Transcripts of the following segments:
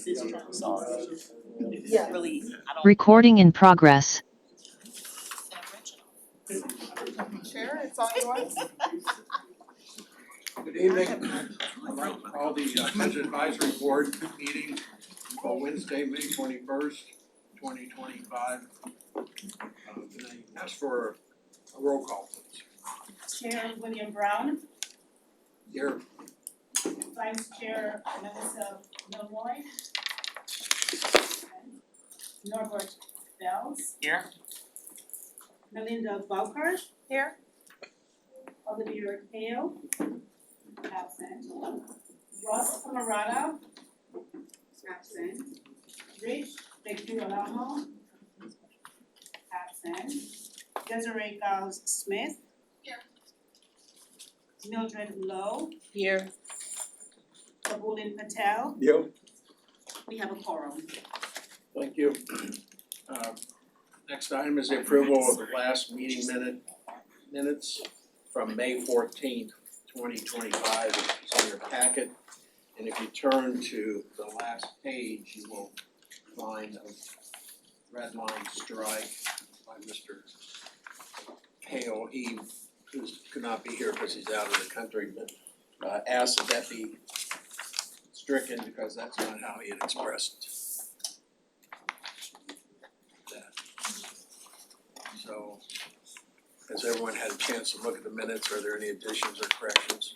Yeah. Really, I don't. Recording in progress. Chair, it's all yours. Good evening. I'd like to call the Budget Advisory Board meeting for Wednesday, May 21st, 2025. Can I ask for a roll call, please? Chair William Brown, Here. Vice Chair Melissa Milroy. Norbert Bells. Here. Melinda Bowker. Here. Olivia Hale. Absent. Ross Camarada. Absent. Rich Beculamo. Absent. Desiree Giles Smith. Here. Mildred Lowe. Here. Prabulin Patel. Yep. We have a quorum. Thank you. Next item is the approval of the last meeting minutes from May 14th, 2025. It's in your packet. And if you turn to the last page, you will find a red line strike by Mr. Hale. He could not be here because he's out of the country, but asked that be stricken because that's not how he had expressed that. So, has everyone had a chance to look at the minutes? Are there any additions or corrections?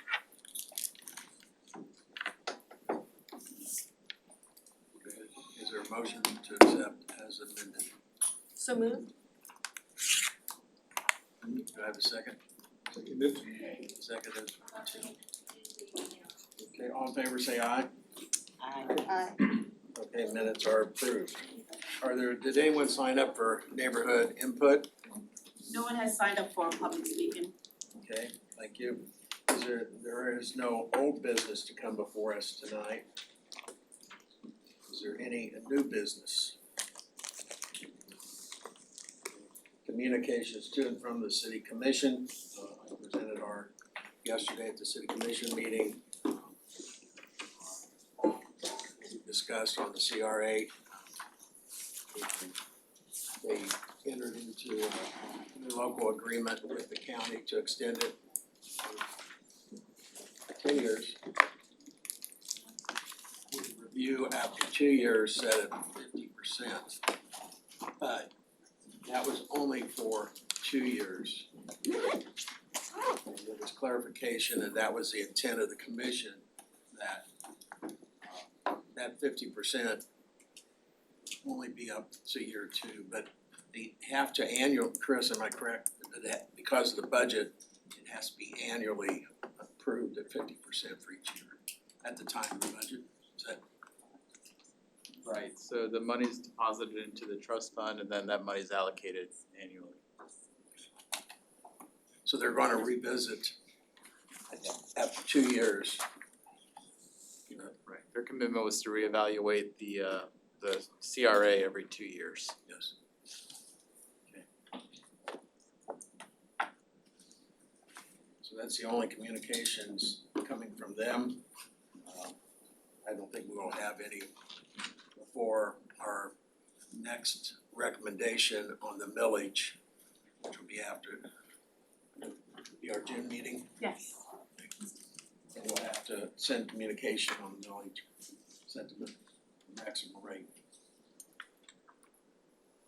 Is there a motion to accept as amended? So moved. Do I have a second? Seconded. Second is okay, all in favor say aye. Aye. Okay, minutes are approved. Did anyone sign up for neighborhood input? No one has signed up for public speaking. Okay, thank you. There is no old business to come before us tonight. Is there any new business? Communications to and from the city commission. I presented yesterday at the city commission meeting. We discussed on the CRA. They entered into a new local agreement with the county to extend it for 10 years. Review after 2 years set at 50%. But that was only for 2 years. And there was clarification and that was the intent of the commission that that 50% only be up to year 2, but they have to Chris, am I correct? That because of the budget, it has to be annually approved at 50% for each year at the time of the budget. Is that Right, so the money's deposited into the trust fund and then that money's allocated annually. so they're gonna revisit after 2 years? Right. Their commitment was to reevaluate the CRA every 2 years. Yes. Okay. So that's the only communications coming from them. I don't think we will have any before our next recommendation on the millage, which will be after our June meeting. Yes. And we'll have to send communication on the millage, set to the maximum rate.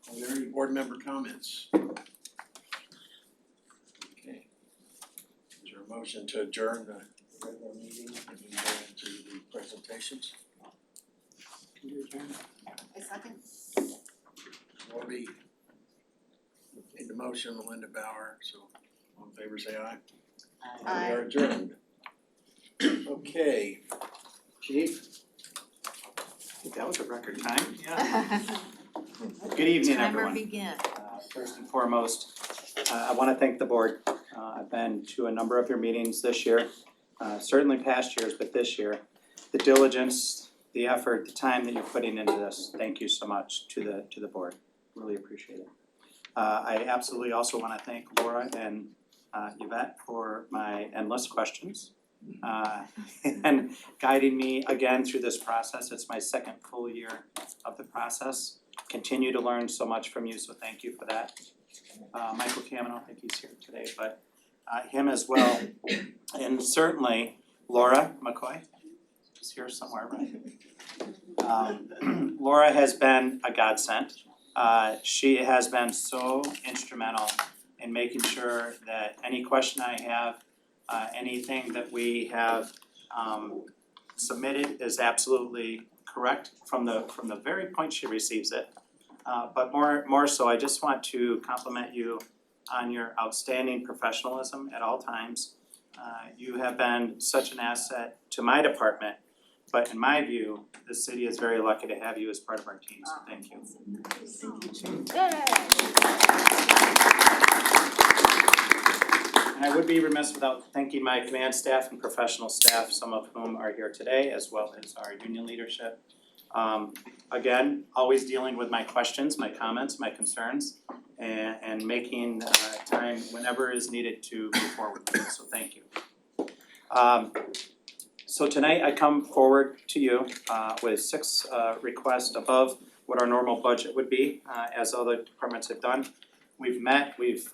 Are there any board member comments? Okay. Is there a motion to adjourn the regular meeting and we go into the presentations? A second. Lori made the motion, Melinda Bauer, so all in favor say aye. We are adjourned. Okay, Chief? I think that was a record time, yeah. Good evening, everyone. begin. First and foremost, I wanna thank the board. I've been to a number of your meetings this year, certainly past years, but this year. The diligence, the effort, the time that you're putting into this, thank you so much to the board, really appreciate it. I absolutely also wanna thank Laura and Yvette for my endless questions. and guiding me again through this process. It's my second full year of the process. Continue to learn so much from you, so thank you for that. Michael Cam, I don't think he's here today, but him as well. And certainly Laura McCoy is here somewhere, right? Laura has been a godsend. She has been so instrumental in making sure that any question I have, anything that we have submitted is absolutely correct from the very point she receives it. But more so, I just want to compliment you on your outstanding professionalism at all times. You have been such an asset to my department, but in my view, the city is very lucky to have you as part of our team, so thank you. And I would be remiss without thanking my command staff and professional staff, some of whom are here today, as well as our union leadership. Again, always dealing with my questions, my comments, my concerns, and making time whenever is needed to move forward with it, so thank you. So tonight I come forward to you with 6 requests above what our normal budget would be, as other departments have done. We've met, we've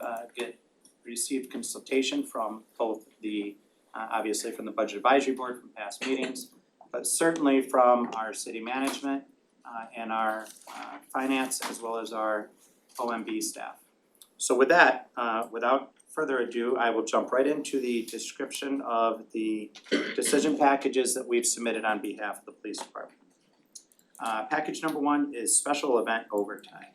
received consultation from both the, obviously from the Budget Advisory Board from past meetings, but certainly from our city management and our finance as well as our OMB staff. So with that, without further ado, I will jump right into the description of the decision packages that we've submitted on behalf of the police department. Package number 1 is special event overtime.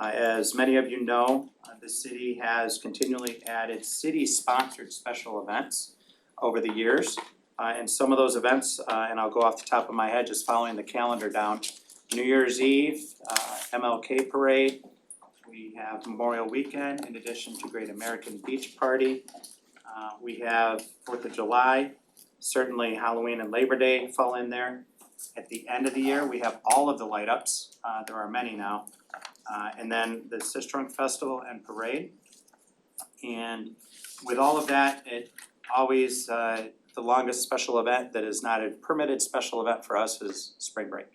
As many of you know, the city has continually added city-sponsored special events over the years. And some of those events, and I'll go off the top of my head just following the calendar down. New Year's Eve, MLK Parade, we have Memorial Weekend in addition to Great American Beach Party. We have 4th of July, certainly Halloween and Labor Day fall in there. At the end of the year, we have all of the light ups, there are many now. And then the Sistrunk Festival and Parade. And with all of that, it always, the longest special event that is not a permitted special event for us is spring break.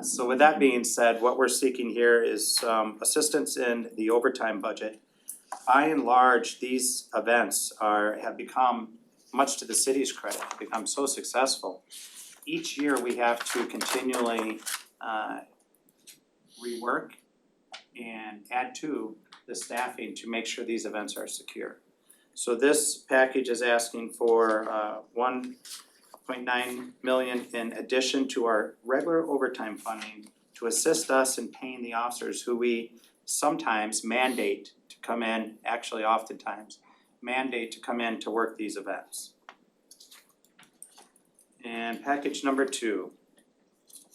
So with that being said, what we're seeking here is assistance in the overtime budget. By and large, these events have become, much to the city's credit, become so successful. Each year we have to continually rework and add to the staffing to make sure these events are secure. So this package is asking for 1.9 million in addition to our regular overtime funding to assist us in paying the officers who we sometimes mandate to come in, actually oftentimes, mandate to come in to work these events. And package number 2.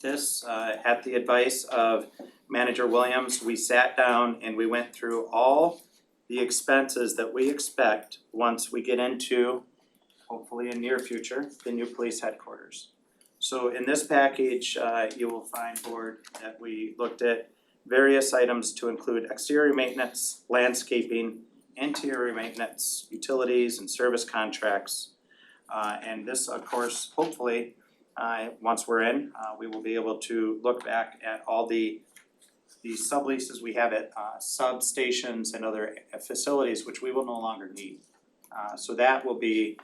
This, at the advice of Manager Williams, we sat down and we went through all the expenses that we expect once we get into, hopefully in near future, the new police headquarters. So in this package, you will find, board, that we looked at various items to include exterior maintenance, landscaping, interior maintenance, utilities and service contracts. And this, of course, hopefully, once we're in, we will be able to look back at all the subleases we have at substations and other facilities which we will no longer need. So that will be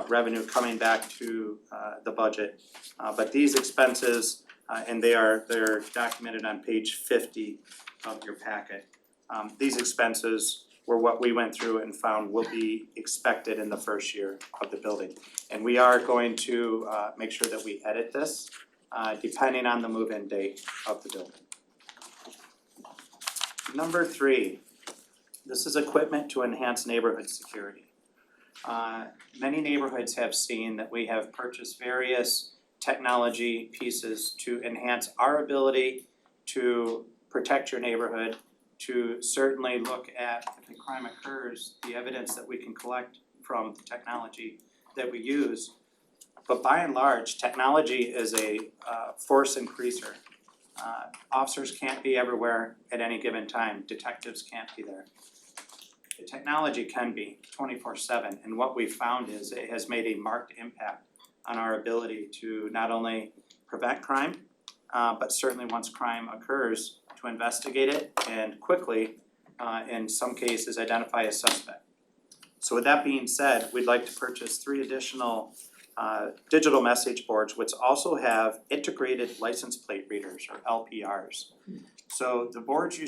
revenue coming back to the budget. But these expenses, and they're documented on page 50 of your packet. These expenses were what we went through and found will be expected in the first year of the building. And we are going to make sure that we edit this depending on the move-in date of the building. Number 3, this is equipment to enhance neighborhood security. Many neighborhoods have seen that we have purchased various technology pieces to enhance our ability to protect your neighborhood, to certainly look at, if a crime occurs, the evidence that we can collect from the technology that we use. But by and large, technology is a force increaser. Officers can't be everywhere at any given time, detectives can't be there. the technology can be 24/7, and what we've found is it has made a marked impact on our ability to not only prevent crime, but certainly once crime occurs, to investigate it and quickly, in some cases, identify a suspect. So with that being said, we'd like to purchase 3 additional digital message boards, which also have integrated license plate readers, or LPRs. So the boards you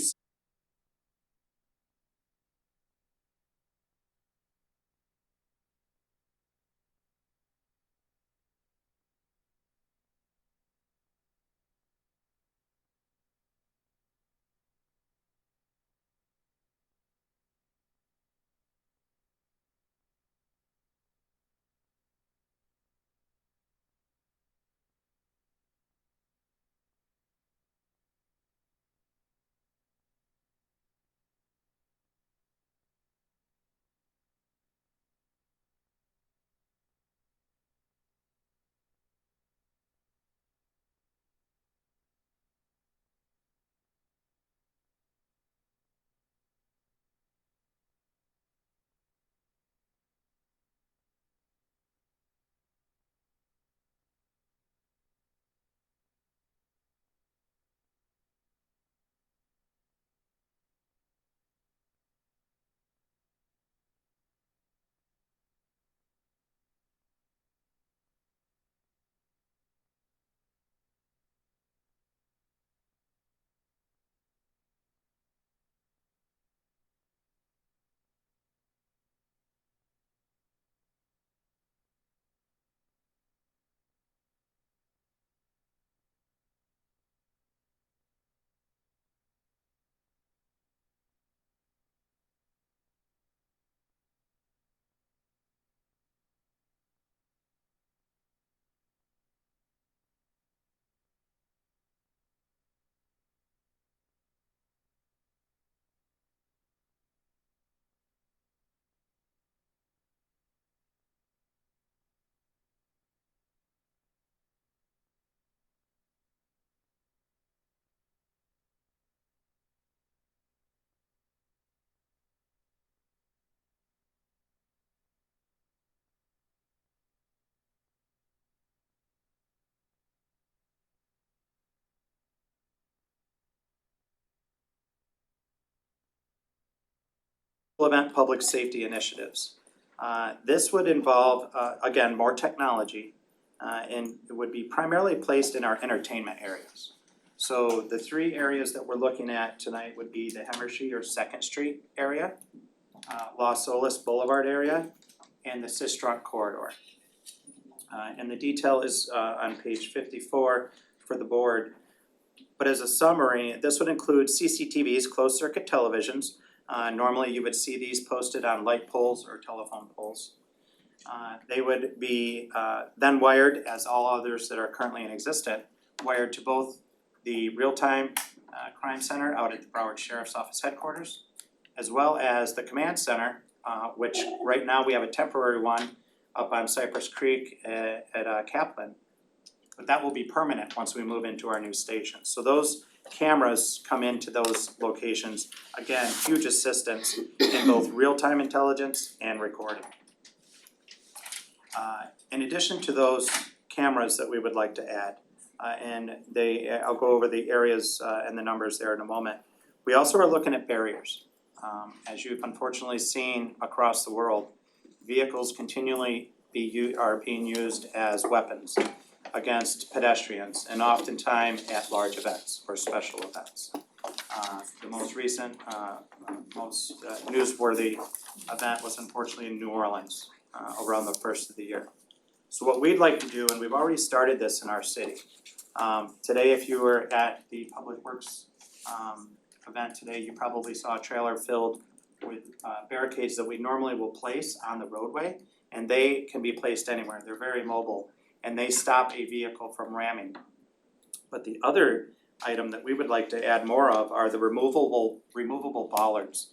implement public safety initiatives. This would involve, again, more technology, and it would be primarily placed in our entertainment areas. So the 3 areas that we're looking at tonight would be the Hemmershey or 2nd Street area, Los Olas Boulevard area, and the Sistrunk corridor. And the detail is on page 54 for the board. But as a summary, this would include CCTVs, closed circuit televisions. Normally you would see these posted on light poles or telephone poles. They would be then wired, as all others that are currently in existence, wired to both the real-time crime center out at the Broward Sheriff's Office headquarters, as well as the command center, which right now we have a temporary one up on Cypress Creek at Kaplan. But that will be permanent once we move into our new station. So those cameras come into those locations, again, huge assistance in both real-time intelligence and recording. In addition to those cameras that we would like to add, and I'll go over the areas and the numbers there in a moment. We also are looking at barriers. As you've unfortunately seen across the world, vehicles continually are being used as weapons against pedestrians and oftentimes at large events or special events. The most recent, most newsworthy event was unfortunately in New Orleans around the first of the year. So what we'd like to do, and we've already started this in our city. Today, if you were at the Public Works event today, you probably saw a trailer filled with barricades that we normally will place on the roadway, and they can be placed anywhere. They're very mobile, and they stop a vehicle from ramming. But the other item that we would like to add more of are the removable bollards.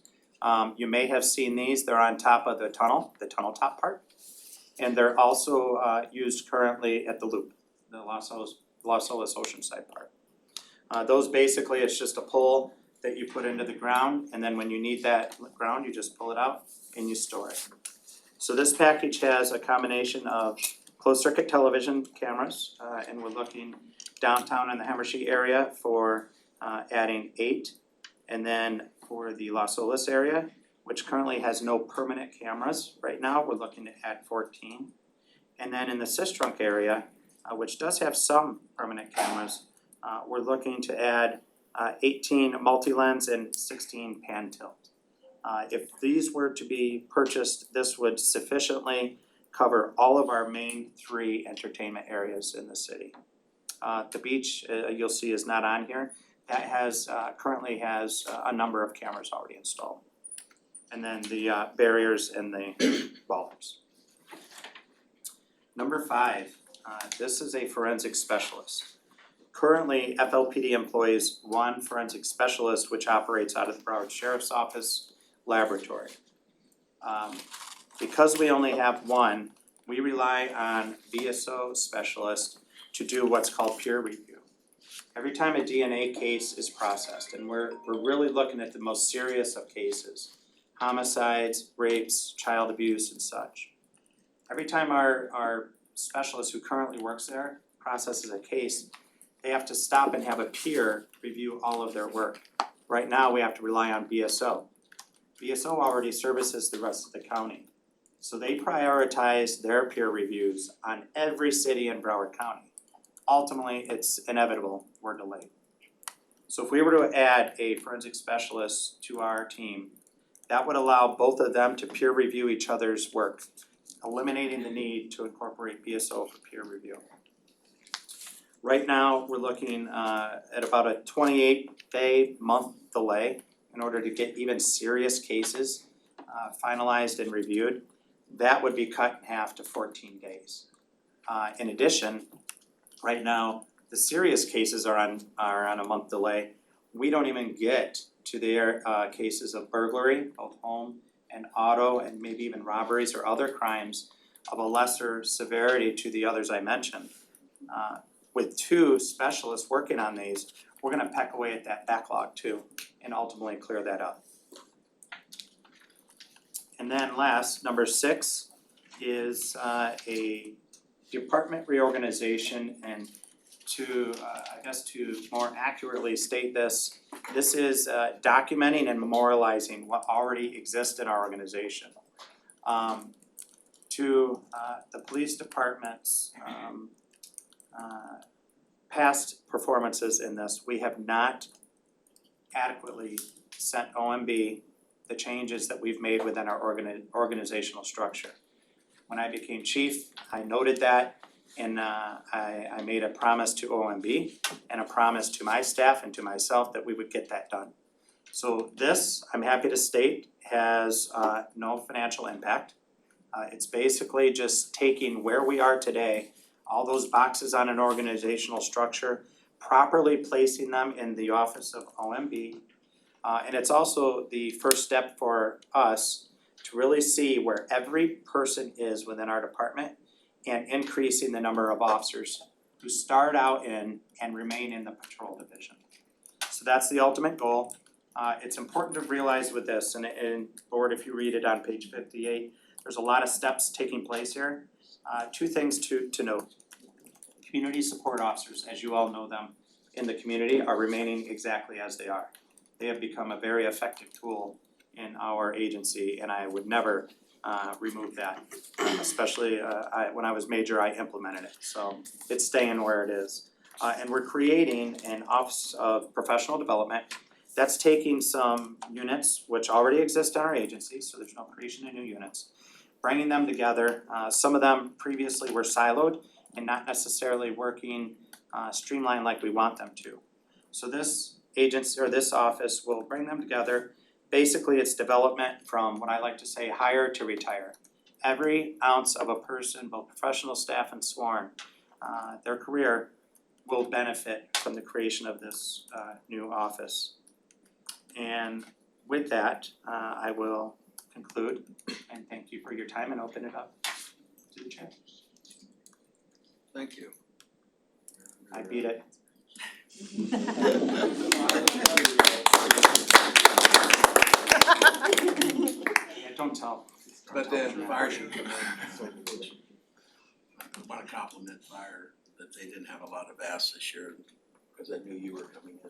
You may have seen these, they're on top of the tunnel top part. And they're also used currently at the loop, the Los Olas Oceanside part. Those basically, it's just a pole that you put into the ground, and then when you need that ground, you just pull it out and you store it. So this package has a combination of closed circuit television cameras, and we're looking downtown in the Hemmershey area for adding 8. And then for the Las Olas area, which currently has no permanent cameras right now, we're looking to add 14. And then in the Sistrunk area, which does have some permanent cameras, we're looking to add 18 multi-lens and 16 pan tilt. If these were to be purchased, this would sufficiently cover all of our main 3 entertainment areas in the city. The beach, you'll see, is not on here. That has, currently has a number of cameras already installed. And then the barriers and the bollards. Number 5, this is a forensic specialist. Currently, FLPD employs 1 forensic specialist which operates out of the Broward Sheriff's Office laboratory. Because we only have 1, we rely on VSO specialists to do what's called peer review. Every time a DNA case is processed, and we're really looking at the most serious of cases, homicides, rapes, child abuse and such. Every time our specialist who currently works there processes a case, they have to stop and have a peer review all of their work. Right now, we have to rely on VSO. VSO already services the rest of the county. So they prioritize their peer reviews on every city in Broward County. Ultimately, it's inevitable we're delayed. So if we were to add a forensic specialist to our team, that would allow both of them to peer review each other's work, eliminating the need to incorporate VSO for peer review. Right now, we're looking at about a 28-day month delay in order to get even serious cases finalized and reviewed. That would be cut in half to 14 days. In addition, right now, the serious cases are on a month delay. We don't even get to their cases of burglary, both home and auto, and maybe even robberies or other crimes of a lesser severity to the others I mentioned. With 2 specialists working on these, we're gonna peck away at that backlog too, and ultimately clear that up. And then last, number 6 is a department reorganization, and to more accurately state this, this is documenting and memorializing what already exists in our organization. To the police department's past performances in this, we have not adequately sent OMB the changes that we've made within our organizational structure. When I became chief, I noted that, and I made a promise to OMB and a promise to my staff and to myself that we would get that done. So this, I'm happy to state, has no financial impact. It's basically just taking where we are today, all those boxes on an organizational structure, properly placing them in the office of OMB. And it's also the first step for us to really see where every person is within our department and increasing the number of officers who start out in and remain in the patrol division. So that's the ultimate goal. It's important to realize with this, and board, if you read it on page 58, there's a lot of steps taking place here. 2 things to note. Community support officers, as you all know them in the community, are remaining exactly as they are. They have become a very effective tool in our agency, and I would never remove that. Especially when I was major, I implemented it, so it's staying where it is. And we're creating an Office of Professional Development that's taking some units which already exist in our agency, so there's no creation of new units, bringing them together. Some of them previously were siloed and not necessarily working streamlined like we want them to. So this agency or this office will bring them together. Basically, it's development from what I like to say hire to retire. Every ounce of a person, both professional staff and sworn, their career will benefit from the creation of this new office. And with that, I will conclude and thank you for your time and open it up to the chair. Thank you. I beat it. Yeah, don't tell. But then fire should come in. I wanna compliment fire that they didn't have a lot of asks this year, cause I knew you were coming in.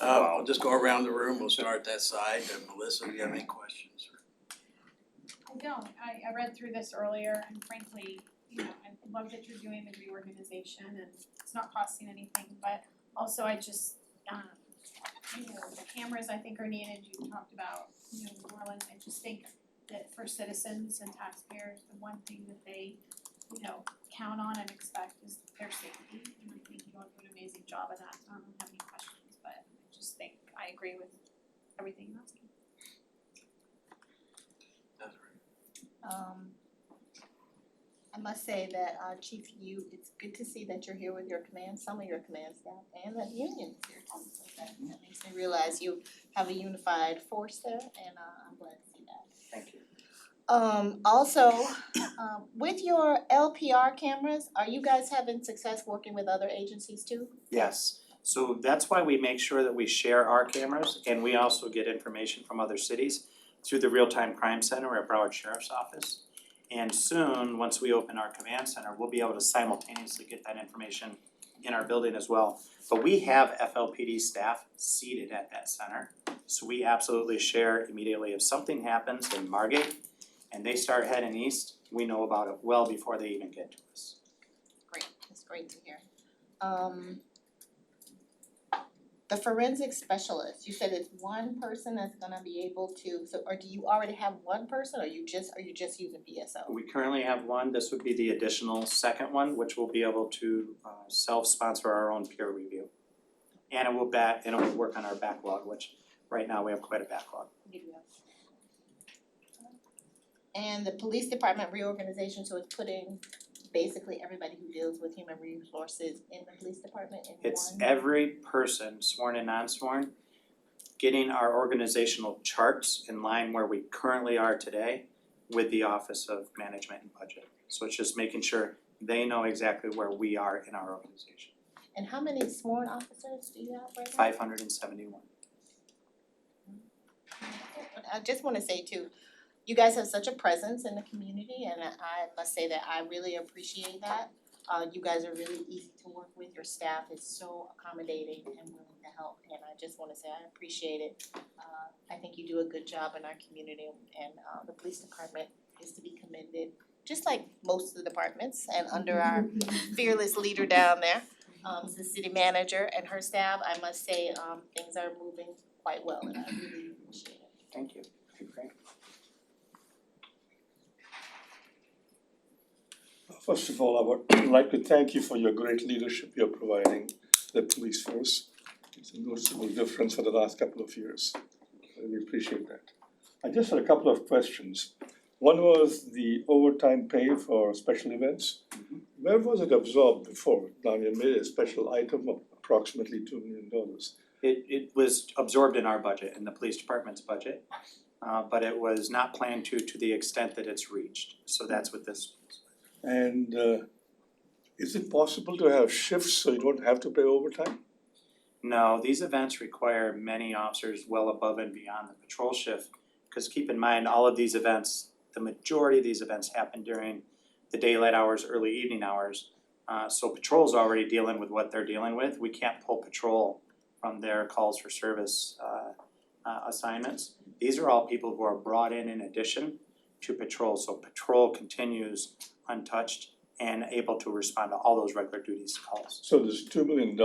I'll just go around the room, we'll start that side, and Melissa, do you have any questions? I don't, I read through this earlier and frankly, I love that you're doing the reorganization and it's not costing anything, but also I just, the cameras I think are needed, you talked about, New Orleans, I just think that for citizens and taxpayers, the one thing that they, count on and expect is their safety. And I think you all do an amazing job of that, I don't have any questions, but I just think I agree with everything you're asking. That's right. I must say that Chief, it's good to see that you're here with your command, some of your command staff, and that union is here too. So that makes me realize you have a unified force there, and I'm glad to see that. Thank you. Also, with your LPR cameras, are you guys having success working with other agencies too? Yes, so that's why we make sure that we share our cameras and we also get information from other cities through the Real-Time Crime Center at Broward Sheriff's Office. And soon, once we open our command center, we'll be able to simultaneously get that information in our building as well. But we have FLPD staff seated at that center, so we absolutely share immediately. If something happens in Margate and they start heading east, we know about it well before they even get to us. Great, that's great to hear. The forensic specialist, you said it's one person that's gonna be able to, or do you already have one person, or are you just using BSO? We currently have one, this would be the additional second one, which will be able to self-sponsor our own peer review. And it will work on our backlog, which right now we have quite a backlog. And the police department reorganization, so it's putting basically everybody who deals with human resources in the police department in one? It's every person, sworn and non-sworn, getting our organizational charts in line where we currently are today with the Office of Management and Budget. So it's just making sure they know exactly where we are in our organization. And how many sworn officers do you have right now? 571. I just wanna say too, you guys have such a presence in the community and I must say that I really appreciate that. You guys are really easy to work with, your staff is so accommodating and willing to help and I just wanna say I appreciate it. I think you do a good job in our community and the police department is to be commended, just like most of the departments and under our fearless leader down there. The city manager and her staff, I must say, things are moving quite well and I really appreciate it. Thank you. Great. First of all, I would like to thank you for your great leadership you're providing the police force. It's a noticeable difference for the last couple of years. I really appreciate that. I just had a couple of questions. One was the overtime pay for special events. Where was it absorbed before? Now you made a special item of approximately $2 million. It was absorbed in our budget, in the police department's budget, but it was not planned to the extent that it's reached. So that's what this is. And is it possible to have shifts so you don't have to pay overtime? No, these events require many officers well above and beyond the patrol shift. Because keep in mind, all of these events, the majority of these events happen during the daylight hours, early evening hours. So patrol's already dealing with what they're dealing with. We can't pull patrol from their calls for service assignments. These are all people who are brought in addition to patrol. So patrol continues untouched and able to respond to all those regular duties calls. So this $2 million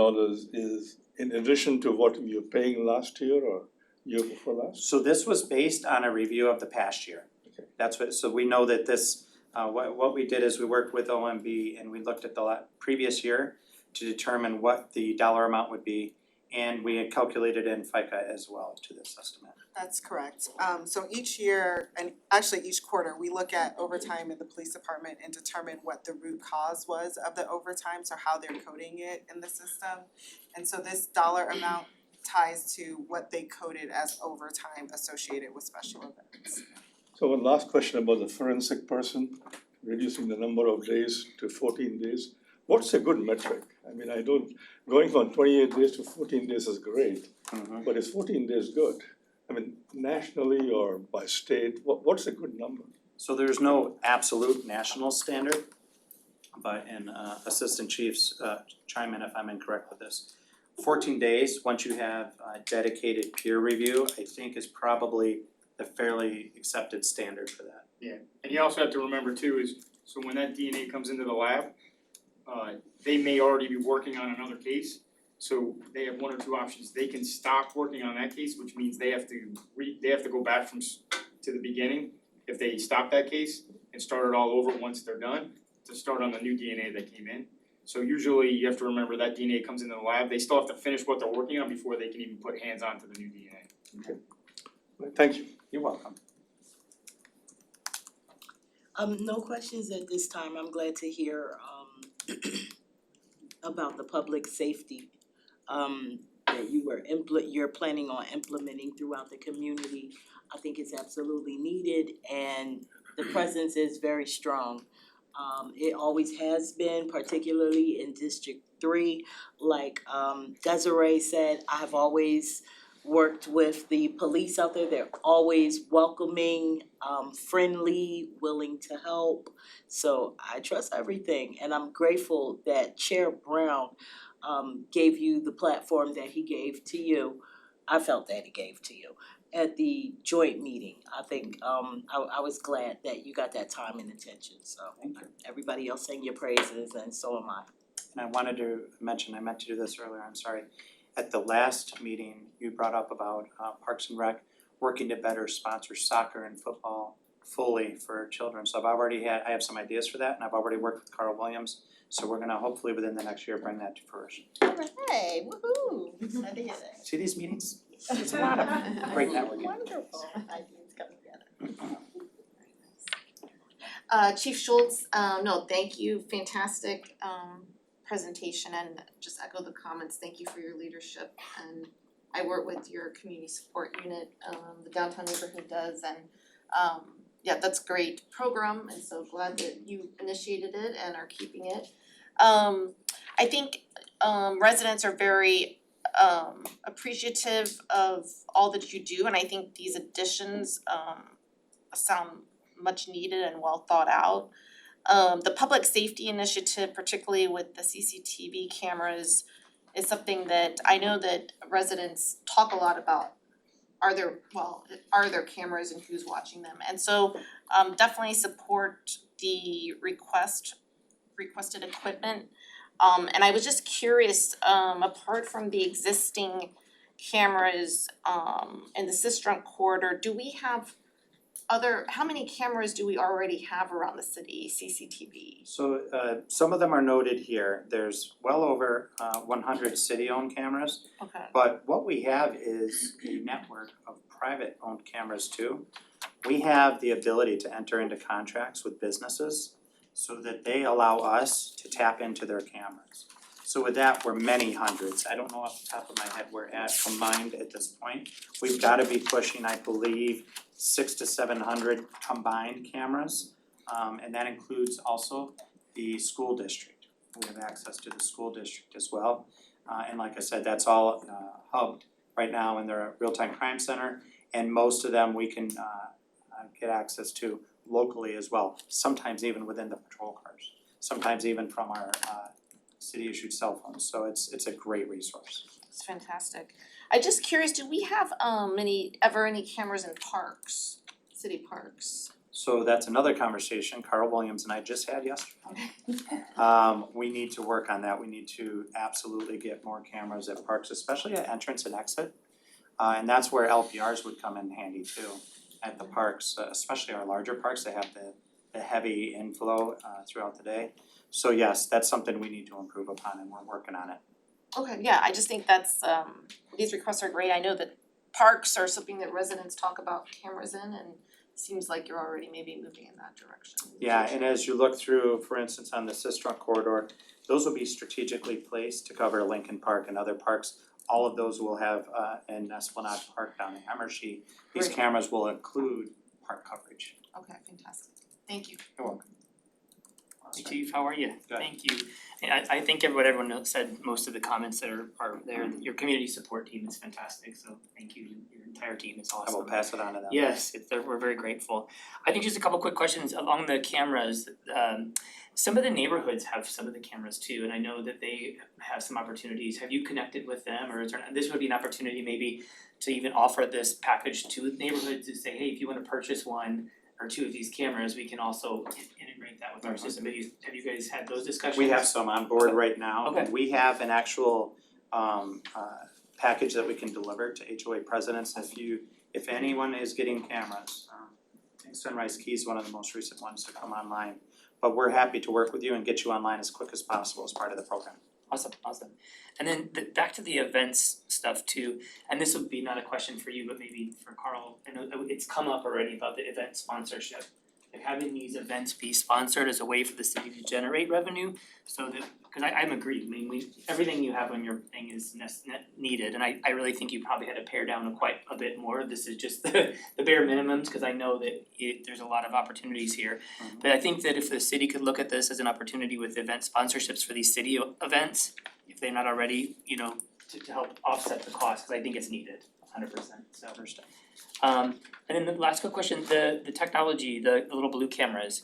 is in addition to what you were paying last year or year before last? So this was based on a review of the past year. Okay. That's what, so we know that this, what we did is we worked with OMB and we looked at the previous year to determine what the dollar amount would be. And we had calculated in FICA as well to this estimate. That's correct. So each year, and actually each quarter, we look at overtime in the police department and determine what the root cause was of the overtime, so how they're coding it in the system. And so this dollar amount ties to what they coded as overtime associated with special events. So one last question about the forensic person, reducing the number of days to 14 days. what's a good metric? I mean, I don't, going from 28 days to 14 days is great, but is 14 days good? I mean, nationally or by state, what's a good number? So there's no absolute national standard, but and assistant chiefs chime in if I'm incorrect with this. 14 days, once you have dedicated peer review, I think is probably the fairly accepted standard for that. Yeah, and you also have to remember too is, so when that DNA comes into the lab, they may already be working on another case. So they have one or two options, they can stop working on that case, which means they have to go back to the beginning if they stop that case and start it all over once they're done, to start on the new DNA that came in. So usually you have to remember that DNA comes into the lab, they still have to finish what they're working on before they can even put hands onto the new DNA. Thank you. You're welcome. No questions at this time. I'm glad to hear about the public safety that you're planning on implementing throughout the community. I think it's absolutely needed and the presence is very strong. It always has been, particularly in District 3. Like Desiree said, I have always worked with the police out there. They're always welcoming, friendly, willing to help. So I trust everything and I'm grateful that Chair Brown gave you the platform that he gave to you. I felt that he gave to you at the joint meeting. I think I was glad that you got that time and attention, so everybody else sang your praises and so am I. And I wanted to mention, I meant to do this earlier, I'm sorry. At the last meeting, you brought up about Parks and Rec working to better sponsor soccer and football fully for children. So I have some ideas for that and I've already worked with Carl Williams. So we're gonna hopefully within the next year bring that to fruition. Hey, woohoo, glad to hear that. See these meetings? It's a lot of great networking. Wonderful ideas coming together. Chief Schultz, no, thank you, fantastic presentation, and just echo the comments, thank you for your leadership. And I work with your community support unit, the downtown neighborhood does, and yeah, that's a great program, and so glad that you initiated it and are keeping it. I think residents are very appreciative of all that you do, and I think these additions sound much needed and well thought out. The public safety initiative, particularly with the CCTV cameras, is something that I know that residents talk a lot about. Are there cameras and who's watching them? And so definitely support the requested equipment. And I was just curious, apart from the existing cameras in the Sistrunk corridor, do we have how many cameras do we already have around the city, CCTV? So some of them are noted here. There's well over 100 city-owned cameras. Okay. But what we have is a network of private-owned cameras too. We have the ability to enter into contracts with businesses so that they allow us to tap into their cameras. So with that, we're many hundreds. I don't know off the top of my head where at combined at this point. We've gotta be pushing, I believe, 600 to 700 combined cameras. And that includes also the school district. We have access to the school district as well. And like I said, that's all hubbed right now in their real-time crime center. And most of them we can get access to locally as well, sometimes even within the patrol cars, sometimes even from our city-issued cell phones. So it's a great resource. It's fantastic. I'm just curious, do we have any cameras in parks, city parks? So that's another conversation Carl Williams and I just had yesterday. We need to work on that. We need to absolutely get more cameras at parks, especially at entrance and exit. And that's where LPRs would come in handy too, at the parks, especially our larger parks. They have the heavy inflow throughout the day. So yes, that's something we need to improve upon and we're working on it. Okay, yeah, I just think that's these requests are great. I know that parks are something that residents talk about cameras in, and seems like you're already maybe moving in that direction. Yeah, and as you look through, for instance, on the Sistrunk corridor, those will be strategically placed to cover Lincoln Park and other parks. All of those will have in Esplanade Park down in Emershey. These Great. cameras will include park coverage. Okay, fantastic. Thank you. You're welcome. Chief, how are you? Good. Thank you. And I think everyone else said most of the comments that are there. Your community support team is fantastic, so thank you. Your entire team is I awesome. will pass it on to them. Yes, we're very grateful. I think just a couple quick questions along the cameras. Some of the neighborhoods have some of the cameras too, and I know that they have some opportunities. Have you connected with them, or is there, this would be an opportunity maybe to even offer this package to neighborhoods to say, hey, if you wanna purchase one or two of these cameras, we can also integrate that with our system. Have you guys had those discussions? We have some on board right now. Okay. We have an actual package that we can deliver to HOA presidents. If anyone is getting cameras, I think Sunrise Key is one of the most recent ones to come online. But we're happy to work with you and get you online as quick as possible as part of the program. Awesome. And then back to the events stuff too, and this would be not a question for you, but maybe for Carl. I know it's come up already about the event sponsorship. Like having these events be sponsored as a way for the city to generate revenue, so that, cause I'm agreed, I mean, everything you have on your thing is needed, and I really think you probably had to pare down quite a bit more. This is just the bare minimums, cause I know that there's a lot of opportunities here. But I think that if the city could look at this as an opportunity with event sponsorships for these city events, if they're not already, to help offset the cost, cause I think it's needed, 100%, so. And then the last quick question, the technology, the little blue cameras,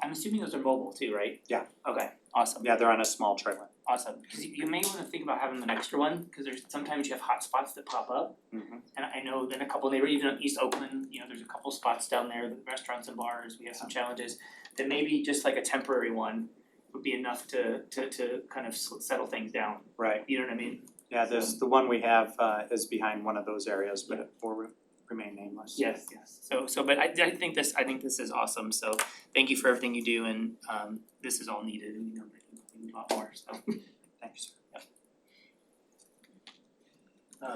I'm assuming those are mobile too, right? Yeah. Okay, awesome, Yeah, they're on a small trailer. awesome, cause you may wanna think about having an extra one, cause there's sometimes you have hot spots that pop up. Mhm. And I know in a couple neighborhoods, even in East Oakland, there's a couple spots down there, the restaurants and bars, we have some challenges. That maybe just like a temporary one would be enough to kind of settle things down, Right. you know what I mean? Yeah, the one we have is behind one of those areas, but it will remain nameless. Yes. So but I think this is awesome, so thank you for everything you do, and this is all needed, and we know that you need a lot more, so. Thank you, sir.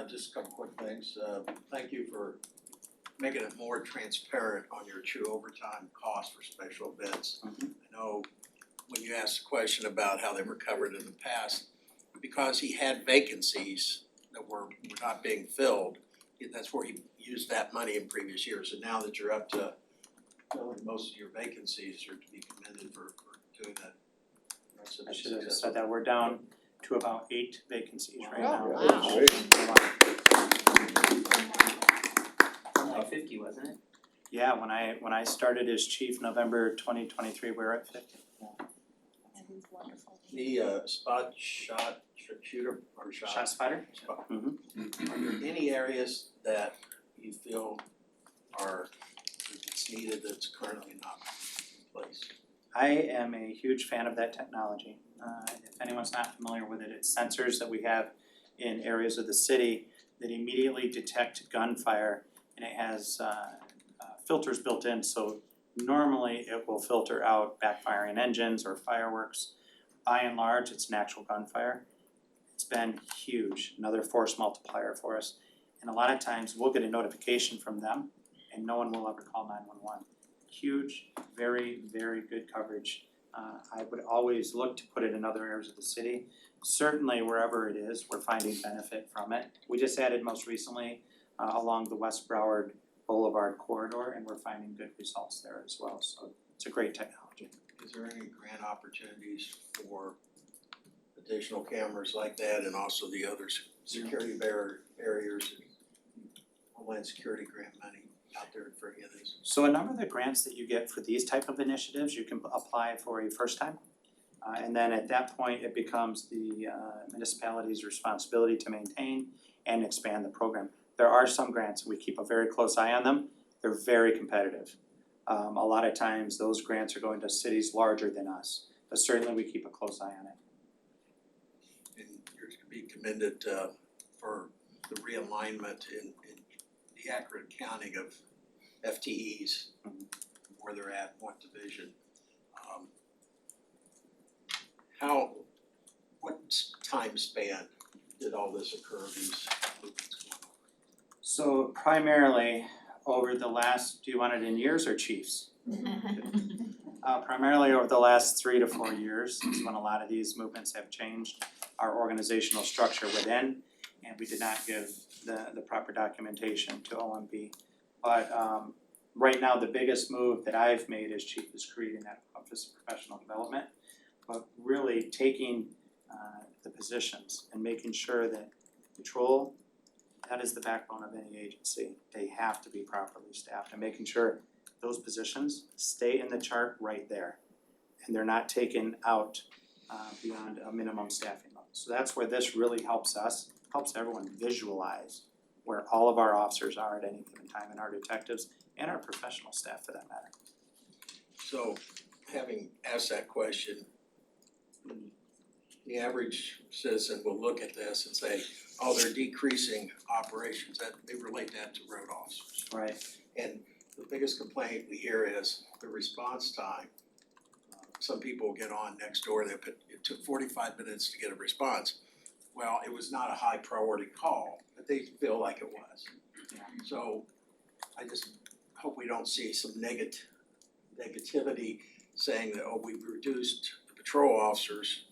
Just a couple quick things, thank you for making it more transparent on your true overtime cost for special events. Mhm. I know when you asked the question about how they were covered in the past, because he had vacancies that were not being filled, that's where he used that money in previous years, and now that you're up to filling most of your vacancies, you're to be commended for doing that. That's I should have said that, we're down to about 8 vacancies right Oh, now. wow. Like 50, wasn't it? Yeah, when I started as chief November 2023, we were at 50. That is wonderful. The spot shooter or Shot spotter? spot. Mhm. Are there any areas that you feel it's needed that's currently not in place? I am a huge fan of that technology. If anyone's not familiar with it, it's sensors that we have in areas of the city that immediately detect gunfire, and it has filters built in, so normally it will filter out backfiring engines or fireworks. By and large, it's an actual gunfire. It's been huge, another force multiplier for us. And a lot of times we'll get a notification from them and no one will ever call 911. Huge, very, very good coverage. I would always look to put it in other areas of the city. Certainly wherever it is, we're finding benefit from it. We just added most recently along the West Broward Boulevard corridor, and we're finding good results there as well, so it's a great technology. Is there any grant opportunities for additional cameras like that and also the other security barriers, Homeland Security grant money out there for any of these? So a number of the grants that you get for these type of initiatives, you can apply for a first time. And then at that point, it becomes the municipality's responsibility to maintain and expand the program. There are some grants, we keep a very close eye on them, they're very competitive. A lot of times, those grants are going to cities larger than us, but certainly we keep a close eye on it. And you're to be commended for the realignment in the accurate counting of FTEs, where they're at, what division. What time span did all this occur, these movements going on? So primarily, over the last, do you want it in years or chiefs? Primarily over the last 3 to 4 years is when a lot of these movements have changed our organizational structure within, and we did not give the proper documentation to OMB. But right now, the biggest move that I've made as chief is creating that Office of Professional Development, but really taking the positions and making sure that patrol, that is the backbone of any agency. They have to be properly staffed and making sure those positions stay in the chart right there. And they're not taken out beyond a minimum staffing level. So that's where this really helps us, helps everyone visualize where all of our officers are at any given time, and our detectives and our professional staff for that matter. So, having asked that question, the average citizen will look at this and say, oh, they're decreasing operations, that they relate that to road officers. Right. And the biggest complaint we hear is the response time. Some people get on next door, it took 45 minutes to get a response. Well, it was not a high priority call, but they feel like it was. So I just hope we don't see some negativity saying that, oh, we've reduced the patrol officers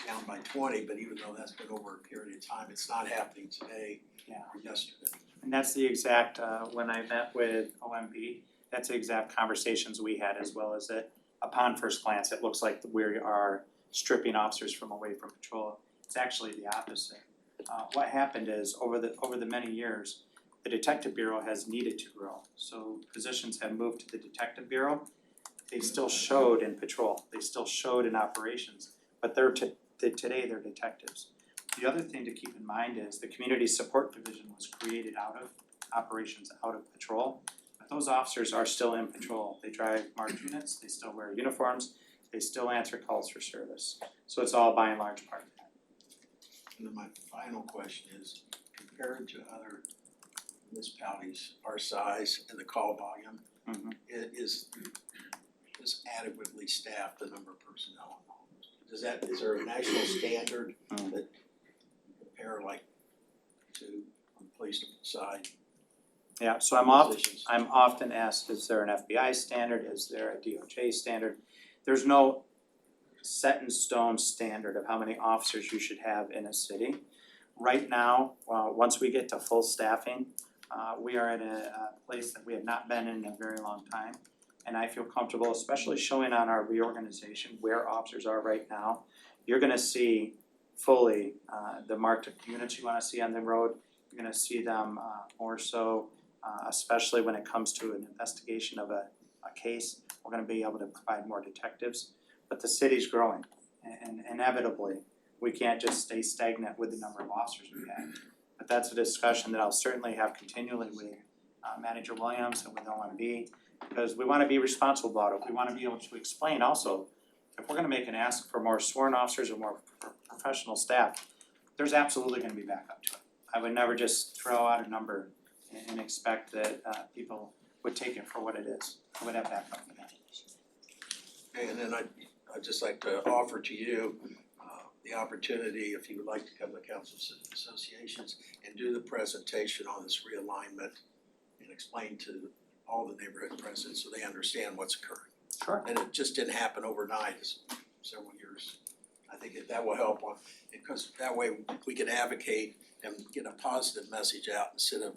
down by 20, but even though that's been over a period of time, it's not happening today or yesterday. And that's the exact, when I met with OMB, that's the exact conversations we had, as well as that upon first glance, it looks like we are stripping officers from away from patrol. It's actually the opposite. What happened is over the many years, the Detective Bureau has needed to grow. So positions have moved to the Detective Bureau. They still showed in patrol, they still showed in operations, but today they're detectives. The other thing to keep in mind is the Community Support Division was created out of operations, out of patrol. But those officers are still in patrol. They drive marked units, they still wear uniforms, they still answer calls for service. So it's all by and large part of that. And then my final question is, compared to other municipalities our size and the call volume, is adequately staffed, the number of personnel? Is there a national standard that compare like to on the police side? Yeah, so I'm often asked, is there an FBI standard, is there a DOJ standard? There's no set in stone standard of how many officers you should have in a city. Right now, once we get to full staffing, we are at a place that we have not been in a very long time. And I feel comfortable, especially showing on our reorganization where officers are right now. You're gonna see fully the marked units you wanna see on the road. You're gonna see them more so, especially when it comes to an investigation of a case. We're gonna be able to provide more detectives. But the city's growing, and inevitably, we can't just stay stagnant with the number of officers we have. But that's a discussion that I'll certainly have continually with Manager Williams and with OMB, because we wanna be responsible about it. We wanna be able to explain also, if we're gonna make an ask for more sworn officers or more professional staff, there's absolutely gonna be backup to it. I would never just throw out a number and expect that people would take it for what it is. I would have backup for that. And then I'd just like to offer to you the opportunity, if you would like to come to council associations and do the presentation on this realignment and explain to all the neighborhood presidents so they understand what's occurring. Sure. And it just didn't happen overnight, it's several years. I think that will help because that way we can advocate and get a positive message out instead of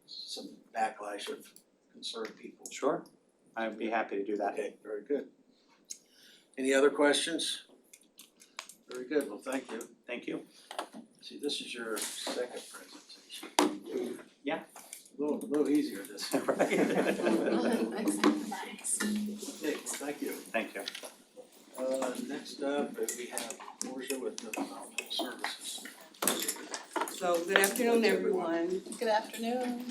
some backlash of concerned people. Sure, I'd be happy to do that. Okay, very good. Any other questions? Very good, well, thank you. Thank you. See, this is your second presentation. Yeah. A little easier this time. Right. Thanks. Okay, well, thank you. Thank you. Next up, we have Portia with Developmental Services. So good afternoon, everyone. Good afternoon.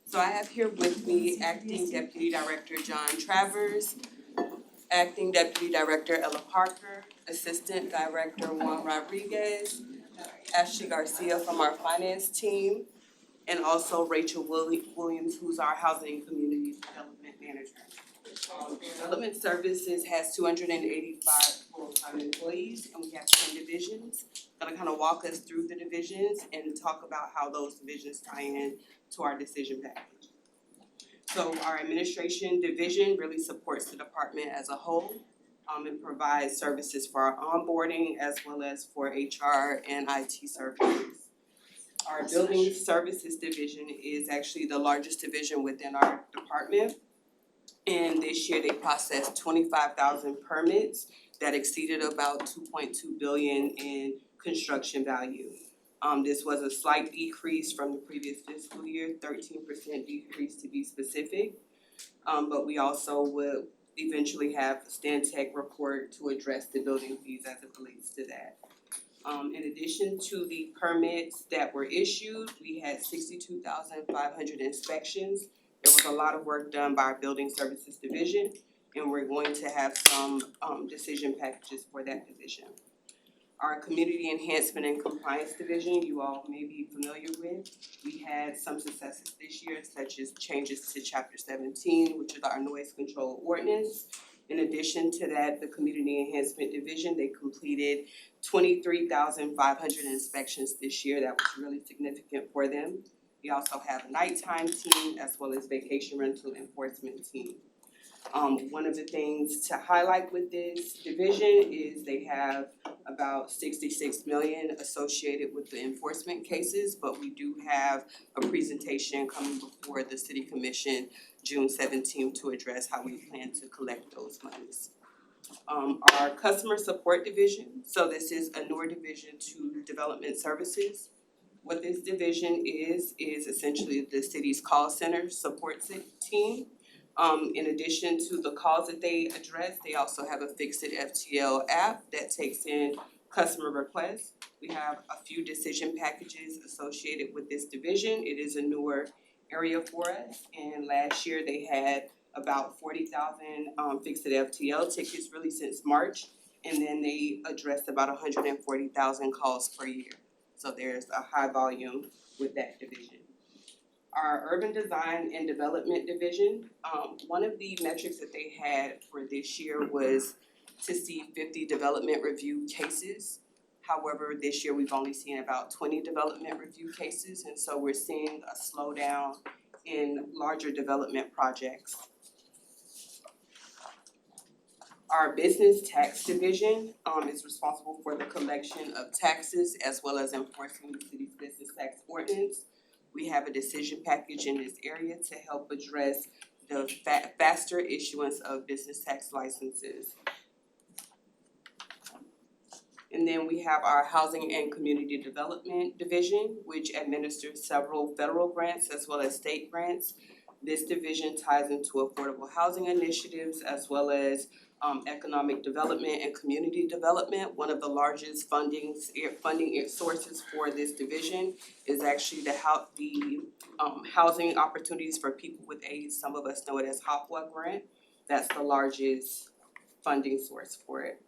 So I have here with me Acting Deputy Director John Travers, Acting Deputy Director Ella Parker, Assistant Director Juan Rodriguez, Ashley Garcia from our finance team, and also Rachel Williams, who's our Housing and Community Development Manager. Development Services has 285 full-time employees, and we have 10 divisions. Gonna kind of walk us through the divisions and talk about how those divisions tie in to our decision package. So our administration division really supports the department as a whole, and provides services for our onboarding as well as for HR and IT services. Our building services division is actually the largest division within our department. And this year they processed 25,000 permits that exceeded about 2.2 billion in construction value. This was a slight decrease from the previous fiscal year, 13% decrease to be specific. But we also will eventually have Stantec report to address the building fees as it relates to that. In addition to the permits that were issued, we had 62,500 inspections. There was a lot of work done by our building services division, and we're going to have some decision packages for that division. Our community enhancement and compliance division, you all may be familiar with. We had some successes this year, such as changes to chapter 17, which is our noise control ordinance. In addition to that, the community enhancement division, they completed 23,500 inspections this year. That was really significant for them. We also have a nighttime team as well as vacation rental enforcement team. One of the things to highlight with this division is they have about 66 million associated with the enforcement cases, but we do have a presentation coming before the city commission June 17th to address how we plan to collect those monies. Our customer support division, so this is a newer division to development services. What this division is essentially the city's call center support team. In addition to the calls that they address, they also have a Fix-It FTL app that takes in customer requests. We have a few decision packages associated with this division. It is a newer area for us, and last year they had about 40,000 Fix-It FTL tickets really since March, and then they addressed about 140,000 calls per year. So there's a high volume with that division. Our urban design and development division, one of the metrics that they had for this year was to see 50 development review cases. However, this year we've only seen about 20 development review cases, and so we're seeing a slowdown in larger development projects. Our business tax division is responsible for the collection of taxes as well as enforcing the city's business tax ordinance. We have a decision package in this area to help address the faster issuance of business tax licenses. And then we have our Housing and Community Development Division, which administers several federal grants as well as state grants. This division ties into affordable housing initiatives as well as economic development and community development. One of the largest funding sources for this division is actually the housing opportunities for people with AIDS. Some of us know it as HOPWA grant. That's the largest funding source for it.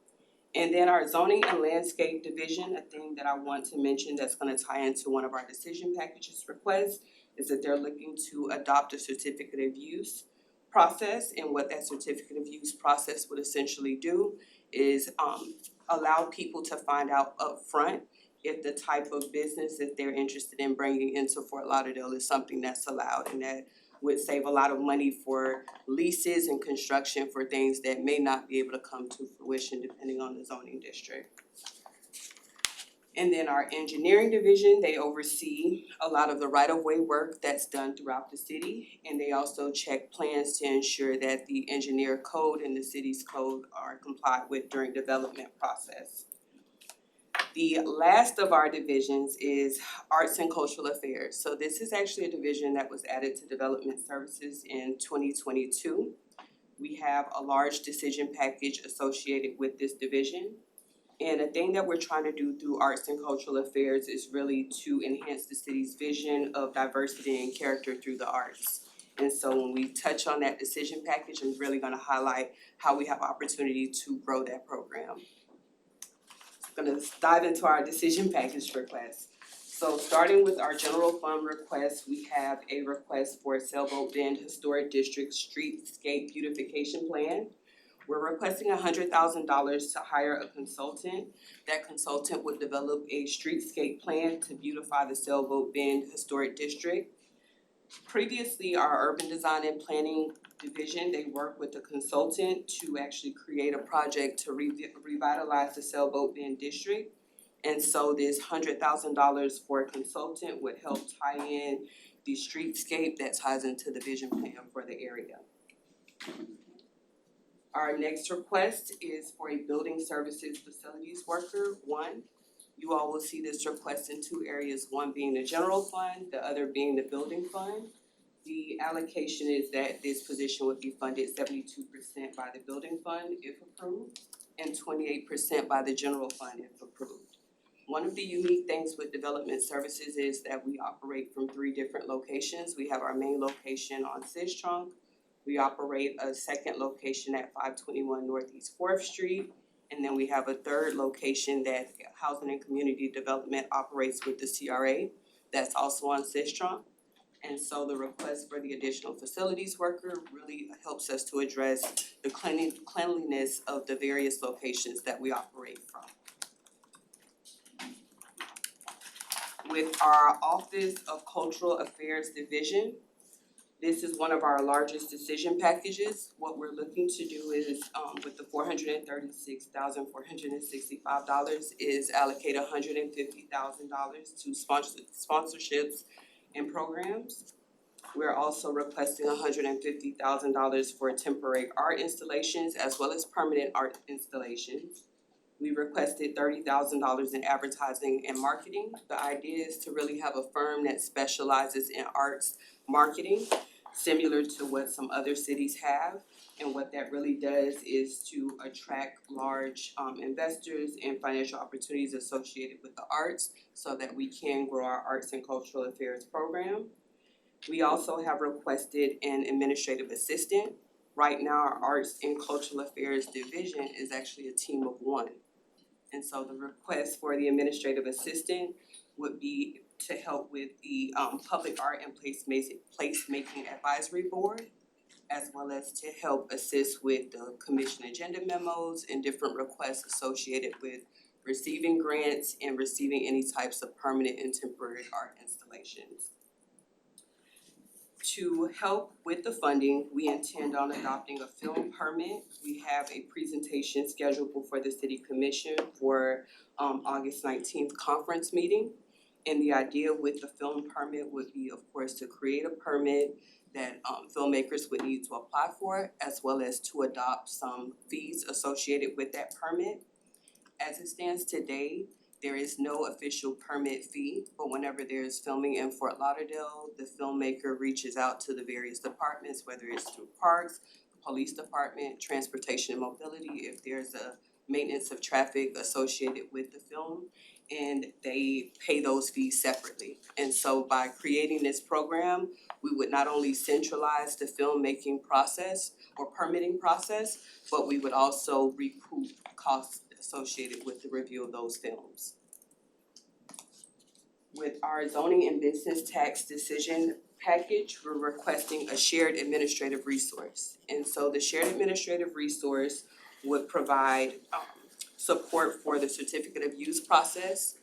And then our zoning and landscape division, a thing that I want to mention that's gonna tie into one of our decision packages requests is that they're looking to adopt a certificate of use process, and what that certificate of use process would essentially do is allow people to find out upfront if the type of business that they're interested in bringing into Fort Lauderdale is something that's allowed, and that would save a lot of money for leases and construction for things that may not be able to come to fruition depending on the zoning district. And then our engineering division, they oversee a lot of the right-of-way work that's done throughout the city, and they also check plans to ensure that the engineer code and the city's code are complied with during development process. The last of our divisions is Arts and Cultural Affairs. So this is actually a division that was added to Development Services in 2022. We have a large decision package associated with this division. And the thing that we're trying to do through Arts and Cultural Affairs is really to enhance the city's vision of diversity and character through the arts. And so when we touch on that decision package, I'm really gonna highlight how we have opportunity to grow that program. I'm gonna dive into our decision package request. So starting with our general fund request, we have a request for a Sailboat Bend Historic District Streetscape Beautification Plan. We're requesting $100,000 to hire a consultant. That consultant would develop a streetscape plan to beautify the Sailboat Bend Historic District. Previously, our urban design and planning division, they worked with a consultant to actually create a project to revitalize the Sailboat Bend district. And so this $100,000 for a consultant would help tie in the streetscape that ties into the vision plan for the area. Our next request is for a building services facilities worker, one. You all will see this request in two areas, one being the general fund, the other being the building fund. The allocation is that this position would be funded 72% by the building fund if approved, and 28% by the general fund if approved. One of the unique things with development services is that we operate from three different locations. We have our main location on Sistrunk. We operate a second location at 521 Northeast 4th Street. And then we have a third location that Housing and Community Development operates with the CRA, that's also on Sistrunk. And so the request for the additional facilities worker really helps us to address the cleanliness of the various locations that we operate from. With our Office of Cultural Affairs Division, this is one of our largest decision packages. What we're looking to do is, with the $436,465 is allocate $150,000 to sponsorships and programs. We're also requesting $150,000 for temporary art installations as well as permanent art installations. We requested $30,000 in advertising and marketing. The idea is to really have a firm that specializes in arts marketing, similar to what some other cities have. And what that really does is to attract large investors and financial opportunities associated with the arts so that we can grow our arts and cultural affairs program. We also have requested an administrative assistant. Right now, our arts and cultural affairs division is actually a team of one. And so the request for the administrative assistant would be to help with the Public Art and Placemaking Advisory Board, as well as to help assist with the commission agenda memos and different requests associated with receiving grants and receiving any types of permanent and temporary art installations. To help with the funding, we intend on adopting a film permit. We have a presentation scheduled before the City Commission for August 19th conference meeting. And the idea with the film permit would be, of course, to create a permit that filmmakers would need to apply for, as well as to adopt some fees associated with that permit. As it stands today, there is no official permit fee, but whenever there's filming in Fort Lauderdale, the filmmaker reaches out to the various departments, whether it's through parks, police department, transportation and mobility, if there's a maintenance of traffic associated with the film, and they pay those fees separately. And so by creating this program, we would not only centralize the filmmaking process or permitting process, but we would also recoup costs associated with the review of those films. With our zoning and business tax decision package, we're requesting a shared administrative resource. And so the shared administrative resource would provide support for the certificate of use process,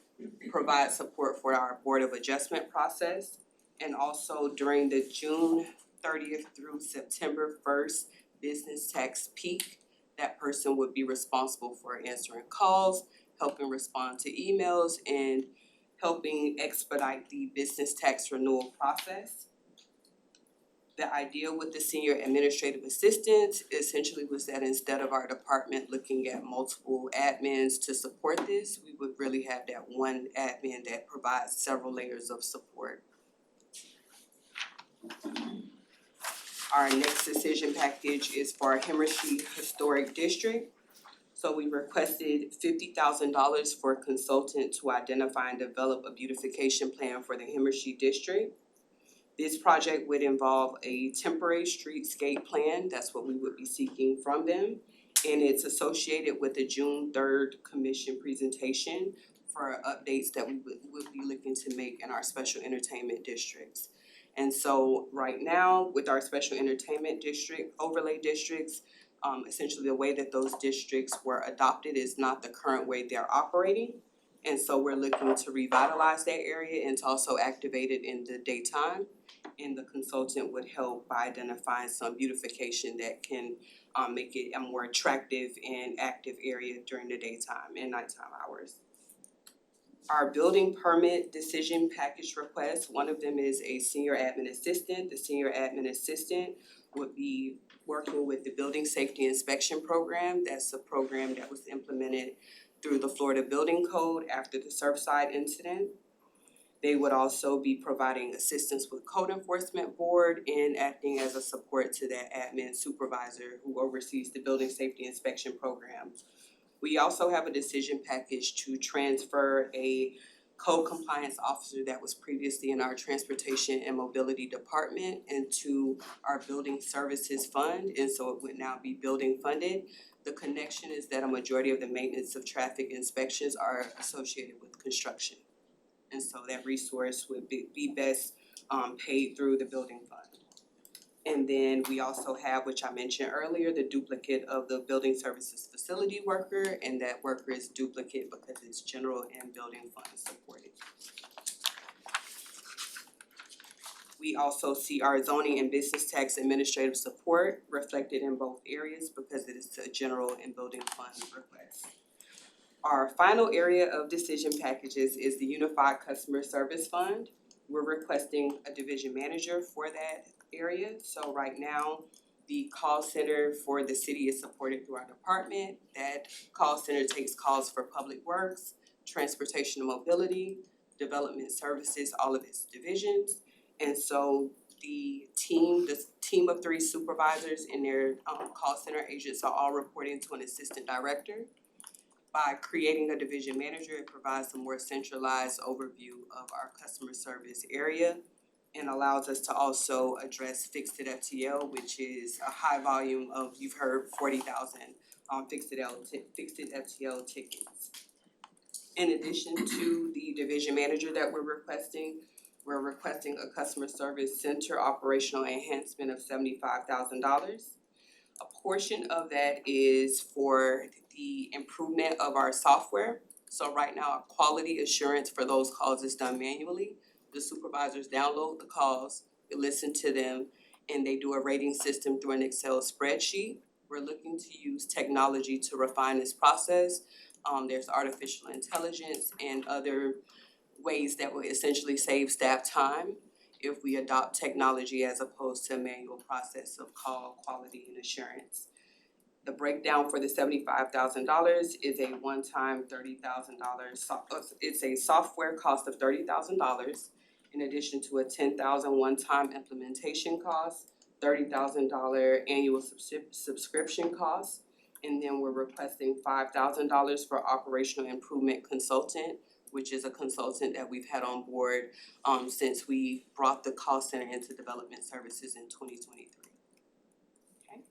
provide support for our Board of Adjustment process, and also during the June 30th through September 1st business tax peak, that person would be responsible for answering calls, helping respond to emails, and helping expedite the business tax renewal process. The idea with the senior administrative assistant essentially was that instead of our department looking at multiple admins to support this, we would really have that one admin that provides several layers of support. Our next decision package is for our Himmershey Historic District. So we requested $50,000 for a consultant to identify and develop a beautification plan for the Himmershey District. This project would involve a temporary streetscape plan, that's what we would be seeking from them. And it's associated with the June 3rd commission presentation for updates that we would be looking to make in our special entertainment districts. And so right now, with our special entertainment district, overlay districts, essentially the way that those districts were adopted is not the current way they're operating. And so we're looking to revitalize that area and to also activate it in the daytime. And the consultant would help by identifying some beautification that can make it a more attractive and active area during the daytime and nighttime hours. Our building permit decision package requests, one of them is a senior admin assistant. The senior admin assistant would be working with the Building Safety Inspection Program. That's a program that was implemented through the Florida Building Code after the Surfside incident. They would also be providing assistance with Code Enforcement Board and acting as a support to that admin supervisor who oversees the Building Safety Inspection Program. We also have a decision package to transfer a code compliance officer that was previously in our Transportation and Mobility Department into our Building Services Fund, and so it would now be building funded. The connection is that a majority of the maintenance of traffic inspections are associated with construction. And so that resource would be best paid through the building fund. And then we also have, which I mentioned earlier, the duplicate of the building services facility worker, and that worker is duplicate because it's general and building fund supported. We also see our zoning and business tax administrative support reflected in both areas because it is a general and building fund request. Our final area of decision packages is the Unified Customer Service Fund. We're requesting a division manager for that area. So right now, the call center for the city is supported through our department. That call center takes calls for public works, transportation and mobility, development services, all of its divisions. And so the team of 3 supervisors and their call center agents are all reporting to an assistant director. By creating a division manager, it provides a more centralized overview of our customer service area and allows us to also address fixed FTL, which is a high volume of, you've heard, 40,000 fixed FTL tickets. In addition to the division manager that we're requesting a customer service center operational enhancement of $75,000. A portion of that is for the improvement of our software. So right now, our quality assurance for those calls is done manually. The supervisors download the calls, they listen to them, and they do a rating system through an Excel spreadsheet. We're looking to use technology to refine this process. There's artificial intelligence and other ways that will essentially save staff time if we adopt technology as opposed to a manual process of call quality and assurance. The breakdown for the $75,000 is a one-time $30,000, it's a software cost of $30,000 in addition to a $10,000 one-time implementation cost, $30,000 annual subscription cost, and then we're requesting $5,000 for operational improvement consultant, which is a consultant that we've had on board since we brought the call center into development services in 2023. Okay,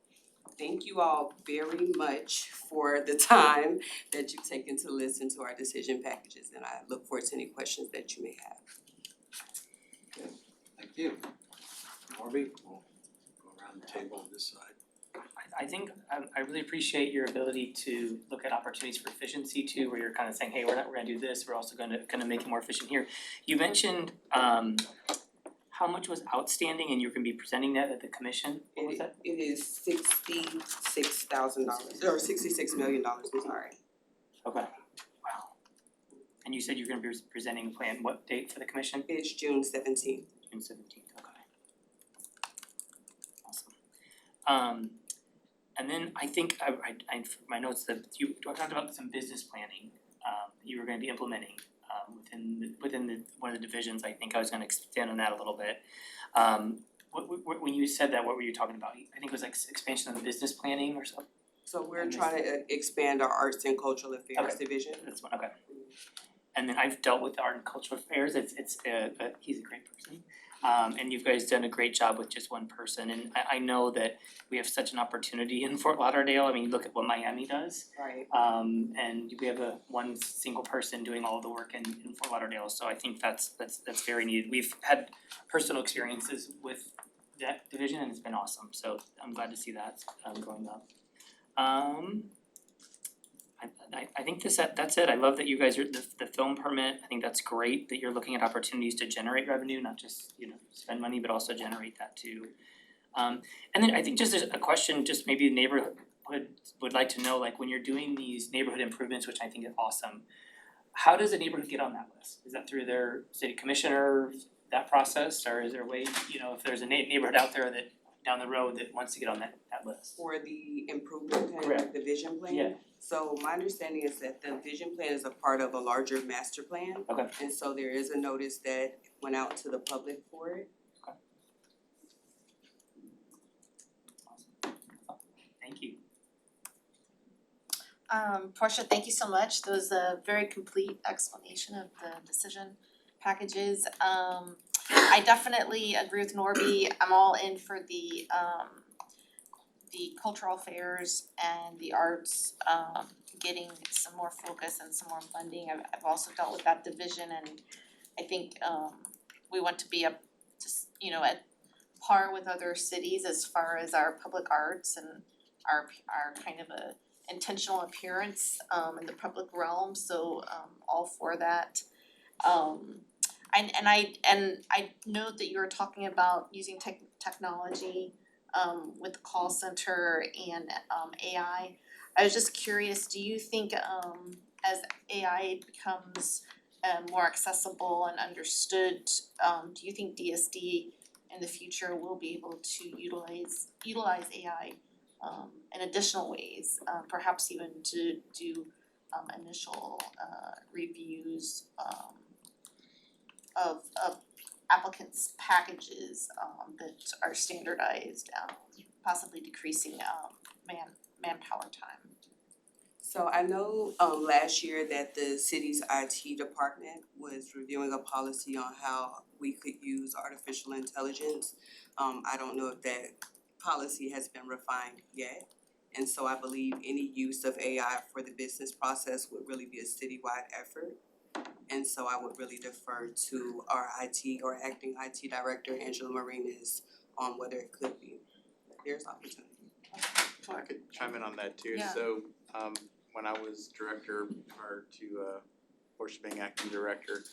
thank you all very much for the time that you've taken to listen to our decision packages, and I look forward to any questions that you may have. Okay, thank you. Marby, we'll go around the table on this side. I think I really appreciate your ability to look at opportunities for efficiency too, where you're kind of saying, hey, we're gonna do this, we're also gonna make it more efficient here. You mentioned how much was outstanding and you're gonna be presenting that at the commission, what was that? It is $66,000, or $66 million, I'm sorry. Okay, wow. And you said you're gonna be presenting a plan, what date for the commission? It's June 17th. June 17th, okay. Awesome. And then I think I for my notes that you talked about some business planning you were gonna be implementing within one of the divisions. I think I was gonna expand on that a little bit. When you said that, what were you talking about? I think it was like expansion of the business planning or something. So we're trying to expand our arts and cultural affairs division. That's one, okay. And then I've dealt with art and cultural affairs. It's he's a great person. And you guys done a great job with just one person, and I know that we have such an opportunity in Fort Lauderdale. I mean, look at what Miami does. Right. And we have one single person doing all the work in Fort Lauderdale, so I think that's very needed. We've had personal experiences with that division and it's been awesome, so I'm glad to see that going up. I think that's it. I love that you guys are the film permit. I think that's great that you're looking at opportunities to generate revenue, not just, spend money, but also generate that too. And then I think just a question, just maybe the neighborhood would like to know, like when you're doing these neighborhood improvements, which I think is awesome, how does a neighborhood get on that list? Is that through their city commissioner, that process, or is there a way, if there's a neighborhood out there that down the road that wants to get on that list? For the improvement plan, Correct. like the vision plan. Yeah. So my understanding is that the vision plan is a part of a larger master plan. Okay. And so there is a notice that went out to the public for it. Thank you. Portia, thank you so much. That was a very complete explanation of the decision packages. I definitely agree with Norby. I'm all in for the cultural fairs and the arts, getting some more focus and some more funding. I've also dealt with that division, and I think we want to be up to, at par with other cities as far as our public arts and our kind of a intentional appearance in the public realm, so all for that. And I know that you were talking about using technology with the call center and AI. I was just curious, do you think as AI becomes more accessible and understood, do you think DSD in the future will be able to utilize AI in additional ways, perhaps even to do initial reviews of applicants' packages that are standardized, possibly decreasing manpower time? So I know last year that the city's IT department was reviewing a policy on how we could use artificial intelligence. I don't know if that policy has been refined yet. And so I believe any use of AI for the business process would really be a citywide effort. And so I would really defer to our IT or acting IT director, Angela Marinas, on whether it could be. There's opportunity. I could chime in on that too. Yeah. So when I was director prior to Portia being acting director,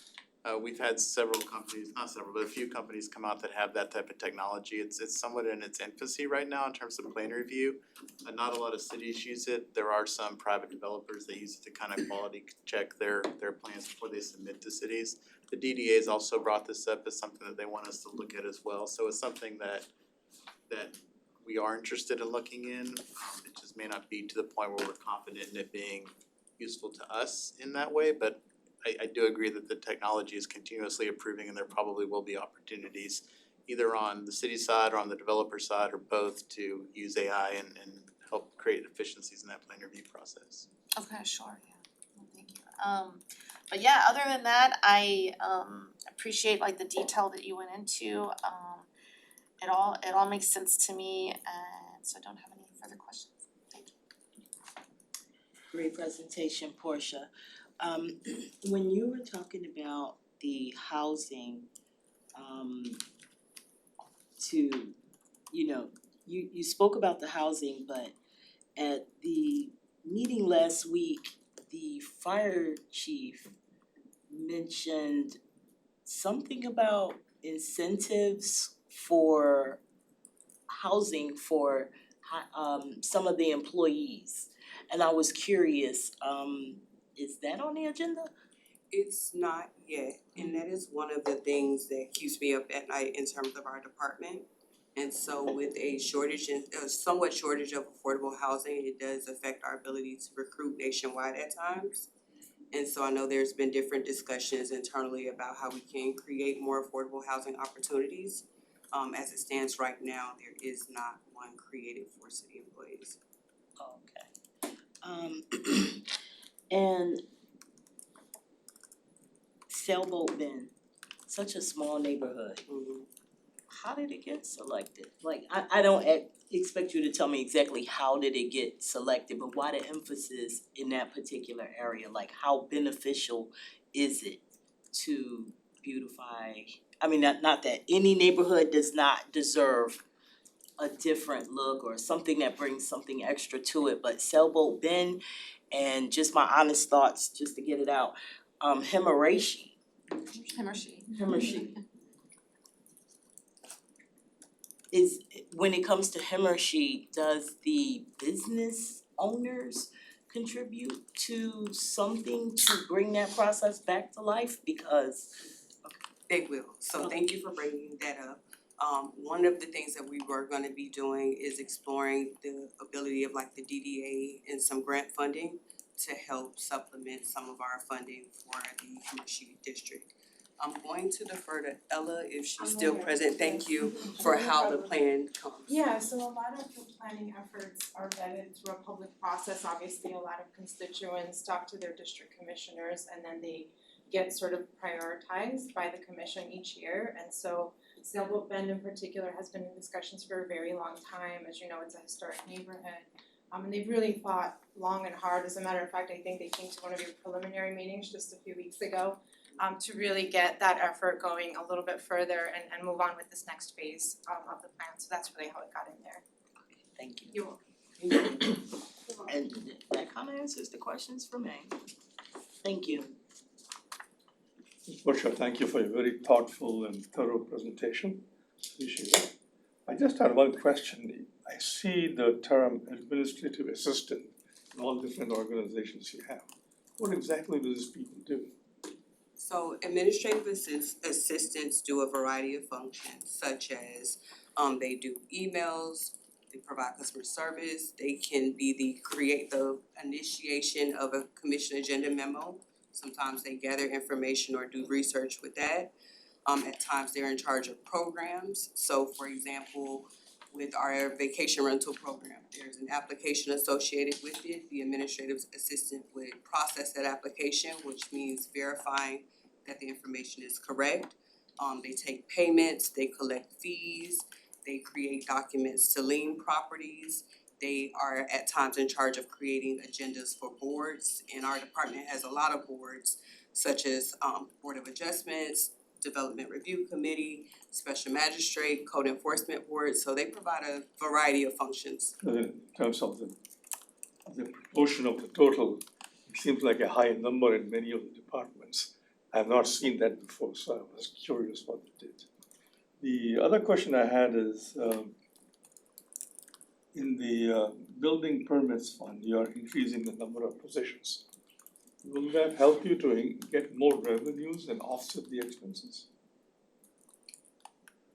we've had several companies, not several, but a few companies come out that have that type of technology. It's somewhat in its infancy right now in terms of plan review. Not a lot of cities use it. There are some private developers that use it to kind of quality check their plans before they submit to cities. The DDA has also brought this up as something that they want us to look at as well. So it's something that we are interested in looking in. It just may not be to the point where we're confident in it being useful to us in that way, but I do agree that the technology is continuously improving and there probably will be opportunities either on the city side or on the developer side or both to use AI and help create efficiencies in that plan review process. Okay, sure, yeah, well, thank you. But yeah, other than that, I appreciate like the detail that you went into. It all makes sense to me, and so I don't have any further questions. Thank you. Great presentation, Portia. When you were talking about the housing, you spoke about the housing, but at the meeting last week, the fire chief mentioned something about incentives for housing for some of the employees. And I was curious, is that on the agenda? It's not yet, and that is one of the things that keeps me up at night in terms of our department. And so with a shortage, somewhat shortage of affordable housing, it does affect our ability to recruit nationwide at times. And so I know there's been different discussions internally about how we can create more affordable housing opportunities. As it stands right now, there is not one created for city employees. Okay. And Sailboat Bend, such a small neighborhood. How did it get selected? Like, I don't expect you to tell me exactly how did it get selected, but why the emphasis in that particular area? Like, how beneficial is it to beautify? I mean, not that any neighborhood does not deserve a different look or something that brings something extra to it, but Sailboat Bend, and just my honest thoughts, just to get it out, Himmershey. Is, when it comes to Himmershey, does the business owners contribute to something to bring that process back to life? Because They will, so thank you for bringing that up. One of the things that we were gonna be doing is exploring the ability of like the DDA and some grant funding to help supplement some of our funding for the commercial district. I'm going to defer to Ella if she's still present. Thank you for how the plan comes. Yeah, so a lot of the planning efforts are vetted through a public process. Obviously, a lot of constituents talk to their district commissioners and then they get sort of prioritized by the commission each year. And so Sailboat Bend in particular has been in discussions for a very long time. As you know, it's a historic neighborhood. And they've really thought long and hard. As a matter of fact, I think they came to one of your preliminary meetings just a few weeks ago to really get that effort going a little bit further and move on with this next phase of the plan. So that's really how it got in there. Thank you. You're welcome. And that kind of answers the questions for me. Thank you. For sure, thank you for your very thoughtful and thorough presentation, appreciate it. I just had one question, I see the term administrative assistant in all different organizations you have. What exactly do these people do? So administrative assistants do a variety of functions such as they do emails, they provide customer service, they can be the initiation of a commission agenda memo. Sometimes they gather information or do research with that. At times they're in charge of programs. So for example, with our vacation rental program, there's an application associated with it. The administrative assistant would process that application, which means verifying that the information is correct. They take payments, they collect fees, they create documents to lien properties. They are at times in charge of creating agendas for boards, and our department has a lot of boards such as Board of Adjustments, Development Review Committee, Special Magistrate, Code Enforcement Board, so they provide a variety of functions. In terms of the proportion of the total, it seems like a high number in many of the departments. I have not seen that before, so I was curious what they did. The other question I had is, in the building permits fund, you are increasing the number of positions. Will that help you to get more revenues and offset the expenses?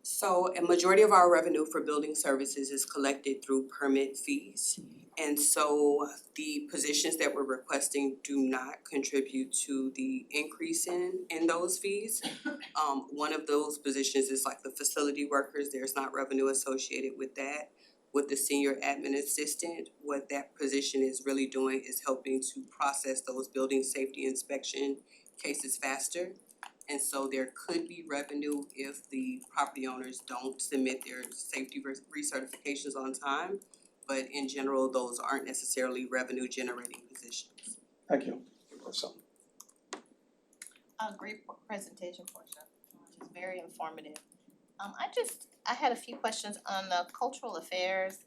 So a majority of our revenue for building services is collected through permit fees. And so the positions that we're requesting do not contribute to the increase in those fees. One of those positions is like the facility workers, there's not revenue associated with that. With the senior admin assistant, what that position is really doing is helping to process those building safety inspection cases faster. And so there could be revenue if the property owners don't submit their safety recertifications on time. But in general, those aren't necessarily revenue generating positions. Thank you. That's all. Great presentation, Portia, which is very informative. I had a few questions on the cultural affairs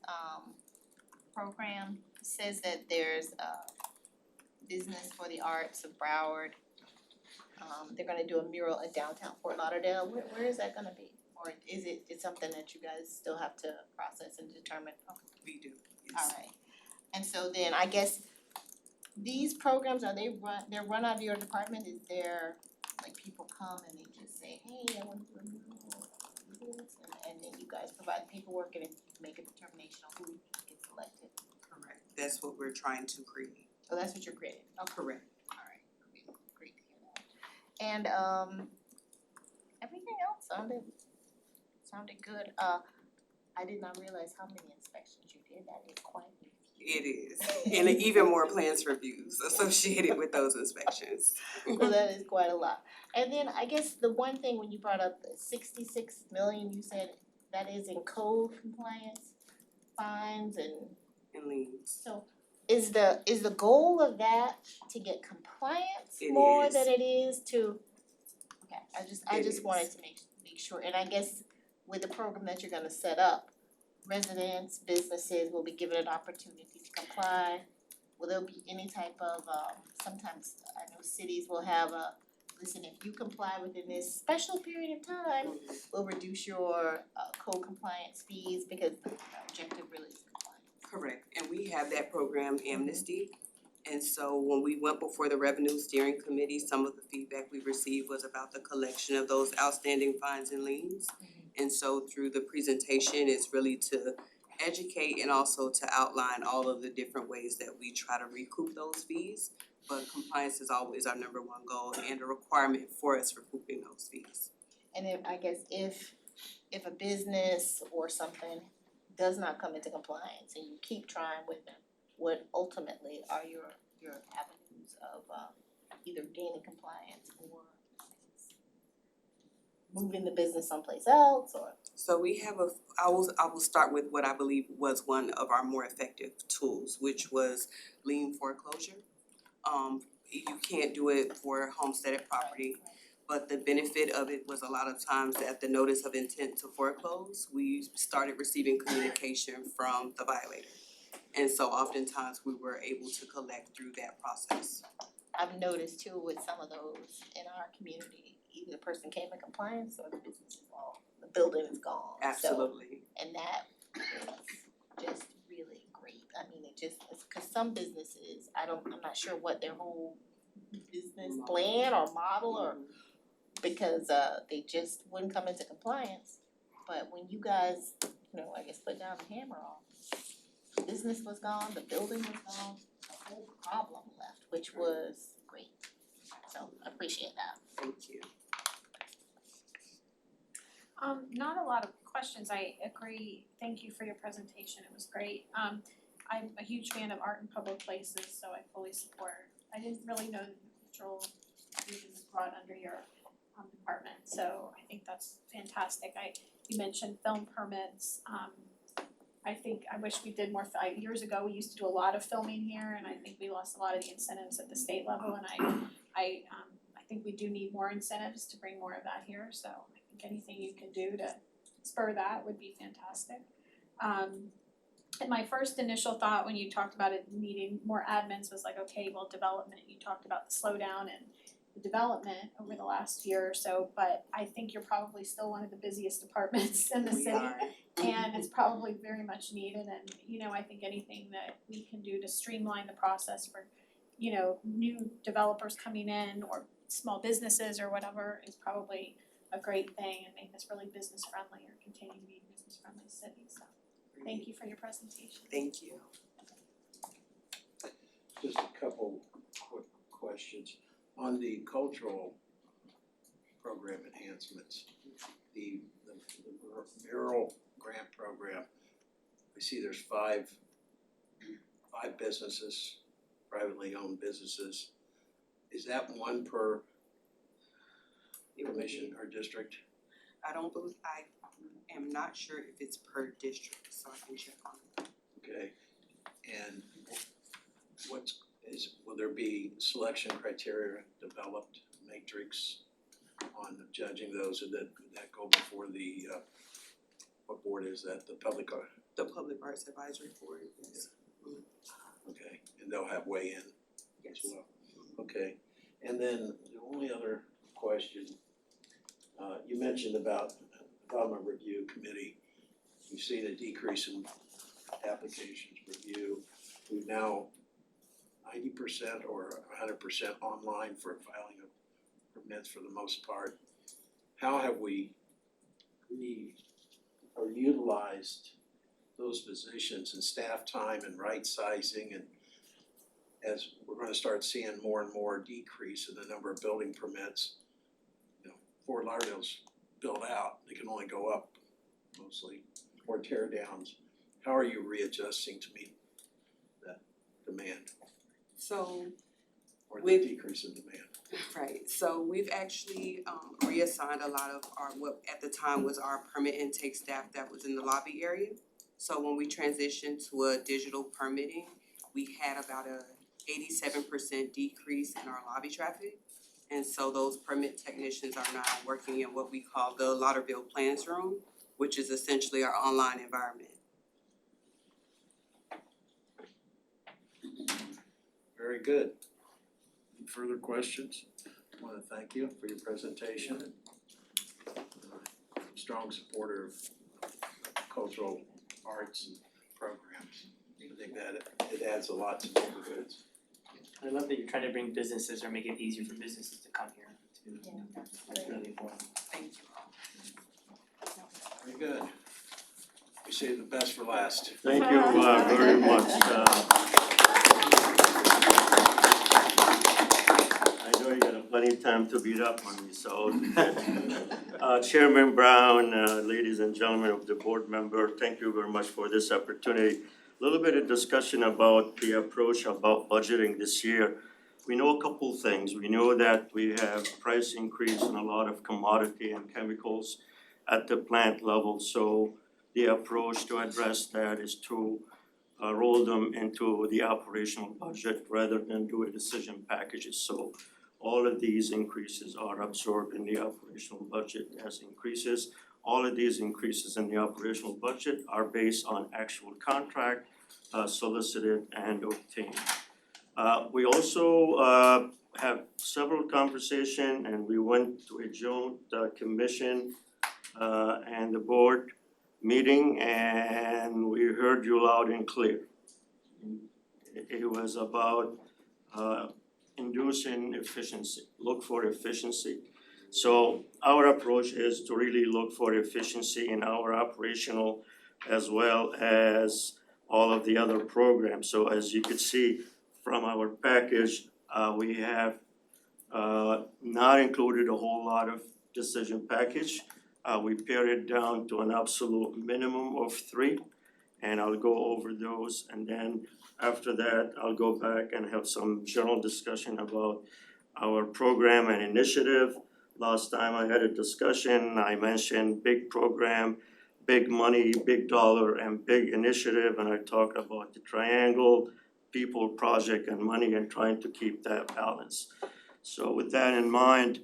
program. It says that there's business for the arts of Broward. They're gonna do a mural in downtown Fort Lauderdale. Where is that gonna be? Or is it's something that you guys still have to process and determine? We do, yes. Alright, and so then I guess these programs, they're run out of your department? Is there, like, people come and they just say, hey, I want to do a mural, and then you guys provide paperwork and make a determination on who gets selected? Correct. That's what we're trying to create. So that's what you're creating? Okay. Correct. Alright, great to hear that. And everything else sounded good. I did not realize how many inspections you did. That is quite a few. It is, and even more plans reviews associated with those inspections. So that is quite a lot. And then I guess the one thing when you brought up the 66 million, you said that is in code compliance, fines and liens. So is the goal of that to get compliance It more is. than it is to? Okay, I It just is. wanted to make sure, and I guess with the program that you're gonna set up, residents, businesses will be given an opportunity to comply. Will there be any type of, sometimes I know cities will have listen, if you comply within this special period of time, we'll reduce your code compliance fees because the objective really is compliance. Correct, and we have that program Amnesty. And so when we went before the Revenue Steering Committee, some of the feedback we received was about the collection of those outstanding fines and liens. And so through the presentation, it's really to educate and also to outline all of the different ways that we try to recoup those fees. But compliance is always our number one goal and a requirement for us recouping those fees. And if a business or something does not come into compliance and you keep trying with them, what ultimately are your avenues of either gaining compliance or moving the business someplace else or? So we have I will start with what I believe was one of our more effective tools, which was lien foreclosure. You can't do it for homesteaded property, but the benefit of it was a lot of times at the notice of intent to foreclose, we started receiving communication from the violator. And so oftentimes we were able to collect through that process. I've noticed too with some of those in our community, either the person came in compliance or the business is all, the building is gone. Absolutely. So, and that is just really great. I mean, it's cause some businesses, I'm not sure what their whole business plan or model or, because they just wouldn't come into compliance. But when you guys, I guess put down the hammer on, business was gone, the building was gone, the whole problem left, which was great. So I appreciate that. Thank you. Not a lot of questions, I agree, thank you for your presentation, it was great. I'm a huge fan of art in public places, so I fully support. I didn't really know that the cultural division was brought under your department, so I think that's fantastic. You mentioned film permits, I wish we did more, years ago, we used to do a lot of filming here, and I think we lost a lot of the incentives at the state level, and I think we do need more incentives to bring more of that here, so I think anything you can do to spur that would be fantastic. And my first initial thought when you talked about it needing more admins was like, okay, well, development, you talked about the slowdown and the development over the last year or so, but I think you're probably still one of the busiest departments in the We city. are. And it's probably very much needed, and I think anything that we can do to streamline the process for, new developers coming in or small businesses or whatever is probably a great thing and make this really business friendly or continue to be a business friendly city, so thank you for your presentation. Thank you. Just a couple quick questions. On the cultural program enhancements, the mural grant program, I see there's five businesses, privately owned businesses. Is that one per commission or district? I am not sure if it's per district, so I can check on it. Okay, and will there be selection criteria developed, matrix on judging those, and that go before the, what board is that, the public, The Public Arts Advisory Board, yes. okay, and they'll have weigh-in as Yes. well, okay. And then the only other question, you mentioned about Development Review Committee, you've seen a decrease in applications review. We've now 90% or 100% online for filing of permits for the most part. How have we utilized those positions and staff time and right sizing, and as we're gonna start seeing more and more decrease in the number of building permits, Fort Lauderdale's built out, they can only go up mostly, or tear downs. How are you readjusting to meet that demand So, or the With- decrease in demand? right, so we've actually reassigned a lot of our, what at the time was our permit intake staff that was in the lobby area. So when we transitioned to a digital permitting, we had about a 87% decrease in our lobby traffic. And so those permit technicians are now working in what we call the Lauderdale Plans Room, which is essentially our online environment. Very good. Any further questions? I wanna thank you for your presentation. Strong supporter of cultural arts and programs. I think that it adds a lot to neighborhoods. I love that you're trying to bring businesses or make it easier for businesses to come here too. That's really important. Thank you all. Very good. We save the best for last. Thank you very much. I know you got plenty of time to beat up on me, so. Chairman Brown, ladies and gentlemen of the board member, thank you very much for this opportunity. A little bit of discussion about the approach about budgeting this year. We know a couple things. We know that we have price increase in a lot of commodity and chemicals at the plant level, so the approach to address that is to roll them into the operational budget rather than do a decision packages. So all of these increases are absorbed in the operational budget as increases. All of these increases in the operational budget are based on actual contract solicited and obtained. We also have several conversations, and we went to a joint commission and the board meeting, and we heard you loud and clear. It was about inducing efficiency, look for efficiency. So our approach is to really look for efficiency in our operational as well as all of the other programs. So as you can see from our package, we have not included a whole lot of decision package. We pared it down to an absolute minimum of 3, and I'll go over those, and then after that, I'll go back and have some general discussion about our program and initiative. Last time I had a discussion, I mentioned big program, big money, big dollar, and big initiative, and I talked about the triangle, people, project, and money, and trying to keep that balance. So with that in mind,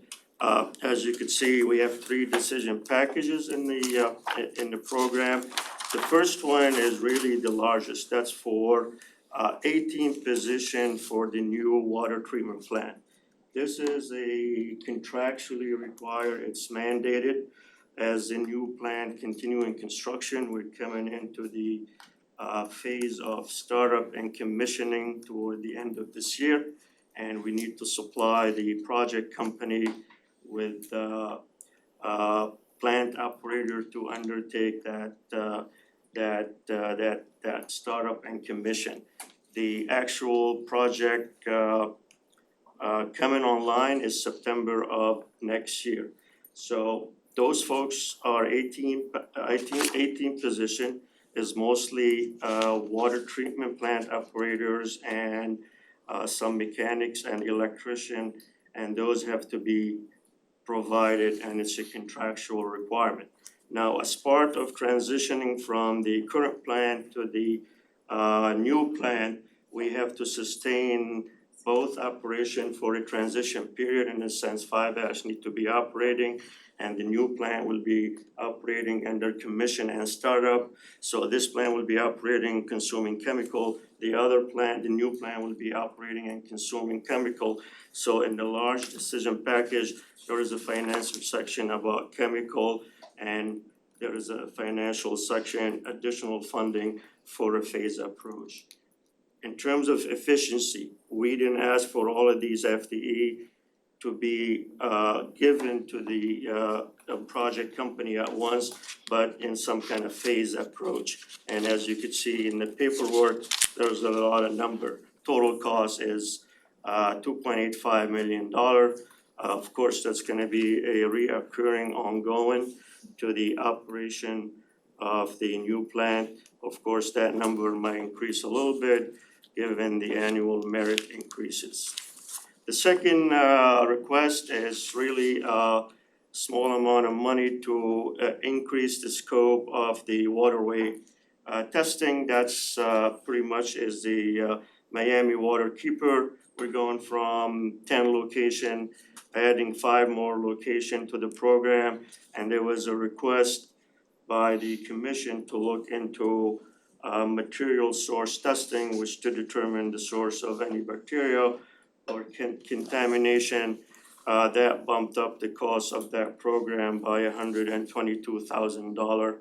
as you can see, we have 3 decision packages in the program. The first one is really the largest. That's for 18th position for the new water treatment plant. This is a contractually required, it's mandated as a new plant continuing construction. We're coming into the phase of startup and commissioning toward the end of this year, and we need to supply the project company with plant operator to undertake that startup and commission. The actual project coming online is September of next year. So those folks are 18th position is mostly water treatment plant operators and some mechanics and electrician, and those have to be provided, and it's a contractual requirement. Now, as part of transitioning from the current plan to the new plan, we have to sustain both operation for a transition period. In a sense, 5-ash need to be operating, and the new plant will be operating under commission and startup. So this plant will be operating, consuming chemical. The other plant, the new plant, will be operating and consuming chemical. So in the large decision package, there is a financial section about chemical, and there is a financial section, additional funding for a phased approach. In terms of efficiency, we didn't ask for all of these FTE to be given to the project company at once, but in some kind of phased approach. And as you could see in the paperwork, there's a lot of number. Total cost is $2.85 million. Of course, that's gonna be a reoccurring ongoing to the operation of the new plant. Of course, that number might increase a little bit given the annual merit increases. The second request is really a small amount of money to increase the scope of the waterway testing. That's pretty much is the Miami Waterkeeper. We're going from 10 location, adding 5 more location to the program, and there was a request by the commission to look into material source testing, which to determine the source of any bacteria or contamination. That bumped up the cost of that program by $122,000,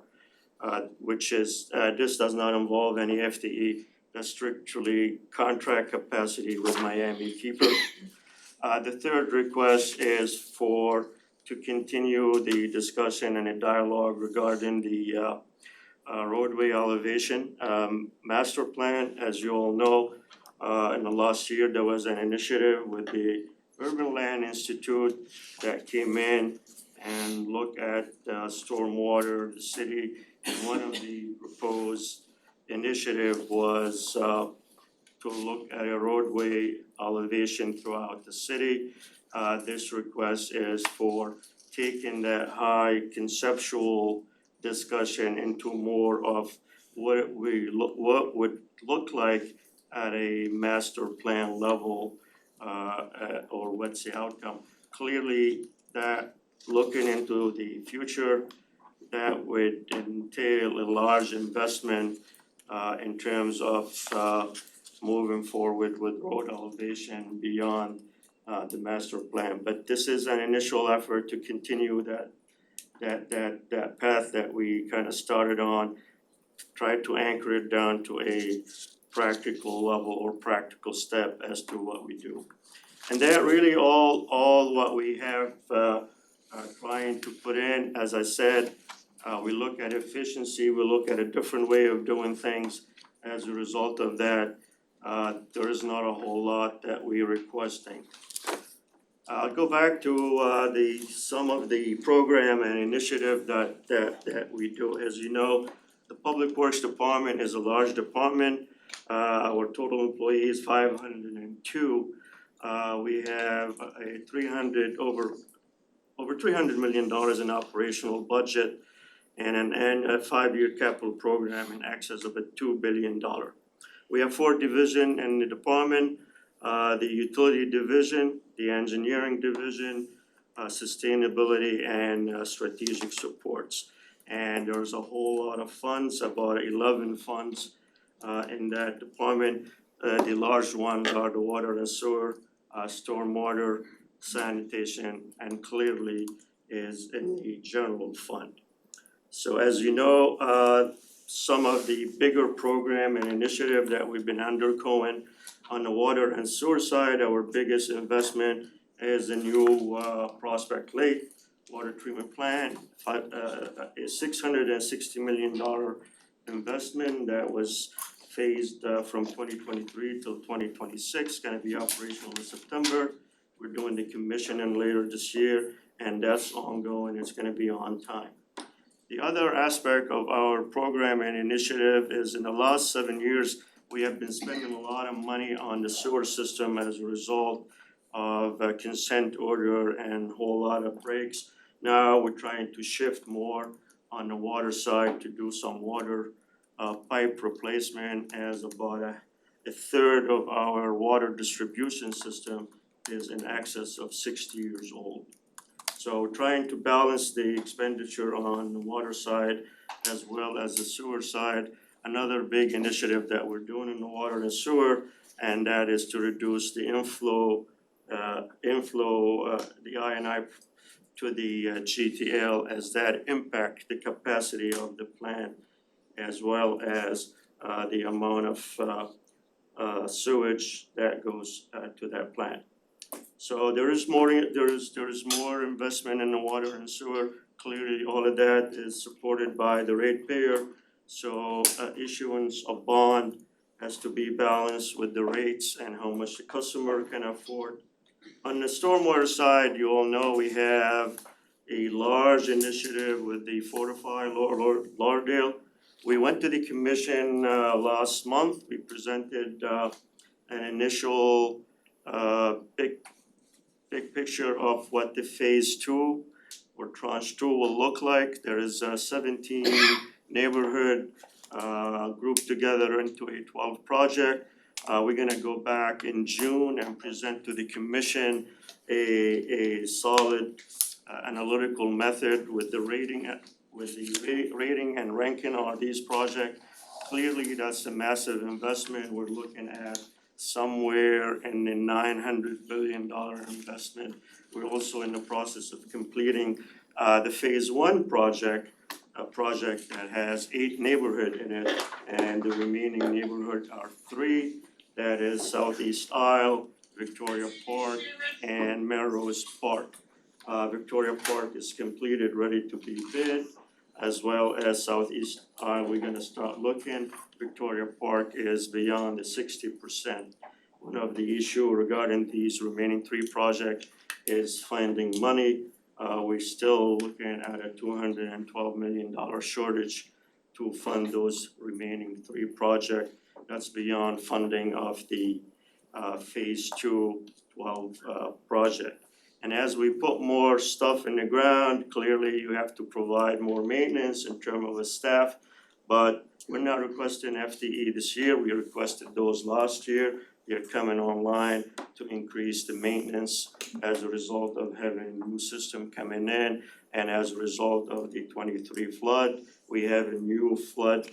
which is, this does not involve any FTE. That's strictly contract capacity with Miami Keeper. The third request is for to continue the discussion and a dialogue regarding the roadway elevation. Master plan, as you all know, in the last year, there was an initiative with the Urban Land Institute that came in and looked at stormwater, the city. And one of the proposed initiative was to look at a roadway elevation throughout the city. This request is for taking that high conceptual discussion into more of what would look like at a master plan level, or what's the outcome. Clearly, that looking into the future, that would entail a large investment in terms of moving forward with road elevation beyond the master plan. But this is an initial effort to continue that path that we kind of started on, try to anchor it down to a practical level or practical step as to what we do. And that really all what we have trying to put in. As I said, we look at efficiency, we look at a different way of doing things. As a result of that, there is not a whole lot that we're requesting. I'll go back to some of the program and initiative that we do. As you know, the Public Works Department is a large department. Our total employees 502. We have a over $300 million in operational budget and a 5-year capital program in excess of $2 billion. We have 4 divisions in the department, the utility division, the engineering division, sustainability and strategic supports. And there's a whole lot of funds, about 11 funds in that department. The large ones are the water and sewer, stormwater, sanitation, and clearly is in the general fund. So as you know, some of the bigger program and initiative that we've been undergoing on the water and sewer side, our biggest investment is the new Prospect Lake water treatment plant, a $660 million investment that was phased from 2023 till 2026, gonna be operational in September. We're doing the commissioning later this year, and that's ongoing, it's gonna be on time. The other aspect of our program and initiative is in the last 7 years, we have been spending a lot of money on the sewer system as a result of a consent order and a whole lot of breaks. Now we're trying to shift more on the water side to do some water pipe replacement, as about a third of our water distribution system is in excess of 60 years old. So we're trying to balance the expenditure on the water side as well as the sewer side. Another big initiative that we're doing in the water and sewer, and that is to reduce the inflow, the I&I to the GTL, as that impact the capacity of the plant as well as the amount of sewage that goes to that plant. So there is more investment in the water and sewer. Clearly, all of that is supported by the ratepayer. So issuance of bond has to be balanced with the rates and how much the customer can afford. On the stormwater side, you all know we have a large initiative with the Fortify Lauderdale. We went to the commission last month. We presented an initial big picture of what the phase 2 or tranche 2 will look like. There is 17 neighborhood grouped together into a 12 project. We're gonna go back in June and present to the commission a solid analytical method with the rating and ranking on these projects. Clearly, that's a massive investment. We're looking at somewhere in the $900 billion investment. We're also in the process of completing the phase 1 project, a project that has 8 neighborhoods in it, and the remaining neighborhoods are 3. That is Southeast Isle, Victoria Park, and Melrose Park. Victoria Park is completed, ready to be bid, as well as Southeast Aisle, we're gonna start looking. Victoria Park is beyond the 60%. One of the issue regarding these remaining three projects is finding money. We're still looking at a $212 million shortage to fund those remaining three projects. That's beyond funding of the phase 2 12 project. And as we put more stuff in the ground, clearly you have to provide more maintenance in terms of the staff. But we're not requesting FTE this year, we requested those last year. They're coming online to increase the maintenance as a result of having a new system coming in. And as a result of the 23 flood, we have a new flood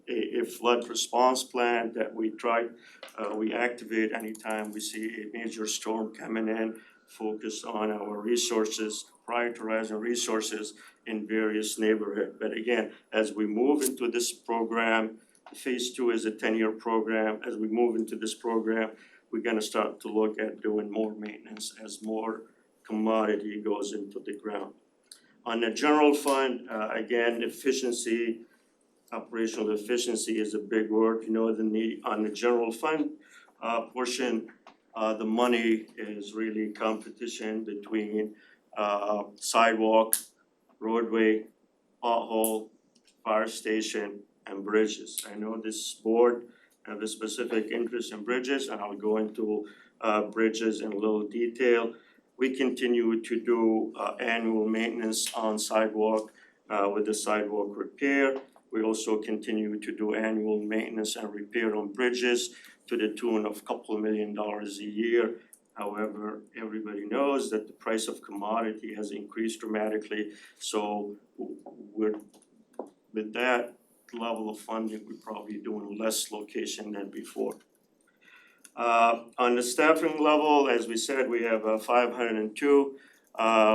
a flood response plan that we activate anytime we see a major storm coming in, focus on our resources, prioritizing resources in various neighborhoods. But again, as we move into this program, phase 2 is a 10-year program. As we move into this program, we're gonna start to look at doing more maintenance as more commodity goes into the ground. On the general fund, again, efficiency, operational efficiency is a big word, you know, the need on the general fund portion, the money is really competition between sidewalk, roadway, pothole, fire station, and bridges. I know this board have a specific interest in bridges, and I'll go into bridges in a little detail. We continue to do annual maintenance on sidewalk with the sidewalk repair. We also continue to do annual maintenance and repair on bridges to the tune of $2 million a year. However, everybody knows that the price of commodity has increased dramatically, so we're with that level of funding, we're probably doing less location than before. On the staffing level, as we said, we have 502.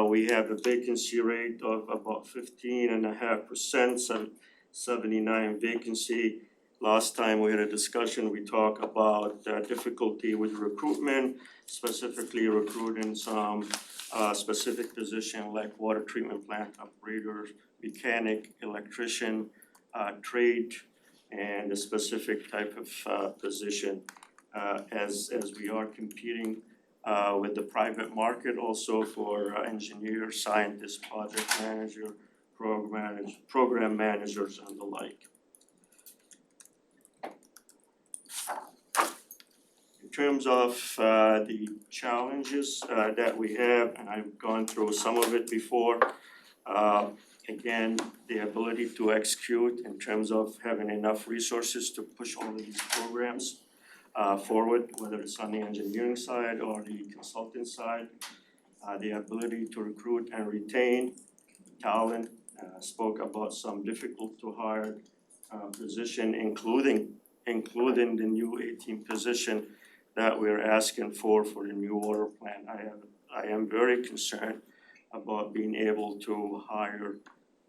We have a vacancy rate of about 15.5%, 79 vacancy. Last time we had a discussion, we talked about difficulty with recruitment, specifically recruiting some specific position like water treatment plant operator, mechanic, electrician, trade, and a specific type of position. As we are competing with the private market also for engineer, scientist, project manager, program managers and the like. In terms of the challenges that we have, and I've gone through some of it before, again, the ability to execute in terms of having enough resources to push all of these programs forward, whether it's on the engineering side or the consulting side, the ability to recruit and retain talent. Spoke about some difficult to hire position, including the new 18 position that we're asking for the new water plant. I am very concerned about being able to hire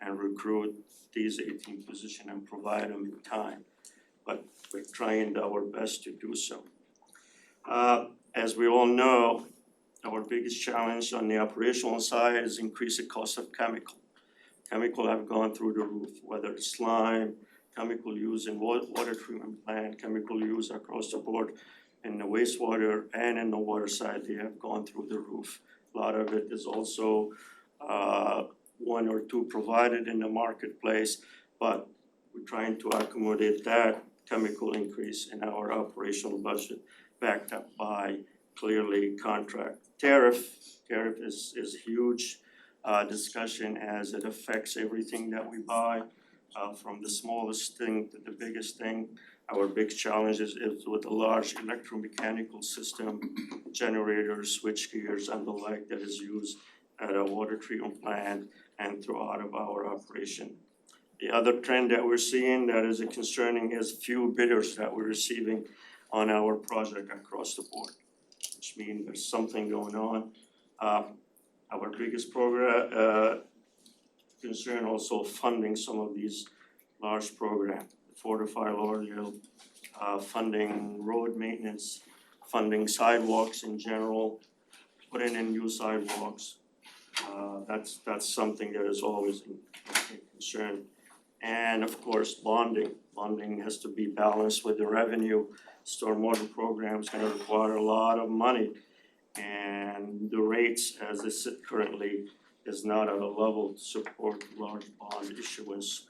and recruit these 18 positions and provide them in time, but we're trying our best to do so. As we all know, our biggest challenge on the operational side is increase the cost of chemical. Chemical have gone through the roof, whether it's slime, chemical use in water treatment plant, chemical use across the board in the wastewater and in the water side, they have gone through the roof. A lot of it is also one or two provided in the marketplace, but we're trying to accommodate that chemical increase in our operational budget, backed up by clearly contract. Tariff is huge discussion as it affects everything that we buy, from the smallest thing to the biggest thing. Our big challenge is with a large electromechanical system, generators, switch gears and the like that is used at a water treatment plant and throughout of our operation. The other trend that we're seeing that is concerning is few bidders that we're receiving on our project across the board, which means there's something going on. Our biggest concern also funding some of these large programs, Fortify Lauderdale, funding road maintenance, funding sidewalks in general, putting in new sidewalks. That's something that is always a concern. And of course, bonding has to be balanced with the revenue. Stormwater programs gonna require a lot of money. And the rates as they sit currently is not at a level to support large bond issuance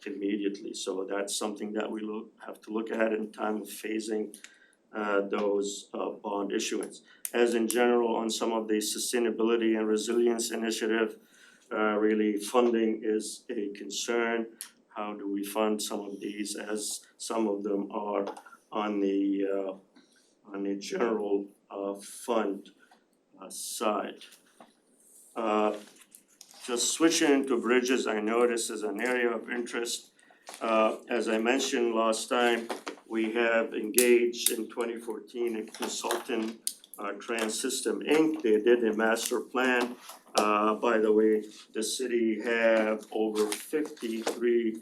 immediately. So that's something that we have to look at in time of phasing those bond issuance. As in general, on some of the sustainability and resilience initiative, really funding is a concern. How do we fund some of these, as some of them are on the general fund side. Just switching to bridges, I know this is an area of interest. As I mentioned last time, we have engaged in 2014 a consultant, Trans-System Inc. They did a master plan. By the way, the city have over 53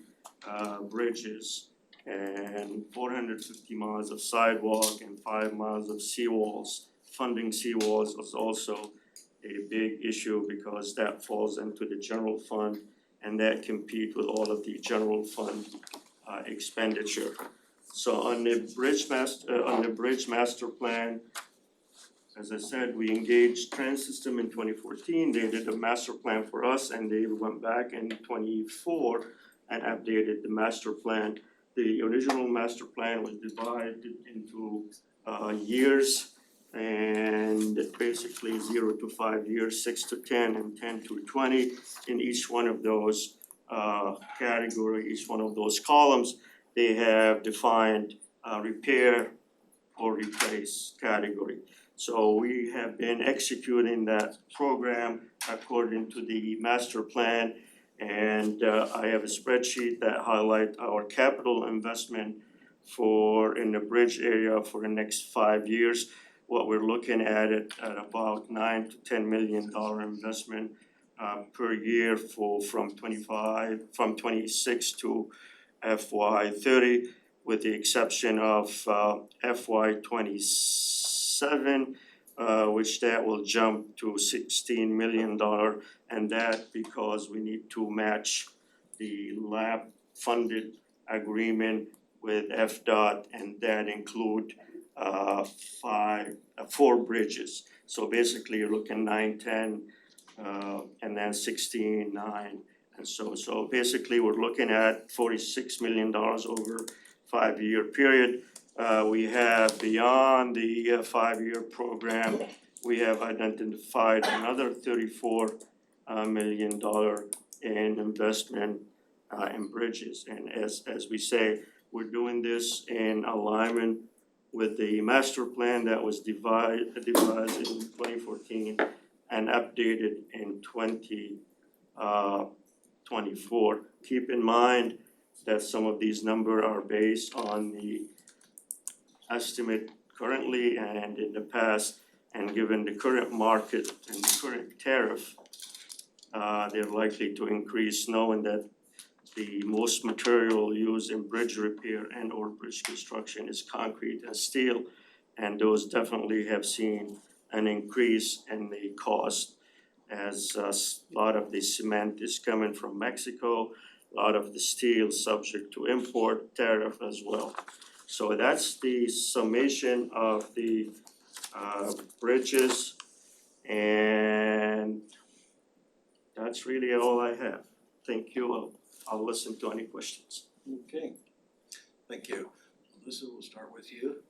bridges and 450 miles of sidewalk and 5 miles of seawalls. Funding seawalls was also a big issue because that falls into the general fund and that compete with all of the general fund expenditure. So on the bridge master plan, as I said, we engaged Trans-System in 2014. They did a master plan for us and they went back in 24 and updated the master plan. The original master plan was divided into years, and basically 0 to 5 years, 6 to 10 and 10 to 20. In each one of those category, each one of those columns, they have defined repair or replace category. So we have been executing that program according to the master plan. And I have a spreadsheet that highlight our capital investment in the bridge area for the next 5 years. What we're looking at about $9 to $10 million investment per year from 26 to FY30, with the exception of FY27, which that will jump to $16 million, and that because we need to match the lab funded agreement with FDOT, and that include 4 bridges. So basically you're looking 9, 10, and then 16, 9, and so basically we're looking at $46 million over 5-year period. We have beyond the 5-year program, we have identified another $34 million in investment in bridges. And as we say, we're doing this in alignment with the master plan that was devised in 2014 and updated in 2024. Keep in mind that some of these numbers are based on the estimate currently and in the past, and given the current market and the current tariff, they're likely to increase, knowing that the most material used in bridge repair and or bridge construction is concrete and steel, and those definitely have seen an increase in the cost as a lot of the cement is coming from Mexico, a lot of the steel subject to import tariff as well. So that's the summation of the bridges, and that's really all I have. Thank you. I'll listen to any questions. Okay, thank you. Melissa, we'll start with you.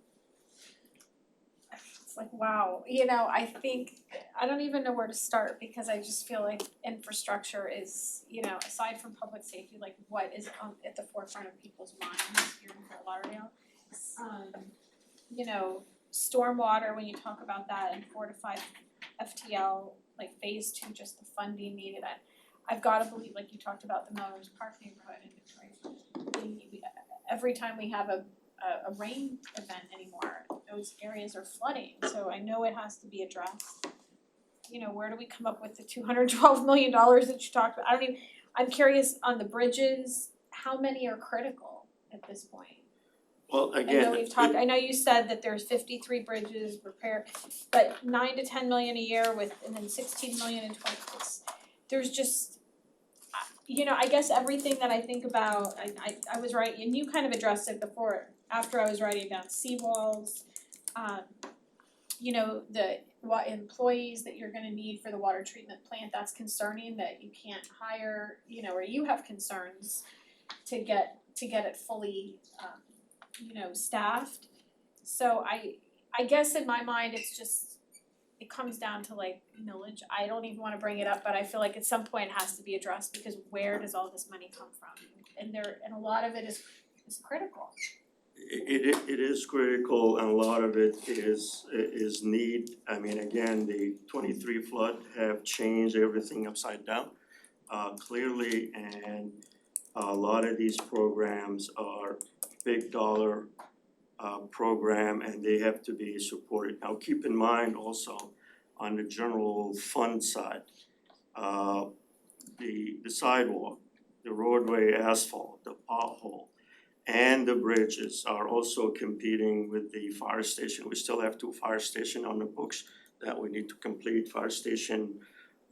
It's like, wow, I think, I don't even know where to start, because I just feel like infrastructure is, aside from public safety, like what is at the forefront of people's minds here in Fort Lauderdale. Stormwater, when you talk about that, and 4 to 5 FTL, like phase 2, just the funding needed. I've gotta believe, like you talked about the Melrose Park neighborhood in Detroit. Every time we have a rain event anymore, those areas are flooding, so I know it has to be addressed. Where do we come up with the $212 million that you talked about? I'm curious on the bridges, how many are critical at this point? Well, I again, know we've talked, I know you said that there's 53 bridges repair, but 9 to 10 million a year with, and then 16 million in 26. There's just, you know, I guess everything that I think about, I was writing, and you kind of addressed it before, after I was writing down seawalls, you know, what employees that you're gonna need for the water treatment plant, that's concerning that you can't hire, you know, or you have concerns to get it fully, you know, staffed. So I guess in my mind, it's just, it comes down to like millage. I don't even wanna bring it up, but I feel like at some point it has to be addressed because where does all this money come from? And a lot of it is critical. It is critical, and a lot of it is need. I mean, again, the 23 flood have changed everything upside down, clearly, and a lot of these programs are big dollar program, and they have to be supported. Now, keep in mind also, on the general fund side, the sidewalk, the roadway asphalt, the pothole, and the bridges are also competing with the fire station. We still have 2 fire stations on the books that we need to complete. Fire station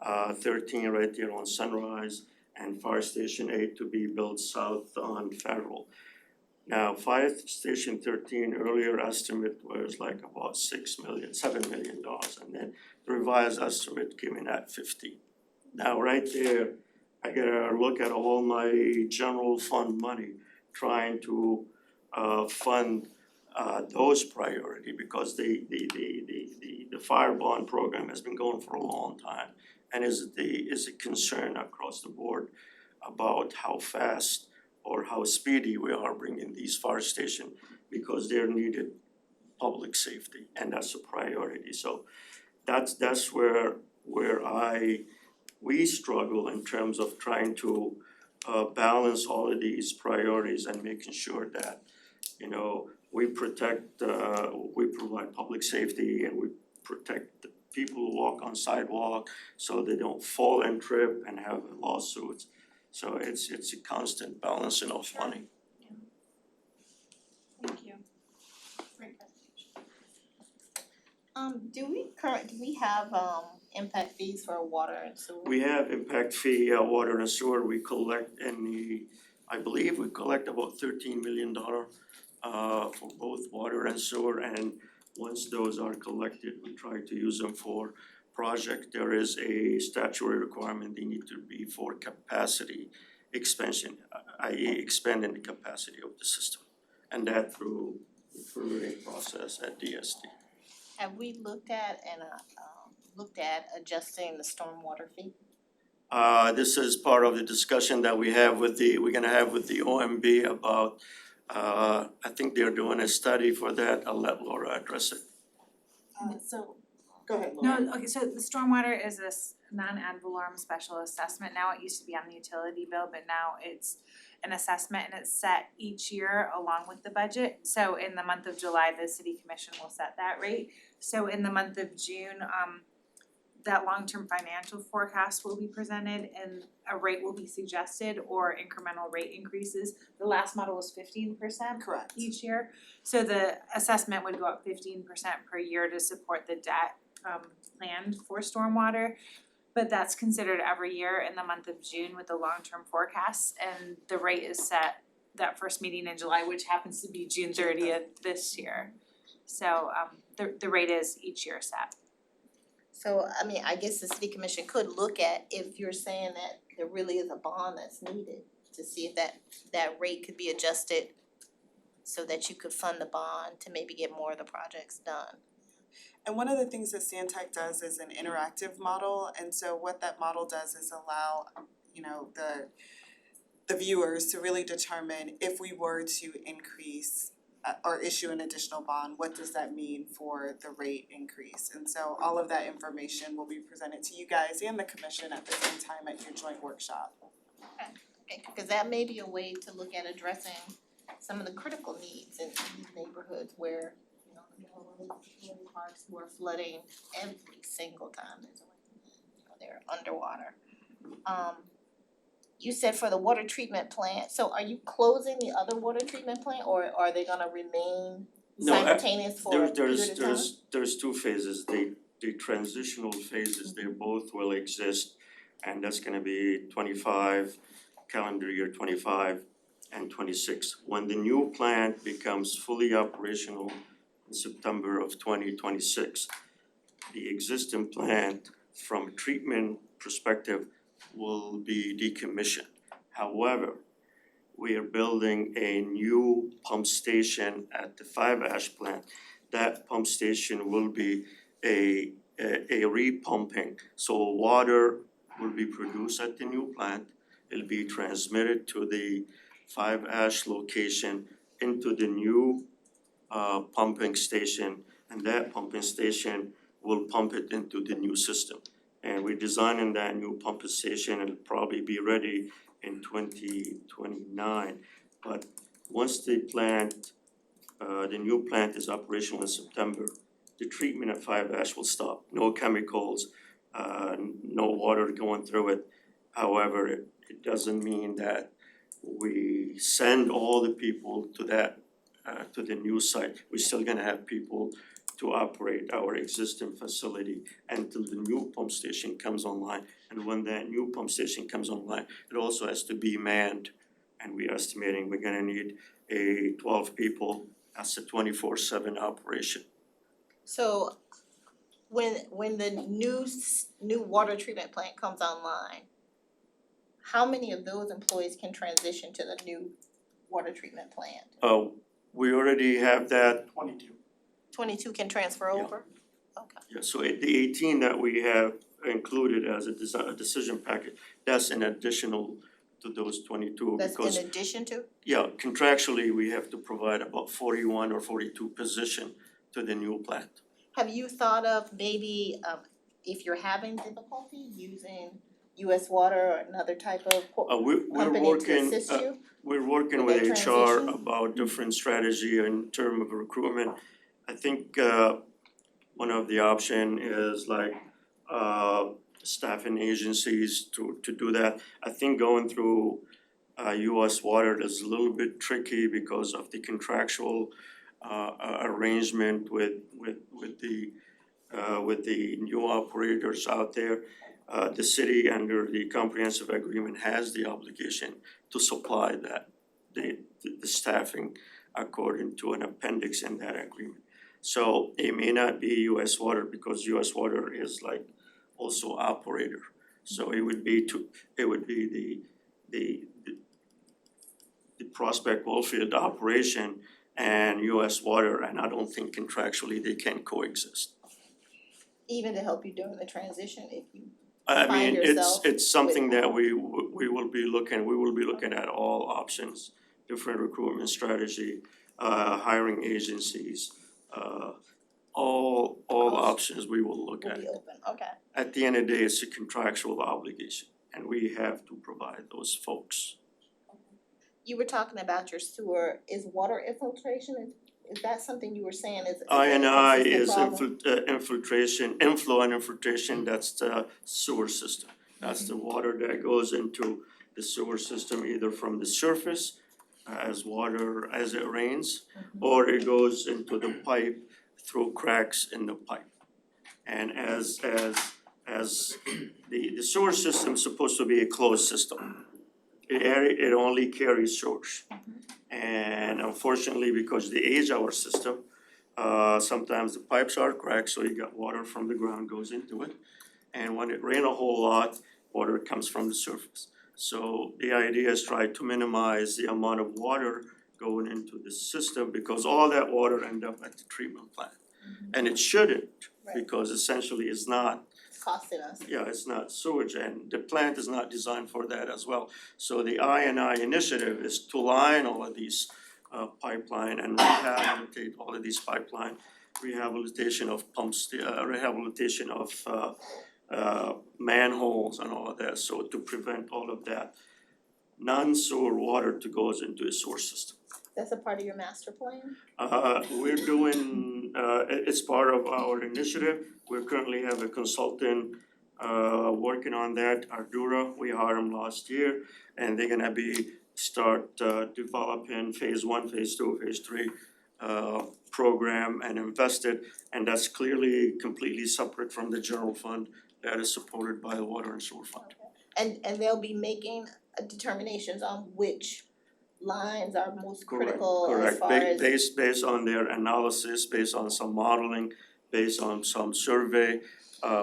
13 right there on Sunrise, and fire station 8 to be built south on Federal. Now, fire station 13 earlier estimate was like about $7 million, and then the revised estimate came in at 50. Now, right there, I gotta look at all my general fund money, trying to fund those priority, because the fire bond program has been going for a long time, and is a concern across the board about how fast or how speedy we are bringing these fire stations, because they're needed public safety, and that's a priority. So that's where we struggle in terms of trying to balance all of these priorities and making sure that, you know, we provide public safety, and we protect the people who walk on sidewalk so they don't fall and trip and have lawsuits. So it's a constant balancing of money. Thank you. Great presentation. Do we have impact fees for water and sewer? We have impact fee, water and sewer. We collect I believe we collect about $13 million for both water and sewer, and once those are collected, we try to use them for project. There is a statutory requirement, they need to be for capacity expansion, i.e. expanding the capacity of the system, and that through the permitting process at DST. Have we looked at adjusting the stormwater fee? This is part of the discussion that we're gonna have with the OMB about, I think they're doing a study for that. I'll let Laura address it. Go ahead, Laura. No, okay, so the stormwater is this non-ad valorem special assessment. Now it used to be on the utility bill, but now it's an assessment, and it's set each year along with the budget. So in the month of July, the city commission will set that rate. So in the month of June, that long-term financial forecast will be presented, and a rate will be suggested, or incremental rate increases. The last model was 15%. Correct. Each year. So the assessment would go up 15% per year to support the debt planned for stormwater. But that's considered every year in the month of June with the long-term forecasts, and the rate is set that first meeting in July, which happens to be June 30th this year. So the rate is each year set. So, I mean, I guess the city commission could look at, if you're saying that there really is a bond that's needed, to see if that rate could be adjusted so that you could fund the bond to maybe get more of the projects done. And one of the things that Stantec does is an interactive model, and so what that model does is allow, you know, the viewers to really determine, if we were to increase or issue an additional bond, what does that mean for the rate increase? And so all of that information will be presented to you guys and the commission at the same time at your joint workshop. Okay, because that may be a way to look at addressing some of the critical needs in these neighborhoods where, you know, community parks who are flooding every single time there's a rain, they're underwater. you said for the water treatment plant, so are you closing the other water treatment plant or are they gonna remain No, simultaneous for a period of time? There's two phases, the transitional phases, they both will exist. And that's gonna be 25, calendar year 25 and 26. When the new plant becomes fully operational in September of 2026, the existing plant from treatment perspective will be decommissioned. However, we are building a new pump station at the Five Ash plant. That pump station will be a repumping, so water will be produced at the new plant. It'll be transmitted to the Five Ash location into the new pumping station, and that pumping station will pump it into the new system. And we're designing that new pumping station, it'll probably be ready in 2029. But once the plant, the new plant is operational in September, the treatment at Five Ash will stop. No chemicals, no water going through it. However, it doesn't mean that we send all the people to that, to the new site. We're still gonna have people to operate our existing facility until the new pump station comes online. And when that new pump station comes online, it also has to be manned. And we're estimating we're gonna need 12 people. That's a 24/7 operation. So when the new water treatment plant comes online, how many of those employees can transition to the new water treatment plant? We already have that. 22 can transfer over? Okay. Yeah, so the 18 that we have included as a decision package, that's in additional to those 22 That's because in addition to? yeah, contractually, we have to provide about 41 or 42 position to the new plant. Have you thought of maybe if you're having difficulty using US Water or another type of We're company to working, assist you? we're working with with that HR transition? about different strategy in term of recruitment. I think one of the option is like staffing agencies to do that. I think going through US Water is a little bit tricky because of the contractual arrangement with the new operators out there. The city under the comprehensive agreement has the obligation to supply that, the staffing according to an appendix in that agreement. So it may not be US Water because US Water is like also operator. So it would be the Prospect Wellfield operation and US Water, and I don't think contractually they can coexist. Even to help you during the transition if you I find mean, yourself it's something with- that we will be looking at all options, different recruitment strategy, hiring agencies, all options we will look will at. be open, okay. At the end of the day, it's a contractual obligation and we have to provide those folks. You were talking about your sewer, is water infiltration, is that something you were saying is a I&I consistent is problem? infiltration, inflow and infiltration, that's the sewer system. That's the water that goes into the sewer system either from the surface as water as it rains, or it goes into the pipe through cracks in the pipe. And as the sewer system's supposed to be a closed system. It only carries sewage. And unfortunately, because the age of our system, sometimes the pipes are cracked, so you got water from the ground goes into it. And when it rain a whole lot, water comes from the surface. So the idea is try to minimize the amount of water going into the system because all that water end up at the treatment plant. And it shouldn't, Right. because essentially it's not, Costing us. it's not sewage and the plant is not designed for that as well. So the I&I initiative is to line all of these pipeline and rehabilitate all of these pipeline, rehabilitation of pumps, rehabilitation of manholes and all of that, so to prevent all of that non-sewer water to goes into a sewer system. That's a part of your master plan? We're doing, it's part of our initiative, we currently have a consultant working on that. Ardura, we hired them last year, and they're gonna start developing phase 1, phase 2, phase 3 program and invested, and that's clearly completely separate from the general fund that is supported by the water and sewer fund. And they'll be making determinations on which lines are most critical as far as. Based on their analysis, based on some modeling, based on some survey.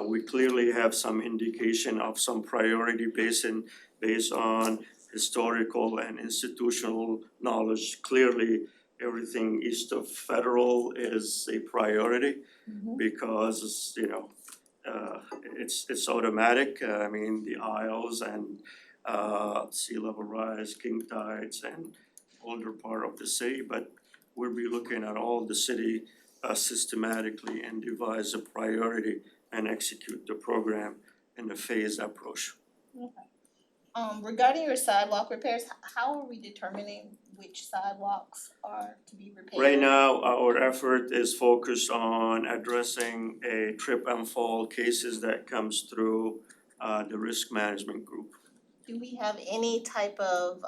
We clearly have some indication of some priority based on historical and institutional knowledge. Clearly, everything east of Federal is a priority because, you know, it's automatic. I mean, the aisles and sea level rise, king tides and older part of the city, but we'll be looking at all the city systematically and devise a priority and execute the program in a phased approach. Okay. Regarding your sidewalk repairs, how are we determining which sidewalks are to be repaired? Right now, our effort is focused on addressing a trip and fall cases that comes through the risk management group. Do we have any type of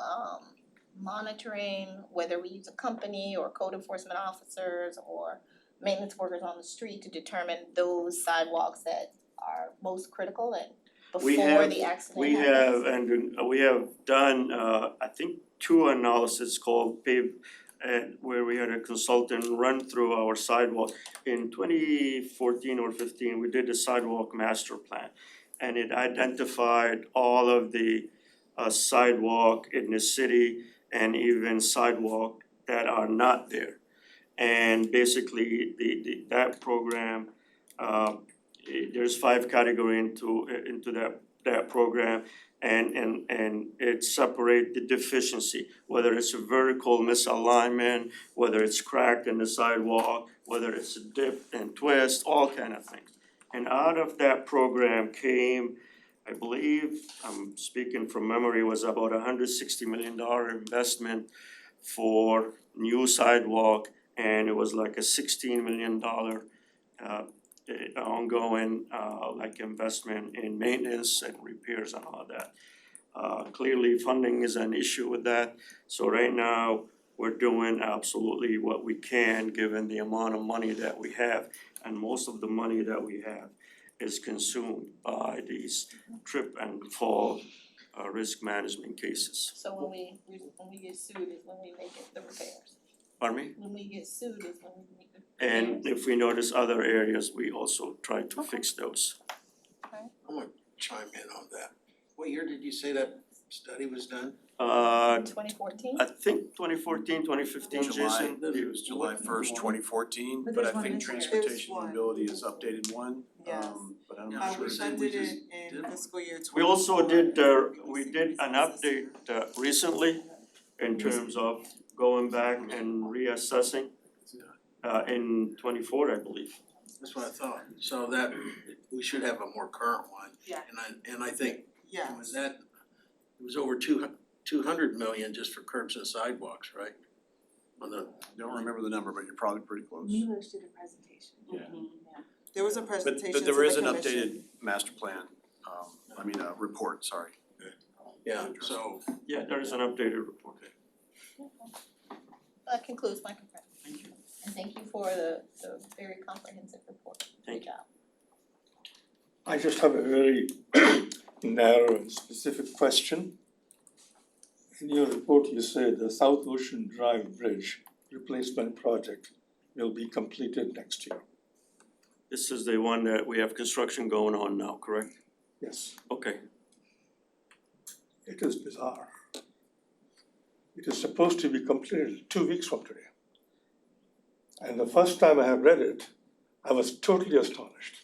monitoring, whether we use a company or code enforcement officers or maintenance workers on the street to determine those sidewalks that are most critical and before the accident happens? We have done I think 2 analysis called PAVE, where we had a consultant run through our sidewalk. In 2014 or 15, we did a sidewalk master plan, and it identified all of the sidewalk in the city and even sidewalk that are not there. And basically, that program, there's 5 categories into that program, and it separate the deficiency, whether it's a vertical misalignment, whether it's cracked in the sidewalk, whether it's a dip and twist, all kind of things. And out of that program came, I believe, I'm speaking from memory, was about $160 million investment for new sidewalk, and it was like a $16 million ongoing like investment in maintenance and repairs and all of that. Clearly funding is an issue with that, so right now we're doing absolutely what we can given the amount of money that we have, and most of the money that we have is consumed by these trip and fall risk management cases. So when we get sued is when we make the repairs. Pardon me? When we get sued is when we make the repairs. And if we notice other areas, we also try to fix those. I'm gonna chime in on that. What year did you say that study was done? 2014? I think 2014, 2015, Jason. It was July 1st, 2014, but I think Transportation Mobility has updated one, Yes. but I'm Yeah, not We sure. funded it in fiscal year 24. We also we did an update recently in terms of going back and reassessing in 24, I believe. That's what I thought. So that, we should have a more current one. Yeah. And I think, was that, it was over 200 million just for curbs and sidewalks, right? On the, Don't remember the number, but you're probably pretty close. Milos did a presentation. Yeah. There was a presentation But to there is the an commission. updated master plan, report, sorry. yeah, so, Yeah, there is an updated report. That concludes my comment. Thank you. And thank you for the very comprehensive report. Good job. I just have a very narrow and specific question. In your report, you say the South Ocean Drive Bridge replacement project will be completed next year. This is the one that we have construction going on now, correct? Yes, Okay. it is bizarre. It is supposed to be completed 2 weeks from today. And the first time I have read it, I was totally astonished.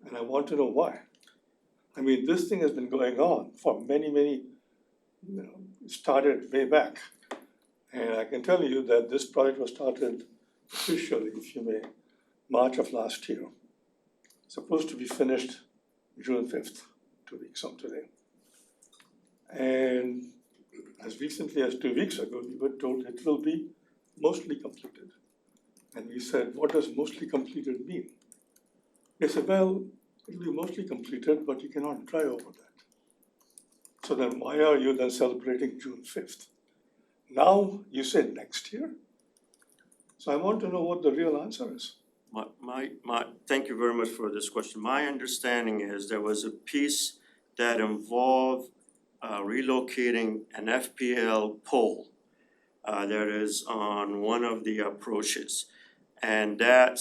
And I want to know why. I mean, this thing has been going on for many, started way back. And I can tell you that this project was started officially, if you may, March of last year. Supposed to be finished June 5th, 2 weeks from today. And as recently as 2 weeks ago, we were told it will be mostly completed. And we said, what does mostly completed mean? They said, well, It'll be mostly completed, but you cannot drive over that. So then why are you then celebrating June 5th? Now you say next year? So I want to know what the real answer is. Thank you very much for this question. My understanding is there was a piece that involved relocating an FPL pole that is on one of the approaches. And that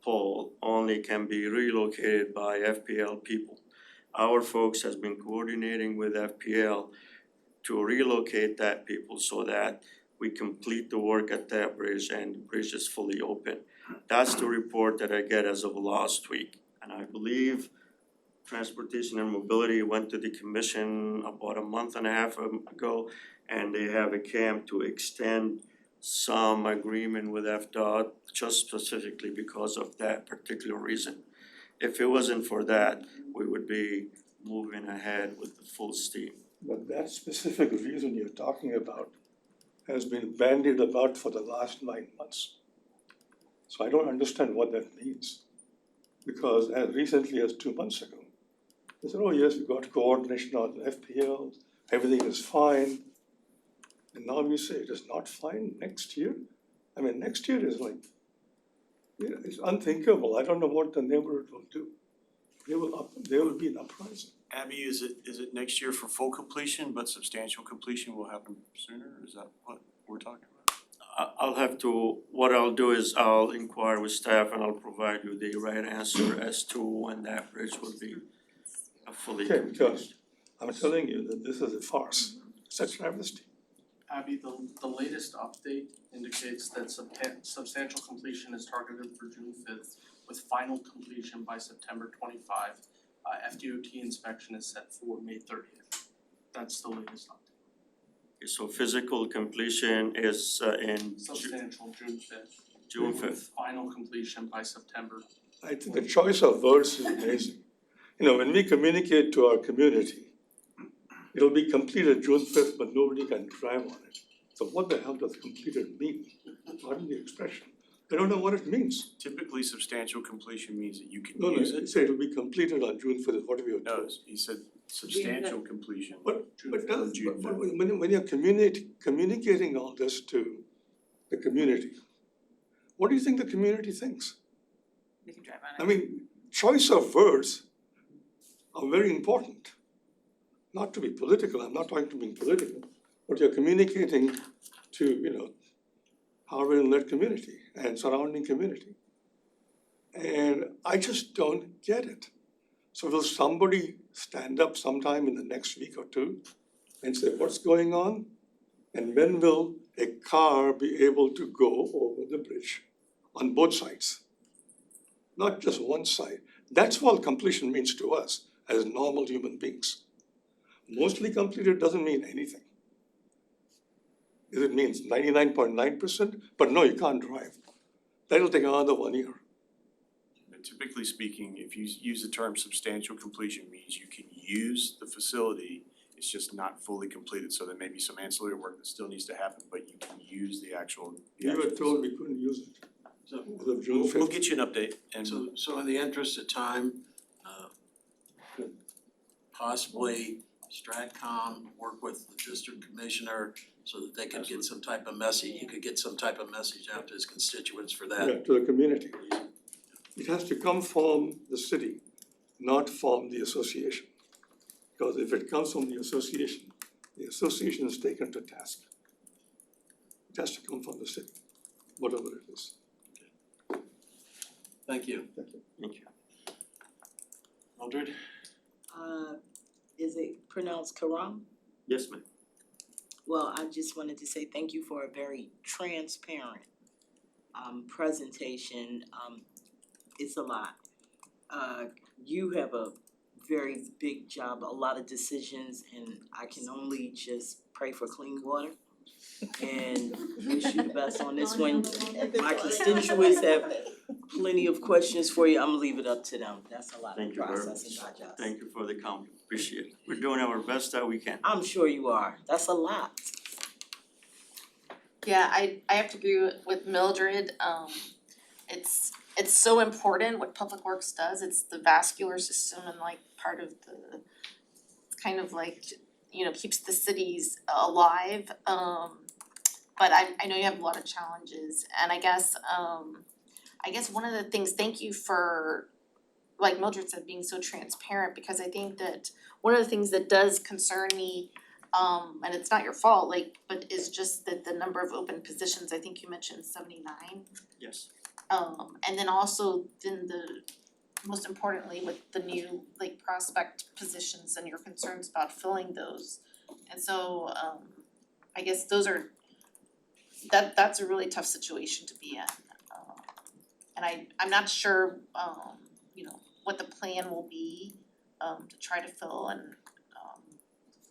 pole only can be relocated by FPL people. Our folks has been coordinating with FPL to relocate that people so that we complete the work at that bridge and the bridge is fully open. That's the report that I get as of last week. And I believe Transportation and Mobility went to the commission about a month and a half ago, and they have a camp to extend some agreement with FDOT just specifically because of that particular reason. If it wasn't for that, we would be moving ahead with the full steam. But that specific reason you're talking about has been bandied about for the last 9 months. So I don't understand what that means. Because as recently as 2 months ago, they said, oh yes, we got coordination on FPL, everything is fine. And now you say it is not fine next year? I mean, next year is like, it's unthinkable. I don't know what the neighborhood will do. There will be an uprising. Abby, is it next year for full completion, but substantial completion will happen sooner? Is that what we're talking about? What I'll do is I'll inquire with staff and I'll provide you the right answer as to when that bridge will be fully Okay, complete. because I'm telling you that this is a farce, it's a travesty. Abby, the latest update indicates that substantial completion is targeted for June 5th with final completion by September 25. FDOT inspection is set for May 30th. That's the latest update. So physical completion is in Substantial June 5th. June 5th. Final completion by September. I think the choice of words is amazing. You know, when we communicate to our community, it'll be completed June 5th, but nobody can drive on it. So what the hell does completed mean? Pardon the expression. I don't know what it means. Typically, substantial completion means that you can No, use you it. say it'll be completed on June 5th, what have you No, told? he said substantial completion. But June when 5th. you're communicating all this to the community, what do you think the community thinks? They can drive on it. I mean, choice of words are very important. Not to be political, I'm not trying to be political, but you're communicating to, Harvard Inlet community and surrounding community. And I just don't get it. So will somebody stand up sometime in the next week or two and say, what's going on? And when will a car be able to go over the bridge on both sides? Not just one side. That's what completion means to us as normal human beings. Mostly completed doesn't mean anything. It means 99.9%, but no, you can't drive. That'll take another 1 year. But typically speaking, if you use the term substantial completion, means you can use the facility, it's just not fully completed, so there may be some ancillary work that still needs to happen, but you can use the actual. You were told we couldn't use it. So As of June 5th. We'll get you an update and. So in the interest of time, possibly Stratcom work with the district commissioner so that they could get some type of message, he could get some type of message out to his constituents for that. Yeah, to the community. It has to come from the city, not from the association. Because if it comes from the association is taken to task. It has to come from the city, whatever it is. Thank you. Thank you. Mildred? Is it pronounced Karam? Yes, ma'am. Well, I just wanted to say thank you for a very transparent presentation. It's a lot. You have a very big job, a lot of decisions, and I can only just pray for clean water and wish you the best on this one. My constituents have plenty of questions for you. I'm gonna leave it up to them. That's a lot of Thank you very process and much. digest. Thank you for the comment, appreciate it. We're doing our best that we can. I'm sure you are. That's a lot. Yeah, I have to agree with Mildred, it's it's so important what Public Works does, it's the vascular system and like part of the, it's kind of like, keeps the cities alive, but I know you have a lot of challenges, and I guess one of the things, thank you for, like Mildred said, being so transparent, because I think that one of the things that does concern me, and it's not your fault, but is just that the number of open positions, I think you mentioned 79. Yes. And then also most importantly with the new prospect positions and your concerns about filling those. And so I guess that's a really tough situation to be in. And I'm not sure what the plan will be to try to fill and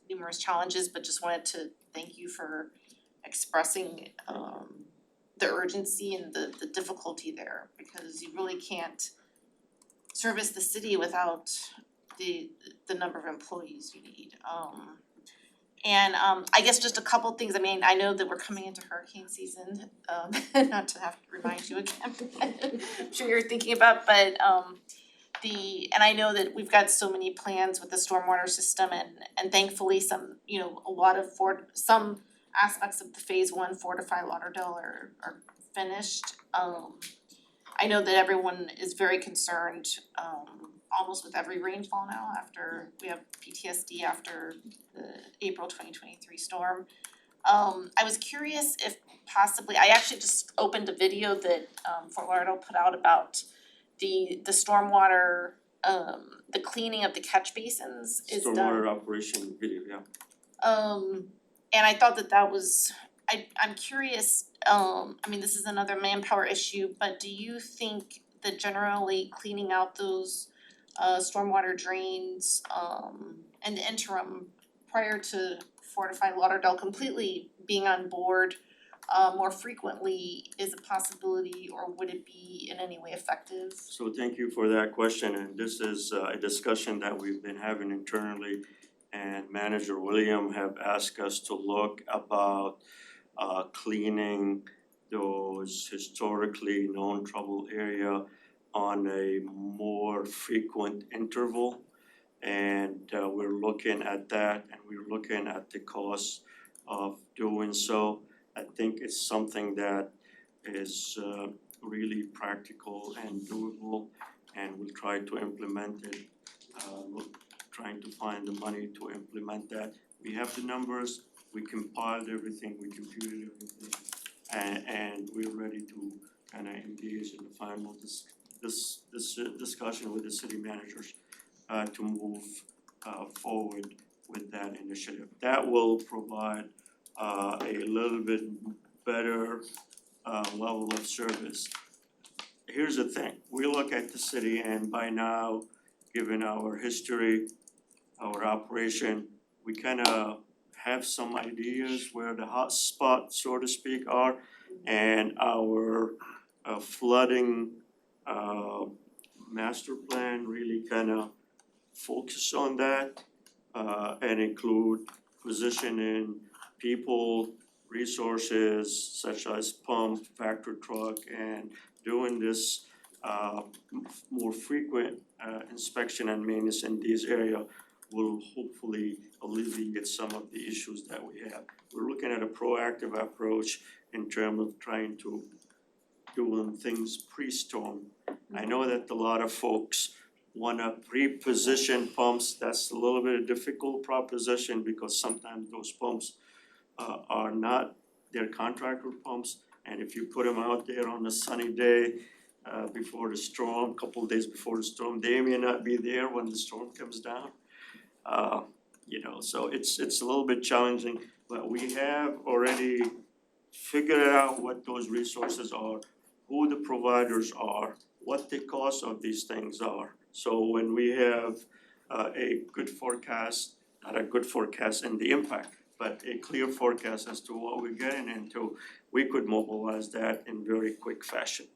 numerous challenges, but just wanted to thank you for expressing the urgency and the difficulty there, because you really can't service the city without the number of employees you need. And I guess just a couple things, I mean, I know that we're coming into hurricane season, not to have to remind you again, I'm sure you're thinking about, but and I know that we've got so many plans with the stormwater system, and thankfully some, a lot of some aspects of the phase 1 Fortify Lauderdale are finished. I know that everyone is very concerned, almost with every rainfall now after we have PTSD after the April 2023 storm. I was curious if possibly, I actually just opened a video that Fort Lauderdale put out about the stormwater, the cleaning of the catch basins is done. Stormwater operation video, yeah. And I thought that was, I'm curious, I mean, this is another manpower issue, but do you think that generally cleaning out those stormwater drains in the interim prior to Fortify Lauderdale completely being on board more frequently is a possibility, or would it be in any way effective? So thank you for that question, and this is a discussion that we've been having internally, and Manager William have asked us to look about cleaning those historically known trouble area on a more frequent interval. And we're looking at that, and we're looking at the cost of doing so. I think it's something that is really practical and doable, and we'll try to implement it. We're trying to find the money to implement that. We have the numbers, we compiled everything, we computed everything, and we're ready to kind of engage in the final discussion with the city managers to move forward with that initiative. That will provide a little bit better level of service. Here's the thing, we look at the city, and by now, given our history, our operation, we kind of have some ideas where the hot spots, so to speak, are, and our flooding master plan really kind of focus on that and include positioning people, resources such as pump, factor truck, and doing this more frequent inspection and maintenance in these areas will hopefully alleviate some of the issues that we have. We're looking at a proactive approach in terms of trying to doing things pre-storm. I know that a lot of folks wanna pre-position pumps. That's a little bit of difficult proposition because sometimes those pumps are not their contractor pumps, and if you put them out there on a sunny day before the storm, couple of days before the storm, they may not be there when the storm comes down. So it's a little bit challenging, but we have already figured out what those resources are, who the providers are, what the cost of these things are. So when we have a good forecast, not a good forecast in the impact, but a clear forecast as to what we're getting into, we could mobilize that in very quick fashion.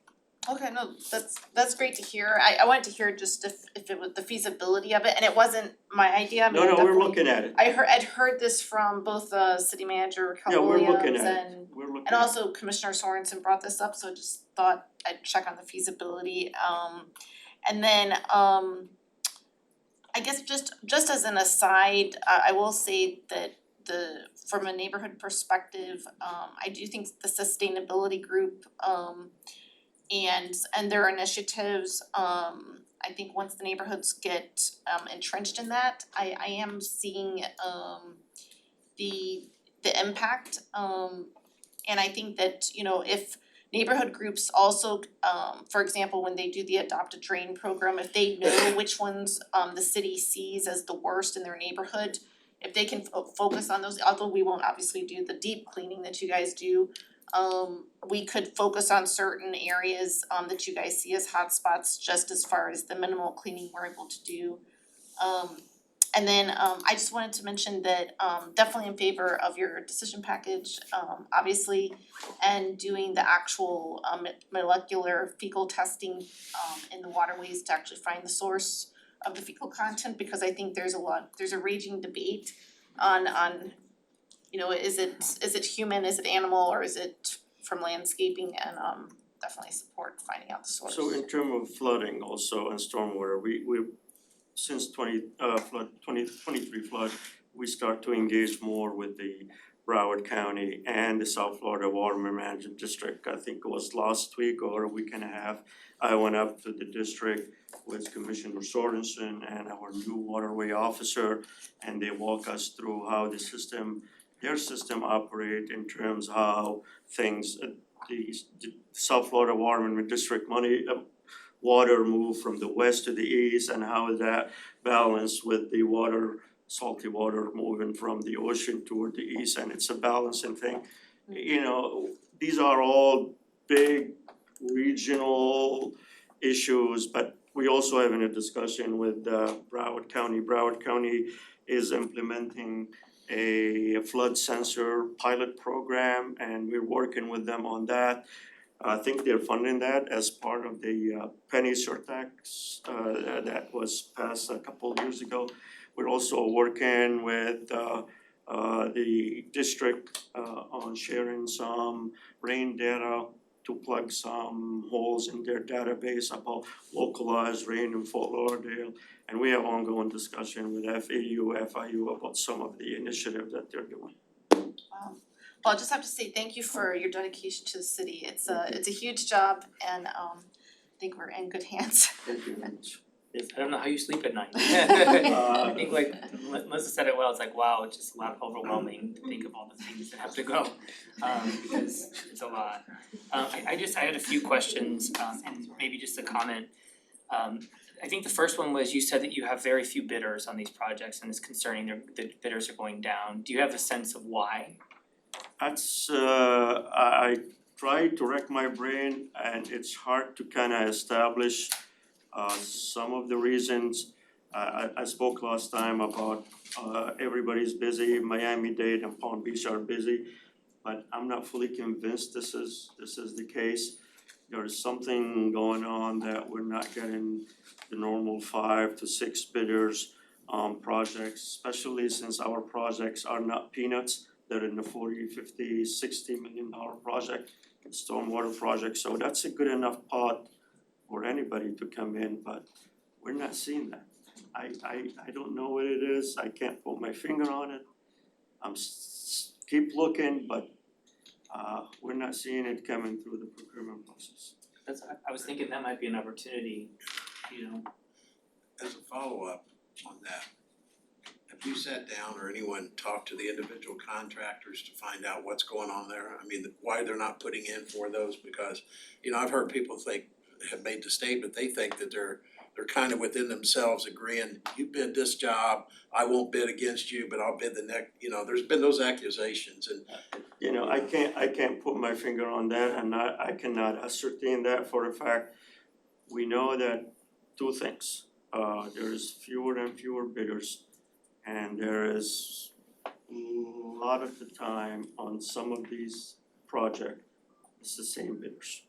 Okay, no, that's great to hear. I wanted to hear just if it was the feasibility of it, and it wasn't my idea, I mean, No, we're definitely- looking at it. I'd heard this from both city manager Cal Yeah, we're Williams looking at it. and we're looking And also Commissioner Sorensen brought this up, so just thought I'd check on the feasibility. And then I guess just as an aside, I will say that from a neighborhood perspective, I do think the sustainability group and their initiatives, I think once the neighborhoods get entrenched in that, I am seeing the impact. And I think that, you know, if neighborhood groups also, for example, when they do the Adopt a Drain program, if they know which ones the city sees as the worst in their neighborhood, if they can focus on those, although we won't obviously do the deep cleaning that you guys do, we could focus on certain areas that you guys see as hotspots, just as far as the minimal cleaning we're able to do. And then I just wanted to mention that definitely in favor of your decision package, obviously, and doing the actual molecular fecal testing in the waterways to actually find the source of the fecal content, because I think there's a raging debate on you know, is it human, is it animal, or is it from landscaping, and definitely support finding out the source. So in terms of flooding also and stormwater, we since 2023 flood, we start to engage more with the Broward County and the South Florida Water Management District. I think it was last week or a week and a half, I went up to the district with Commissioner Sorensen and our new waterway officer, and they walk us through how their system operate in terms of how things, the South Florida Water Management District water move from the west to the east, and how that balance with the salty water moving from the ocean toward the east, and it's a balancing thing. You know, these are all big regional issues, but we also having a discussion with Broward County. Broward County is implementing a flood sensor pilot program, and we're working with them on that. I think they're funding that as part of the penny surtax that was passed a couple of years ago. We're also working with the district on sharing some rain data to plug some holes in their database about localized rain in Fort Lauderdale. And we have ongoing discussion with FAU, FIU about some of the initiatives that they're doing. Well, I'll just have to say thank you for your dedication to the city. It's a huge job, and I think we're in good hands. Thank you very much. I don't know how you sleep at night. I think like Melissa said it well, it's like, wow, it's just a lot overwhelming to think of all the things that have to go, because it's a lot. I had a few questions, and maybe just a comment. I think the first one was, you said that you have very few bidders on these projects, and it's concerning the bidders are going down. Do you have a sense of why? That's I tried to rack my brain, and it's hard to kinda establish some of the reasons. I spoke last time about everybody's busy, Miami-Dade and Palm Beach are busy, but I'm not fully convinced this is the case. There is something going on that we're not getting the normal 5 to 6 bidders on projects, especially since our projects are not peanuts. They're in the $40, $50, $60 million project, stormwater project, so that's a good enough pot for anybody to come in, but we're not seeing that. I don't know what it is, I can't put my finger on it. Keep looking, but we're not seeing it coming through the procurement process. I was thinking that might be an opportunity, you know. As a follow-up on that, have you sat down or anyone talked to the individual contractors to find out what's going on there? I mean, why they're not putting in for those, because, you know, I've heard people have made the statement, they think that they're kind of within themselves agreeing, you bid this job, I won't bid against you, but I'll bid the next, you know, there's been those accusations, and you know, I can't put my finger on that, and I cannot ascertain that for a fact. We know that two things, there's fewer and fewer bidders, and there is a lot of the time on some of these projects, it's the same bidders.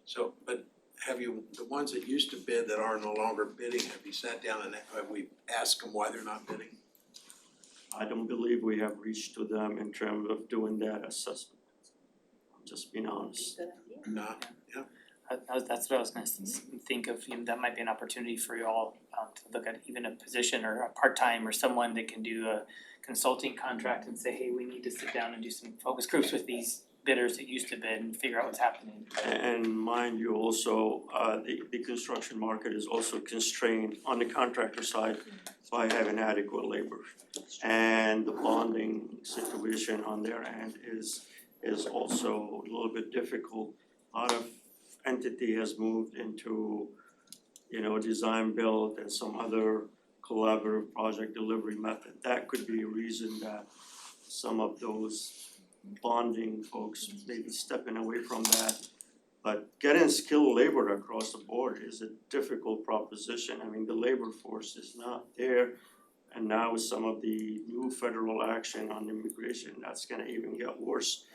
so, but have you, the ones that used to bid that are no longer bidding, have you sat down and have we asked them why they're not bidding? I don't believe we have reached to them in terms of doing that assessment. just being honest. No, That's what I was gonna think of, that might be an opportunity for you all, to look at even a position or a part-time or someone that can do a consulting contract and say, hey, we need to sit down and do some focus groups with these bidders that used to bid and figure out what's happening. And mind you also, the construction market is also constrained on the contractor side by having adequate labor. And the bonding situation on their end is also a little bit difficult. A lot of entity has moved into, design build and some other collaborative project delivery method. That could be a reason that some of those bonding folks may be stepping away from that. But getting skilled labor across the board is a difficult proposition. I mean, the labor force is not there. And now with some of the new federal action on immigration, that's gonna even get worse.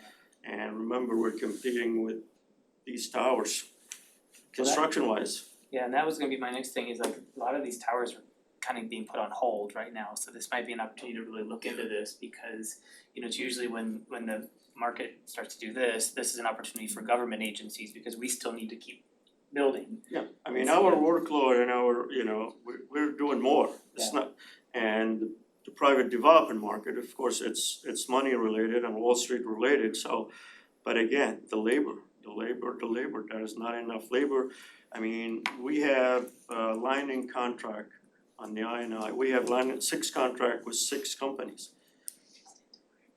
And remember, we're competing with these towers, construction wise. Yeah, and that was gonna be my next thing, is like, a lot of these towers are kind of being put on hold right now, so this might be an opportunity to really look into this, because, it's usually when the market starts to do this is an opportunity for government agencies, because we still need to keep building. Yeah, I mean, our workload and our, we're doing more. It's Yeah. not, and the private development market, of course, it's money related and Wall Street related, so, but again, the labor, there is not enough labor. I mean, we have a lining contract on the INI, we have 6 contract with 6 companies.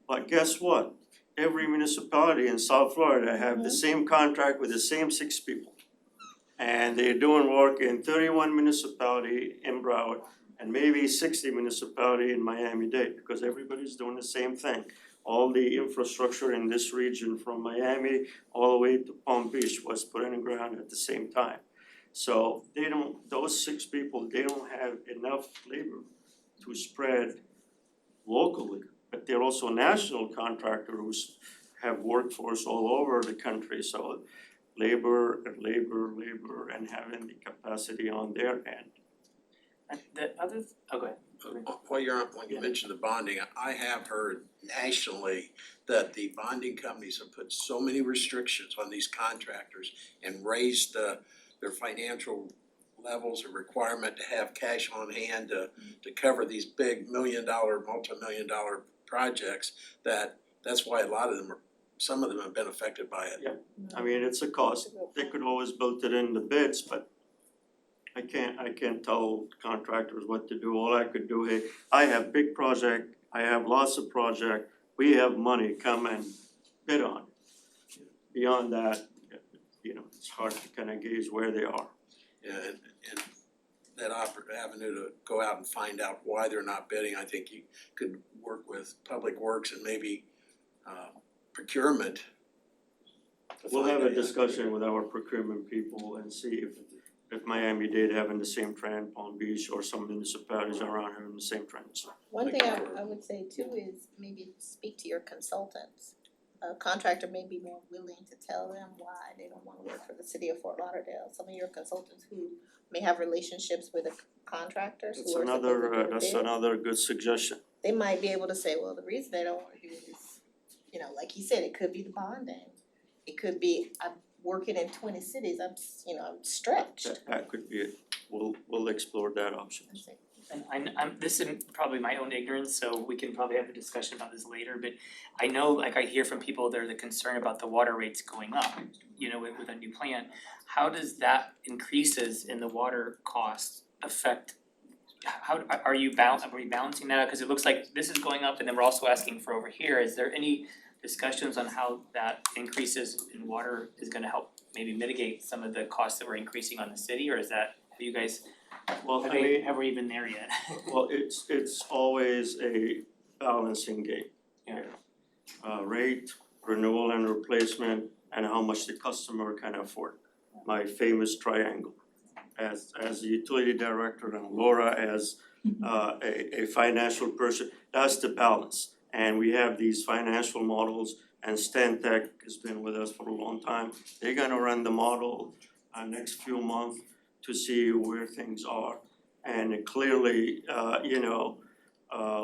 But guess what? Every municipality in South Florida have the same contract with the same 6 people. And they're doing work in 31 municipality in Broward and maybe 60 municipality in Miami-Dade, because everybody's doing the same thing. All the infrastructure in this region from Miami all the way to Palm Beach was put in the ground at the same time. So those 6 people, they don't have enough labor to spread locally, but they're also national contractors who have workforce all over the country, so labor, and having the capacity on their end. And the other, go ahead. when you mentioned the bonding, I have heard nationally that the bonding companies have put so many restrictions on these contractors and raised their financial levels, a requirement to have cash on hand to cover these big multi-million-dollar projects, that's why a lot of them some of them have been affected by it. Yeah, I mean, it's a cost, they could always build it in the bids, but I can't tell contractors what to do. All I could do, hey, I have big project, I have lots of project, we have money, come and bid on. Beyond that, it's hard to kind of gauge where they are. Yeah, and that avenue to go out and find out why they're not bidding, I think you could work with Public Works and maybe procurement. We'll have a discussion with our procurement people and see if Miami-Dade having the same trend, Palm Beach or some municipalities around having the same trends. One thing I would say too is maybe speak to your consultants. A contractor may be more willing to tell them why they don't wanna work for the city of Fort Lauderdale. Some of your consultants who may have relationships with the contractors who are supposed to do That's bids, another good suggestion. they might be able to say, well, the reason they don't wanna do it is, like he said, it could be the bonding. It could be, I'm working in 20 cities, I'm stretched. That could be it. We'll explore that option. And I'm this is probably my own ignorance, so we can probably have a discussion about this later, but I know, like, I hear from people, there's a concern about the water rates going up, with a new plant. How does that increases in the water costs affect, how are we balancing that out? Cause it looks like this is going up and then we're also asking for over here. Is there any discussions on how that increases in water is gonna help maybe mitigate some of the costs that we're increasing on the city, or is that, are you guys, Well, have we even there yet? Well, it's always a balancing game. Yeah. Rate, renewal and replacement, and how much the customer can afford. My famous triangle. As a utility director and Laura as a financial person, that's the balance. And we have these financial models, and Stantec has been with us for a long time. They're gonna run the model next few months to see where things are. And clearly,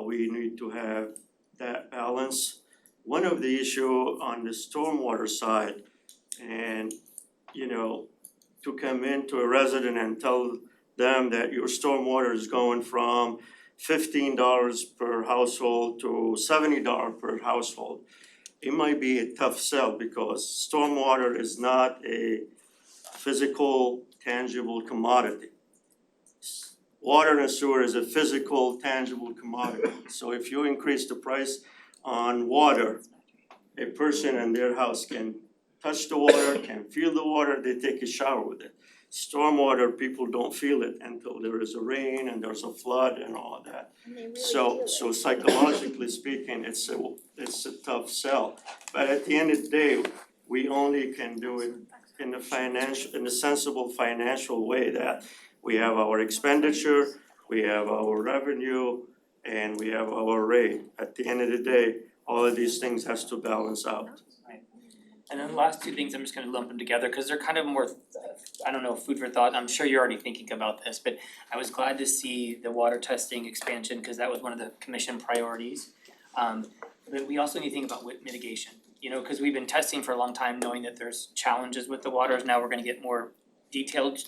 we need to have that balance one of the issue on the stormwater side, and to come into a resident and tell them that your stormwater is going from $15 per household to $70 per household, it might be a tough sell because stormwater is not a physical, tangible commodity. Water and sewer is a physical, tangible commodity. So if you increase the price on water, a person in their house can touch the water, can feel the water, they take a shower with it. Stormwater, people don't feel it until there is a rain and there's a flood and all of that. So psychologically speaking, it's a tough sell. But at the end of the day, we only can do it in a sensible financial way that we have our expenditure, we have our revenue, and we have our rate. At the end of the day, all of these things has to balance out. And then the last two things, I'm just gonna lump them together, cause they're kind of more, I don't know, food for thought, I'm sure you're already thinking about this, but I was glad to see the water testing expansion, cause that was one of the commission priorities. But we also need to think about mitigation, cause we've been testing for a long time, knowing that there's challenges with the waters, now we're gonna get more detailed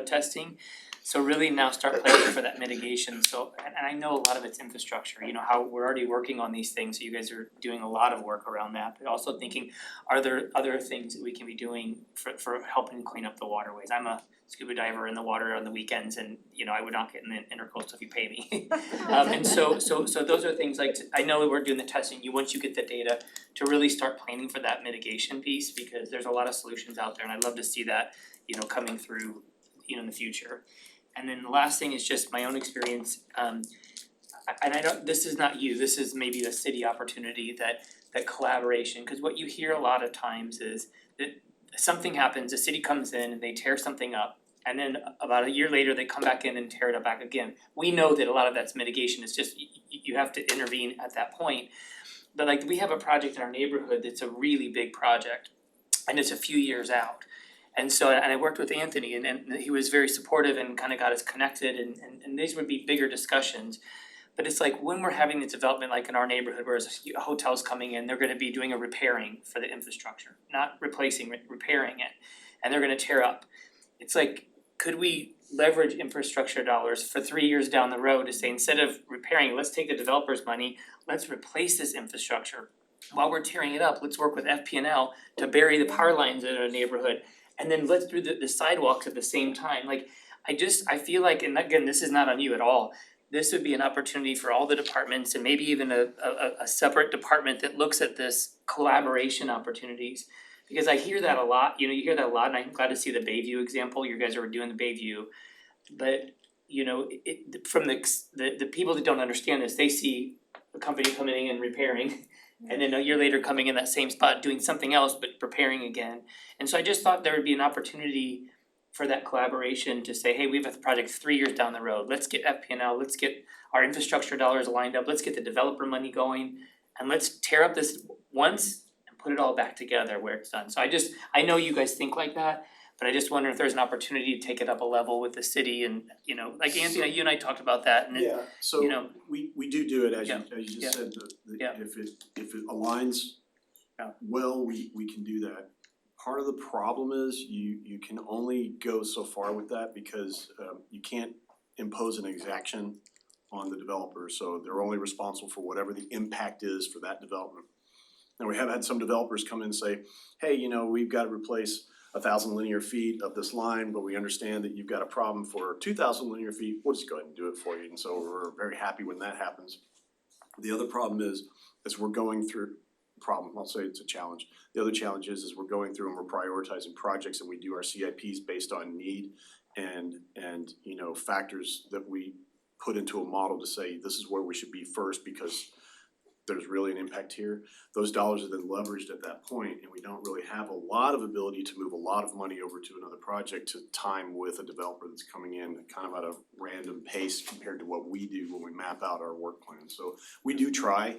testing. So really now start planning for that mitigation, so, and I know a lot of it's infrastructure, how we're already working on these things, so you guys are doing a lot of work around that, but also thinking, are there other things that we can be doing for helping clean up the waterways? I'm a scuba diver in the water on the weekends and, I would not get in the intercoastal if you pay me. And so those are things like, I know we're doing the testing, once you get the data, to really start planning for that mitigation piece, because there's a lot of solutions out there, and I'd love to see that, coming through, in the future. And then the last thing is just my own experience, and I don't, this is not you, this is maybe a city opportunity, that collaboration, cause what you hear a lot of times is that something happens, a city comes in and they tear something up, and then about a year later, they come back in and tear it back again. We know that a lot of that's mitigation, it's just, you have to intervene at that point. But like, we have a project in our neighborhood that's a really big project, and it's a few years out. And so, and I worked with Anthony and he was very supportive and kind of got us connected and these would be bigger discussions. But it's like when we're having the development like in our neighborhood, where a hotel's coming in, they're gonna be doing a repairing for the infrastructure, not replacing, repairing it. And they're gonna tear up. It's like, could we leverage infrastructure dollars for 3 years down the road to say, instead of repairing, let's take the developer's money, let's replace this infrastructure. While we're tearing it up, let's work with FP&L to bury the power lines in our neighborhood. And then let's do the sidewalks at the same time, like, I feel like, and again, this is not on you at all, this would be an opportunity for all the departments and maybe even a separate department that looks at this collaboration opportunities. Because I hear that a lot, you hear that a lot, and I'm glad to see the Bayview example, you guys are doing the Bayview. But, from the people that don't understand this, they see a company coming in and repairing, and then a year later coming in that same spot doing something else but preparing again. And so I just thought there would be an opportunity for that collaboration to say, hey, we have a project 3 years down the road, let's get FP&L, let's get our infrastructure dollars lined up, let's get the developer money going, and let's tear up this once and put it all back together where it's done. So I know you guys think like that, but I just wonder if there's an opportunity to take it up a level with the city and, like Anthony, you and I talked about that and it, so we do it as you Yeah. just said, Yeah. if it aligns well, we can do that. Part of the problem is you can only go so far with that because you can't impose an exaction on the developer, so they're only responsible for whatever the impact is for that development. Now, we have had some developers come in and say, hey, we've got to replace 1,000 linear feet of this line, but we understand that you've got a problem for 2,000 linear feet, we'll just go ahead and do it for you, and so we're very happy when that happens. The other problem is, as we're going through, I'll say it's a challenge. The other challenge is we're going through and we're prioritizing projects and we do our CIPs based on need and factors that we put into a model to say this is where we should be first because there's really an impact here. Those dollars are then leveraged at that point and we don't really have a lot of ability to move a lot of money over to another project to time with a developer that's coming in kind of at a random pace compared to what we do when we map out our work plan. So we do try.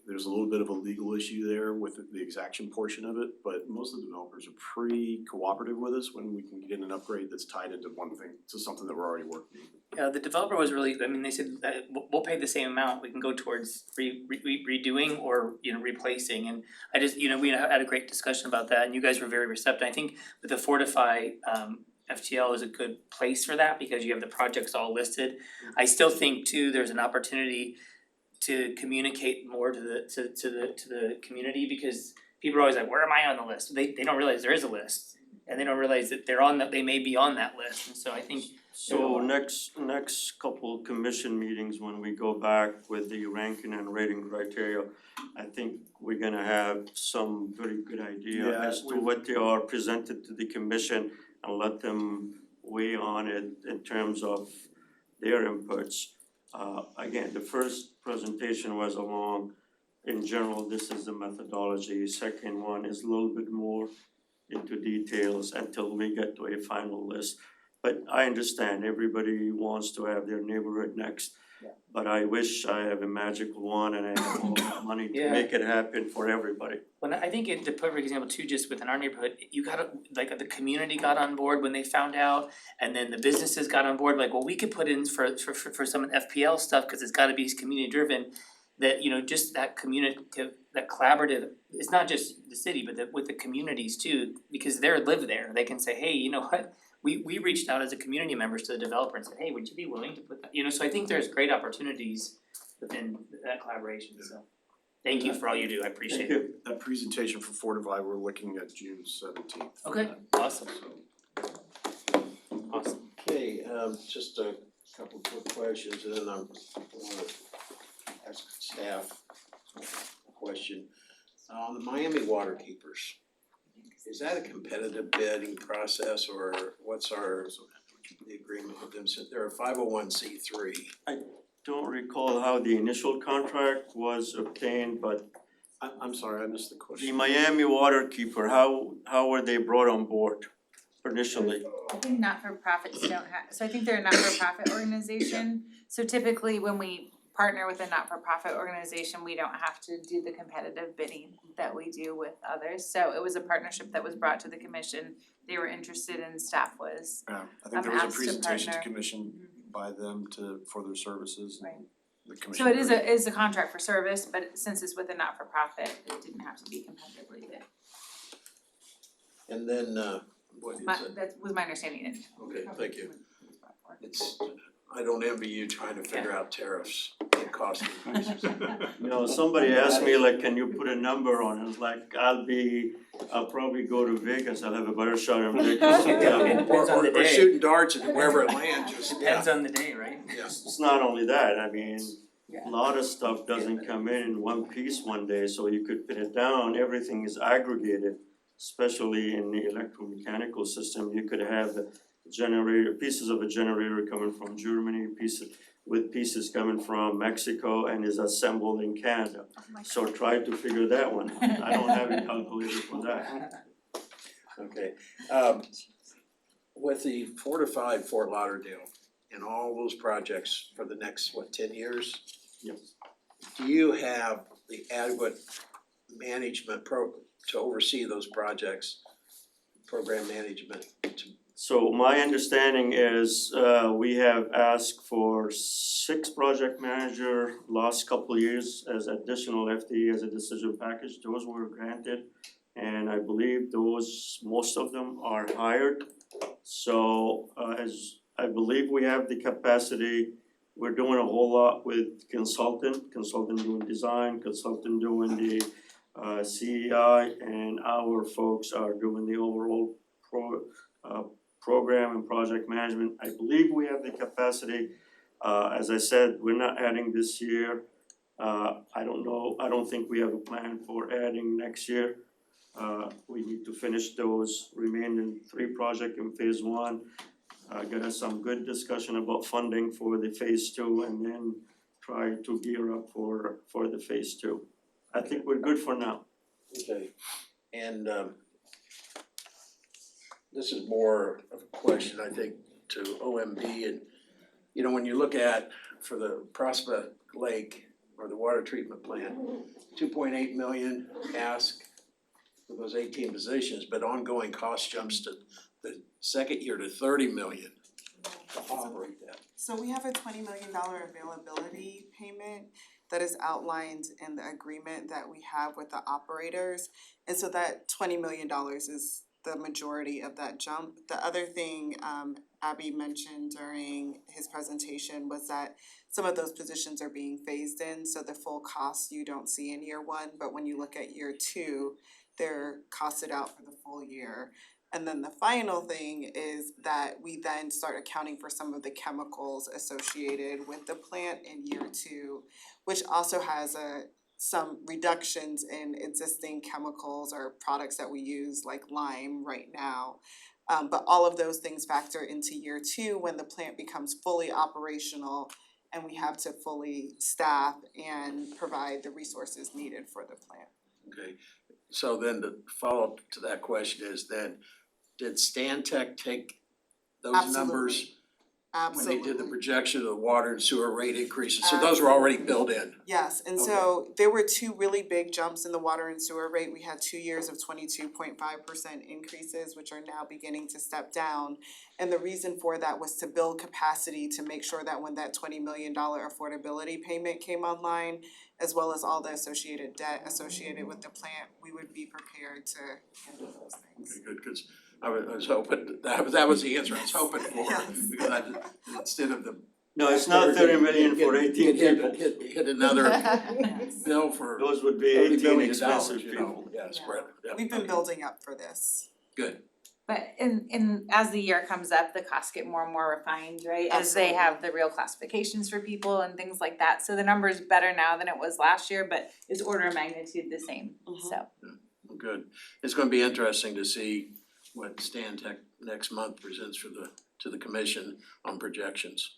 there's a little bit of a legal issue there with the exaction portion of it, but most of the developers are pretty cooperative with us when we can get an upgrade that's tied into one thing, to something that we're already working on. Yeah, the developer was really, I mean, they said that we'll pay the same amount, we can go towards redoing or, you know, replacing, and I just, you know, we had a great discussion about that, and you guys were very receptive. I think with the Fortify FTL is a good place for that, because you have the projects all listed. I still think too, there's an opportunity to communicate more to the community, because people are always like, where am I on the list? They don't realize there is a list, and they don't realize that they may be on that list, and so I think So next couple commission meetings, when we go back with the ranking and rating criteria, I think we're gonna have some very good idea Yeah, as to what they are presented to the commission and let them weigh on it in terms of their inputs. Again, the first presentation was along, in general, this is the methodology. Second one is a little bit more into details until we get to a final list. But I understand everybody wants to have their neighborhood next. Yeah. But I wish I have a magical wand and I have all the money to Yeah. make it happen for everybody. When I think the perfect example too, just within our neighborhood, you gotta, like, the community got on board when they found out, and then the businesses got on board, like, well, we could put in for some FPL stuff, cause it's gotta be community driven. That, you know, just that communicative, that collaborative, it's not just the city, but with the communities too, because they live there, they can say, hey, you know what? We reached out as a community members to the developer and said, hey, would you be willing to put that, you know, so I think there's great opportunities within that collaboration, so. Thank you for all you do, I appreciate it. That presentation for Fortify, we're looking at June 17th. Okay, awesome. Awesome. Okay, just a couple quick questions, and then I wanna ask staff a question. On the Miami Waterkeepers, is that a competitive bidding process, or what's the agreement with them? So they're a 501c3. Don't recall how the initial contract was obtained, but I'm sorry, I missed the the question. Miami Waterkeeper, how were they brought on board initially? I think not-for-profits don't have, so I think they're a not-for-profit organization. So typically when we partner with a not-for-profit organization, we don't have to do the competitive bidding that we do with others. So it was a partnership that was brought to the commission. They were interested and staff was. I think there was a asked to presentation to partner. commission by them for their services, and Right. the commission. So it is a contract for service, but since it's with a not-for-profit, it didn't have to be competitively bid. And then, what is it? That was my understanding. Okay, thank you. I don't envy you trying to figure out tariffs and cost increases. You know, somebody asked me like, can you put a number on it? It's like, I'll probably go to Vegas, I'll have a better shot in Vegas. Or shooting darts and wherever it lands, just, Depends on the day, right? yeah. It's not only that, I mean, a lot of stuff doesn't come in one piece one day, so you could put it down, everything is aggregated. Especially in the electromechanical system, you could have the generator, pieces of a generator coming from Germany, pieces coming from Mexico, and is assembled in Canada. So try to figure that one, I don't have a calculator for that. Okay, with the fortified Fort Lauderdale and all those projects for the next, 10 years? Yep. Do you have the adequate management to oversee those projects, program management to? So my understanding is, we have asked for 6 project manager last couple of years as additional FTE as a decision package, those were granted. And I believe most of them are hired. So, as I believe we have the capacity, we're doing a whole lot with consultant doing design, consultant doing the CEI, and our folks are doing the overall program and project management. I believe we have the capacity. As I said, we're not adding this year. I don't know, I don't think we have a plan for adding next year. We need to finish those remaining 3 projects in phase 1. Get us some good discussion about funding for the phase 2, and then try to gear up for the phase 2. I think we're good for now. Okay, and this is more of a question, I think, to OMB, and when you look at, for the Prospect Lake or the water treatment plant, 2.8 million ask for those 18 positions, but ongoing cost jumps to the second year to 30 million to operate that. So we have a $20 million availability payment that is outlined in the agreement that we have with the operators. And so that $20 million is the majority of that jump. The other thing Abby mentioned during his presentation was that some of those positions are being phased in, so the full cost you don't see in year one, but when you look at year two, they're costed out for the full year. And then the final thing is that we then start accounting for some of the chemicals associated with the plant in year two, which also has some reductions in existing chemicals or products that we use like lime right now. But all of those things factor into year two when the plant becomes fully operational and we have to fully staff and provide the resources needed for the plant. Okay, so then the follow-up to that question is then, did Stantec take those numbers when they did the projection of the water and sewer rate increases? So those were already built in? Yes, and so there were two really big jumps in the water and sewer rate. We had 2 years of 22.5% increases, which are now beginning to step down. And the reason for that was to build capacity to make sure that when that $20 million affordability payment came online, as well as all the associated debt associated with the plant, we would be prepared to handle those things. Okay, good, cause I was hoping, that was the answer I was hoping for, because I, instead of the. No, it's not 30 million for 18 people. Hit another bill for Those would be $30 18 million, expensive you people. know, yeah, spread it, yeah. We've been building up for this. Good, But as the year comes up, the costs get more and more refined, right? As they have the real classifications for people and things like that. So the number is better now than it was last year, but it's order of magnitude the same, so. good. It's gonna be interesting to see what Stantec next month presents to the commission on projections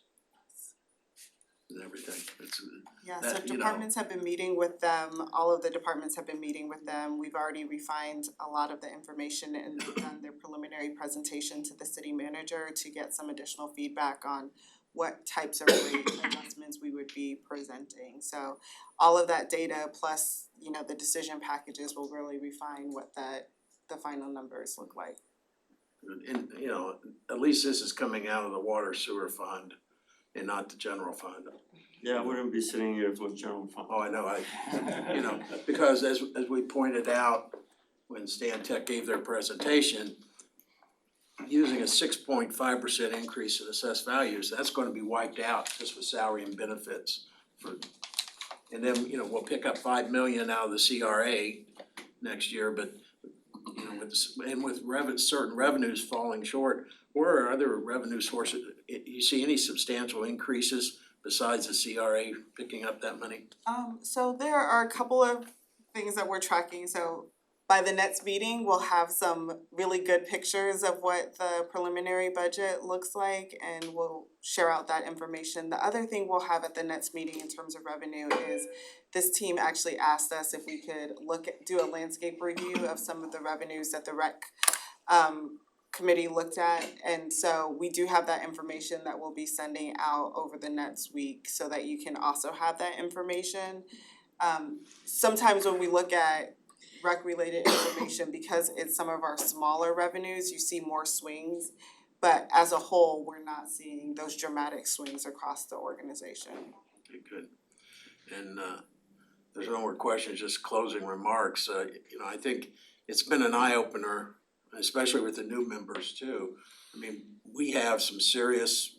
and everything. It's Yeah, so that, you know. departments have been meeting with them, all of the departments have been meeting with them. We've already refined a lot of the information and done their preliminary presentation to the city manager to get some additional feedback on what types of rate adjustments we would be presenting. So all of that data plus, you know, the decision packages will really refine what the final numbers look like. And, you know, at least this is coming out of the water sewer fund and not the general fund. Yeah, I wouldn't be sitting here for general fund. Oh, I know, you know, because as we pointed out when Stantec gave their presentation, using a 6.5% increase in assessed values, that's gonna be wiped out just with salary and benefits for. And then, you know, we'll pick up 5 million out of the CRA next year, but you know, with certain revenues falling short, where are other revenue sources? You see any substantial increases besides the CRA picking up that money? So there are a couple of things that we're tracking, so by the next meeting, we'll have some really good pictures of what the preliminary budget looks like and we'll share out that information. The other thing we'll have at the next meeting in terms of revenue is this team actually asked us if we could do a landscape review of some of the revenues that the rec committee looked at. And so we do have that information that we'll be sending out over the next week so that you can also have that information. Sometimes when we look at rec-related information, because it's some of our smaller revenues, you see more swings. But as a whole, we're not seeing those dramatic swings across the organization. Okay, good. And there's no more questions, just closing remarks. You know, I think it's been an eye-opener, especially with the new members too. I mean, we have some serious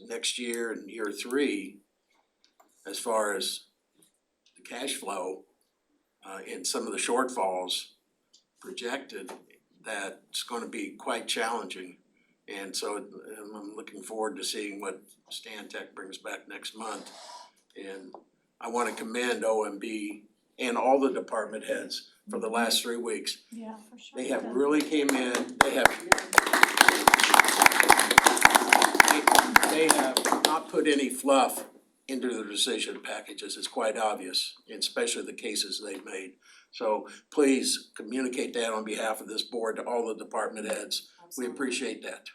next year and year three as far as the cash flow and some of the shortfalls projected, that's gonna be quite challenging. And so I'm looking forward to seeing what Stantec brings back next month. And I wanna commend OMB and all the department heads for the last 3 weeks. Yeah, for sure. They have really came in, they have not put any fluff into the decision packages, it's quite obvious, especially the cases they've made. So please communicate that on behalf of this board to all the department heads, we appreciate that.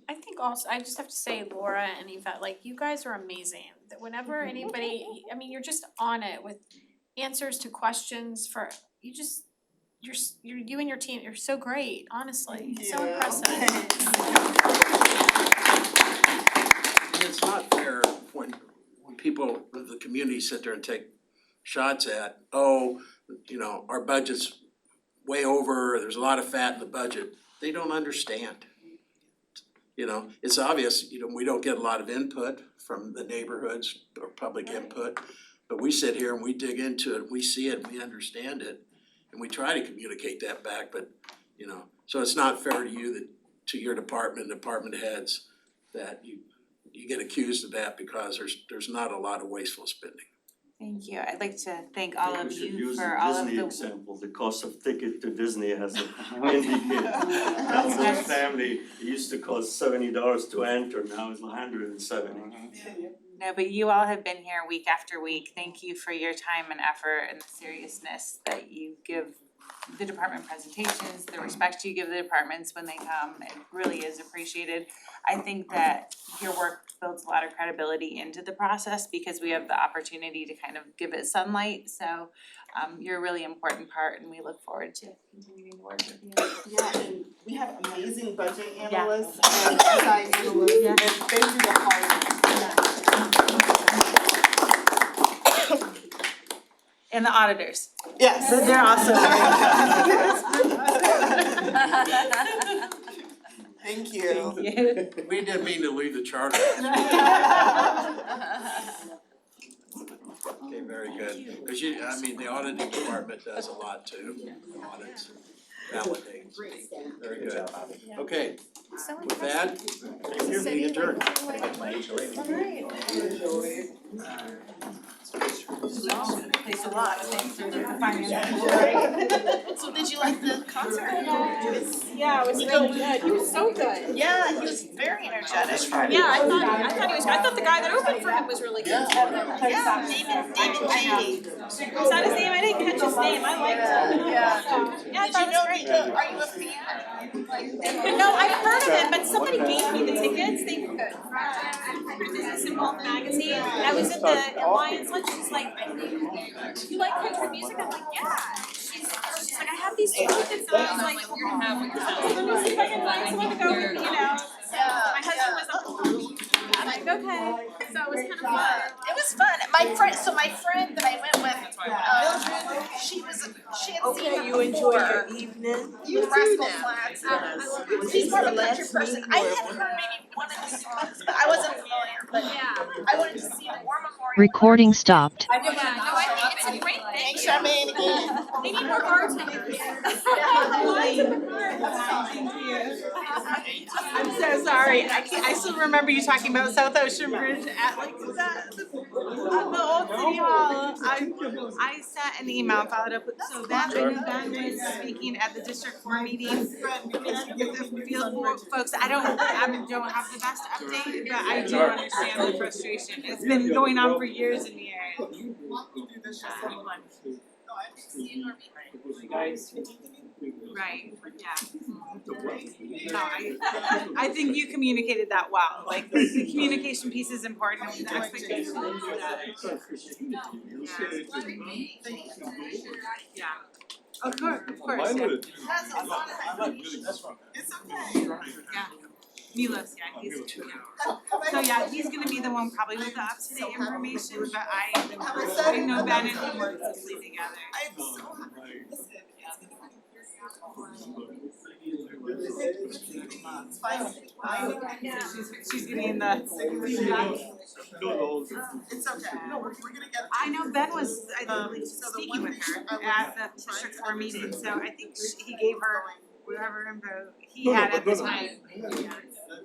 I think also, I just have to say, Laura and Yvette, like, you guys are amazing. That whenever anybody, I mean, you're just on it with answers to questions for, you and your team, you're so great, honestly, it's so impressive. And it's not fair when people, the community sit there and take shots at, oh, you know, our budget's way over, there's a lot of fat in the budget. They don't understand. You know, it's obvious, you know, we don't get a lot of input from the neighborhoods or public input, but we sit here and we dig into it, we see it, we understand it, and we try to communicate that back, but, you know, so it's not fair to you that, to your department heads, that you get accused of that because there's not a lot of wasteful spending. Thank you. I'd like to thank all of We should you use for the all of Disney the example, the cost of ticket to Disney as an indicator. Elder's family, it used to cost $70 to enter, now it's $170. No, but you all have been here week after week. Thank you for your time and effort and the seriousness that you give the department presentations, the respect you give the departments when they come. It really is appreciated. I think that your work builds a lot of credibility into the process because we have the opportunity to kind of give it sunlight. So you're a really important part and we look forward to continuing to work with you. Yeah, and we have amazing budget analysts and SI analysts, and they do the hard And the auditors. Yes. But they're also Thank you. We didn't mean to leave the charter. Okay, very good, cause I mean, the auditing department does a lot too, audits, validates, very good. Okay, with that, we adjourn. Thanks a lot. Thanks for the finance. So did you like the concert? Yeah, it was really good, he was so good. Yeah, he was very energetic. Yeah, I thought the guy that opened for him was really good. Yeah, David G. Is that his name? I didn't catch his name, I liked him. Yeah, I thought it was great. Are you a fan? No, I've heard of it, but somebody gave me the tickets, they were good. Business Involved magazine, and I was at the Lions Lunch, she's like, you like country music? I'm like, yeah. She's like, I have these tickets, and I was like, let me see if I can find someone to go with, you know. My husband was I'm like, okay, so it was kind of fun. It was fun. My friend that I went with, she had seen him You enjoyed before. your evening? You Rascal Flatts. He's more of a country person. I had heard maybe one of his songs, but I wasn't familiar, but I wanted to see him. War Memorial. Recording stopped. I think it's a great thing. Thanks, Charmaine, again. They need more bartenders. I'm so sorry. I still remember you talking about South Ocean Bridge at like the old city hall. I sent an email and followed up with, so that I know Ben was speaking at the District 4 meeting with the field folks. I don't have the best update, but I do understand the frustration. It's been going on for years and years. Right, yeah. No, I think you communicated that well, like the communication piece is important and the expectation is that. Yeah. Of course, yeah. It's okay. Yeah. Milos, yeah, he's, so yeah, he's gonna be the one probably with the up-to-date information, but I know Ben and him work closely together. I'm so happy. Listen, it's She's getting the. It's okay. No, we're gonna get. I know Ben was, I think, speaking with her at the District 4 meeting, so I think he gave her whatever info he had at the time. Yeah.